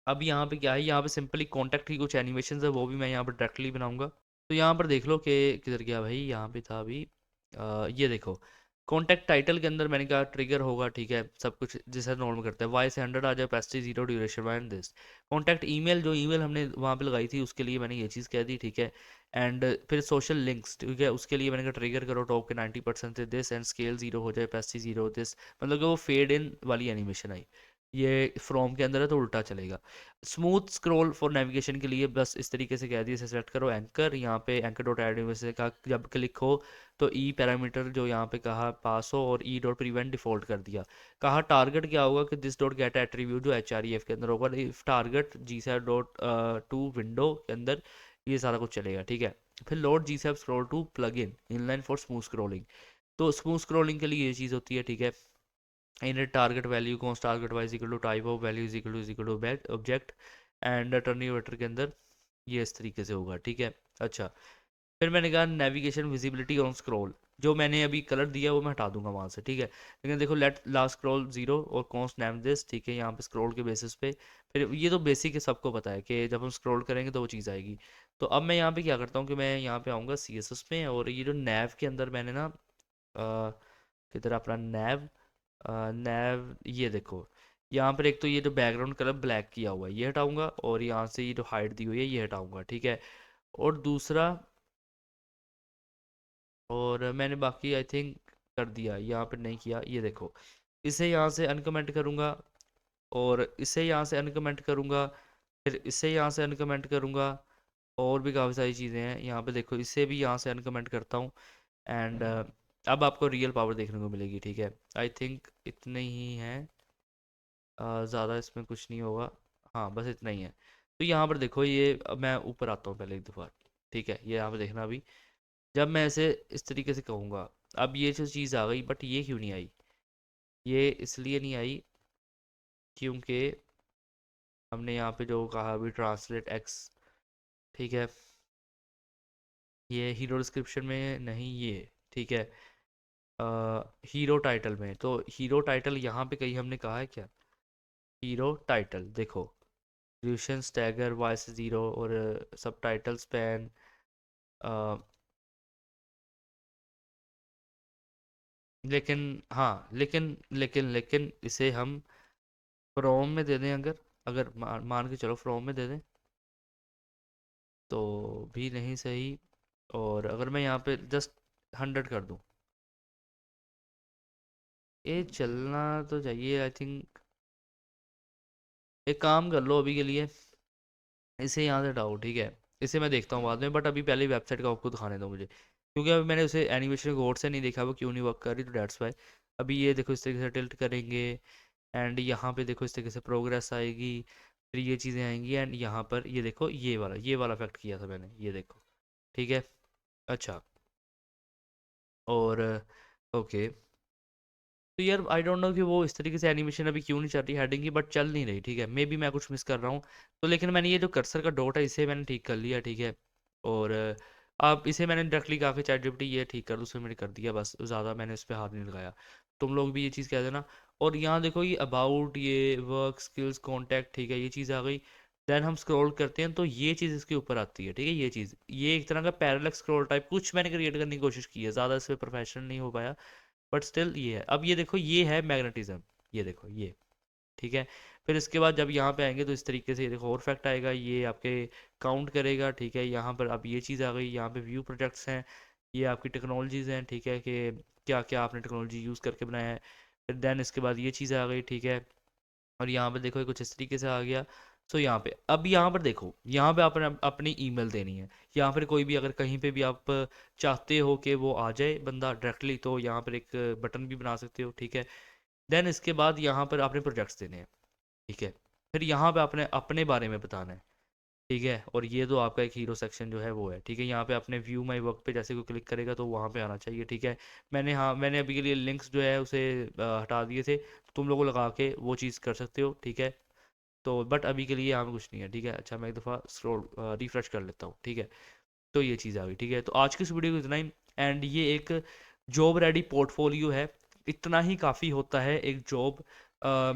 अब यहाँ पे क्या है, यहाँ पे सिंपली कॉन्टैक्ट की कुछ एनिमेशन है वो भी मैं यहाँ पर डायरेक्टली बनाऊंगा। तो यहाँ पर देख लो कि किधर गया भाई, यहाँ पे था अभी, ये देखो कॉन्टैक्ट टाइटल के अंदर मैंने कहा ट्रिगर होगा, ठीक है, सब कुछ जैसा नॉर्मल करता है, वाई से 100 आ जाए, पेस्टी 0, duration and this. Contact email, जो ईमेल हमने वहाँ पे लगाई थी उसके लिए मैंने ये चीज़ कह दी, ठीक है। एंड फिर सोशल लिंक्स, ठीक है, उसके लिए मैंने कहा ट्रिगर करो टॉप के 90% से दिस एंड स्केल 0 हो जाए, पेस्टी 0 दिस, मतलब कि वो फेड इन वाली एनिमेशन आई। ये फ्रॉम के अंदर है तो उल्टा चलेगा। स्मूथ स्क्रॉल फॉर नेविगेशन के लिए बस इस तरीके से कह दिया, इसे सेलेक्ट करो एंकर, यहाँ पे एंकर डॉट एड में से कहा जब क्लिक हो तो ई पैरामीटर जो यहाँ पे कहा पास हो, और ई डॉट प्रिवेंट डिफॉल्ट कर दिया। कहा टारगेट क्या होगा कि दिस डॉट गेट एट्रीब्यूट जो एच आर ई एफ के अंदर होगा, if target G sap dot to window के अंदर ये सारा कुछ चलेगा, ठीक है। फिर load G sap scroll to plugin inline for smooth scrolling, तो स्मूथ स्क्रॉलिंग के लिए ये चीज़ होती है, ठीक है। in a target value const target y is equal to type of value is equal to object and टर्निवेटर के अंदर ये इस तरीके से होगा, ठीक है। अच्छा, फिर मैंने कहा नेविगेशन विजिबिलिटी ऑन स्क्रॉल, जो मैंने अभी कलर दिया वो मैं हटा दूंगा वहाँ से, ठीक है। लेकिन देखो लेट लास्ट स्क्रॉल 0 और कॉन्स्ट नेम दिस, ठीक है, यहाँ पे स्क्रॉल के बेसिस पे। फिर ये तो बेसिक है, सबको पता है कि जब हम स्क्रॉल करेंगे तो वो चीज़ आएगी। तो अब मैं यहाँ पे क्या करता हूँ कि मैं यहाँ पे आऊँगा CSS में, और ये जो नैव के अंदर मैंने ना किधर अपना नैव, नैव, ये देखो यहाँ पर एक तो ये जो बैकग्राउंड कलर ब्लैक किया हुआ है ये हटाऊंगा, और यहाँ से ये जो हाइट दी हुई है ये हटाऊंगा, ठीक है। और दूसरा, और मैंने बाकी आई थिंक कर दिया, यहाँ पर नहीं किया, ये देखो इसे यहाँ से अनकमेंट करूँगा, और इसे यहाँ से अनकमेंट करूँगा, फिर इसे यहाँ से अनकमेंट करूँगा, और भी काफ़ी सारी चीज़ें हैं यहाँ पे देखो, इसे भी यहाँ से अनकमेंट करता हूँ, एंड अब आपको रियल पावर देखने को मिलेगी, ठीक है। आई थिंक इतने ही हैं, ज़्यादा इसमें कुछ नहीं होगा, हाँ बस इतना ही है। तो यहाँ पर देखो ये, अब मैं ऊपर आता हूँ पहले एक दफ़ा, ठीक है, ये यहाँ पर देखना अभी, जब मैं ऐसे इस तरीके से कहूँगा, अब ये जो चीज़ आ गई, बट ये क्यों नहीं आई, ये इसलिए नहीं आई क्योंकि हमने यहाँ पे जो कहा अभी ट्रांसलेट एक्स, ठीक है, ये हीरो डिस्क्रिप्शन में नहीं, ये ठीक है, हीरो टाइटल में, तो हीरो टाइटल यहाँ पे कहीं हमने कहा है क्या? हीरो टाइटल देखो, रिजोल्यूशन, स्टैगर, वॉइस ज़ीरो और सब टाइटल स्पैन। लेकिन हाँ, लेकिन इसे हम फ्रॉम में दे दें, अगर अगर मान के चलो फ्रॉम में दे दें तो भी नहीं सही। और अगर मैं यहाँ पे जस्ट 100 कर दूँ, ये चलना तो चाहिए आई थिंक। एक काम कर लो अभी के लिए, इसे यहाँ से हटाओ, ठीक है। इसे मैं देखता हूँ बाद में, बट अभी पहले वेबसाइट का आपको दिखाने दो मुझे, क्योंकि अभी मैंने उसे एनिमेशन गौर से नहीं देखा वो क्यों नहीं वर्क कर रही, तो डेट्स वाई। अभी ये देखो इस तरीके से टिल्ट करेंगे, एंड यहाँ पे देखो इस तरीके से प्रोग्रेस आएगी, फिर ये चीज़ें आएंगी, एंड यहाँ पर ये देखो ये वाला इफेक्ट किया था मैंने, ये देखो, ठीक है। अच्छा, और ओके, तो यार आई डोंट नो कि वो इस तरीके से एनिमेशन अभी क्यों नहीं चल रही हेडिंग की, बट चल नहीं रही, ठीक है। मे बी मैं कुछ मिस कर रहा हूँ। तो लेकिन मैंने ये जो कर्सर का डॉट है इसे मैंने ठीक कर लिया, ठीक है। और अब इसे मैंने डायरेक्टली कहा कि चैट जीपीटी ये ठीक कर दो, उसमें मैंने कर दिया, बस ज़्यादा मैंने उस पर हाथ नहीं लगाया। तुम लोग भी ये चीज़ कह देना। और यहाँ देखो ये अबाउट, ये वर्क, स्किल्स, कॉन्टैक्ट, ठीक है, ये चीज़ आ गई। देन हम स्क्रॉल करते हैं तो ये चीज़ इसके ऊपर आती है, ठीक है। ये चीज़, ये एक तरह का पैरेलल स्क्रॉल टाइप कुछ मैंने क्रिएट करने की कोशिश की है, ज़्यादा इस पर प्रोफेशनल नहीं हो पाया, बट स्टिल ये है। अब ये देखो ये है मैग्नेटिज्म, ये देखो ये, ठीक है। फिर इसके बाद जब यहाँ पे आएंगे तो इस तरीके से ये देखो और फैक्ट आएगा, ये आपके काउंट करेगा, ठीक है। यहाँ पर अब ये चीज़ आ गई, यहाँ पे व्यू प्रोजेक्ट्स हैं, ये आपकी टेक्नोलॉजीज़ हैं, ठीक है, कि क्या क्या आपने टेक्नोलॉजी यूज़ करके बनाया है। फिर देन इसके बाद ये चीज़ आ गई, ठीक है। और यहाँ पे देखो ये कुछ इस तरीके से आ गया। सो यहाँ पे अब यहाँ पर देखो, यहाँ पे आपने अपनी ईमेल देनी है, या फिर कोई भी अगर कहीं पे भी आप चाहते हो कि वो आ जाए बंदा डायरेक्टली, तो यहाँ पर एक बटन भी बना सकते हो, ठीक है। देन इसके बाद यहाँ पर आपने प्रोजेक्ट्स देने हैं, ठीक है। फिर यहाँ पे आपने अपने बारे में बताना है, ठीक है। और ये तो आपका एक हीरो सेक्शन जो है वो है, ठीक है। यहाँ पे आपने व्यू माई वर्क पे जैसे कोई क्लिक करेगा तो वहाँ पे आना चाहिए, ठीक है। मैंने अभी के लिए लिंक्स जो है उसे हटा दिए थे, तो तुम लोगों लगा के वो चीज़ कर सकते हो, ठीक है। तो बट अभी के लिए यहाँ पे कुछ नहीं है, ठीक है। अच्छा, मैं एक दफ़ा स्क्रॉल रिफ्रेश कर लेता हूँ, ठीक है। तो ये चीज़ आ गई, ठीक है। तो आज की इस वीडियो को इतना ही, एंड ये एक जॉब रेडी पोर्टफोलियो है। इतना ही काफ़ी होता है एक जॉब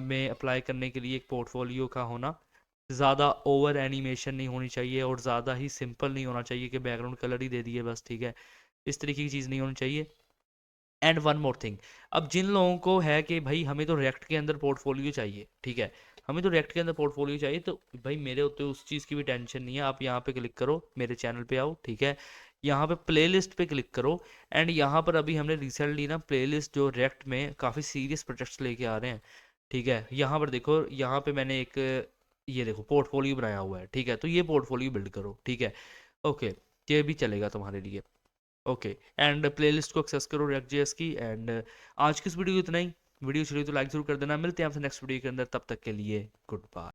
में अप्लाई करने के लिए, एक पोर्टफोलियो का होना। ज़्यादा ओवर एनिमेशन नहीं होनी चाहिए, और ज़्यादा ही सिंपल नहीं होना चाहिए कि बैकग्राउंड कलर ही दे दिए बस, ठीक है। इस तरीके की चीज़ नहीं होनी चाहिए। एंड वन मोर थिंग, अब जिन लोगों को है कि भाई हमें तो रिएक्ट के अंदर पोर्टफोलियो चाहिए, ठीक है, हमें तो रिएक्ट के अंदर पोर्टफोलियो चाहिए, तो भाई मेरे होते उस चीज़ की भी टेंशन नहीं है। आप यहाँ पे क्लिक करो, मेरे चैनल पे आओ, ठीक है। यहाँ पे प्लेलिस्ट पे क्लिक करो, एंड यहाँ पर अभी हमने रिसेंटली ना प्लेलिस्ट जो रिएक्ट में काफ़ी सीरियस प्रोजेक्ट्स लेके आ रहे हैं, ठीक है। यहाँ पर देखो, यहाँ पे मैंने एक ये देखो पोर्टफोलियो बनाया हुआ है, ठीक है। तो ये पोर्टफोलियो बिल्ड करो, ठीक है। ओके, ये भी चलेगा तुम्हारे लिए, ओके। एंड प्लेलिस्ट को एक्सेस करो रिएक्ट जेएस की। एंड आज की इस वीडियो को इतना ही। वीडियो चलिए तो लाइक जरूर कर देना। मिलते हैं आपसे नेक्स्ट वीडियो के अंदर, तब तक के लिए गुड बाय।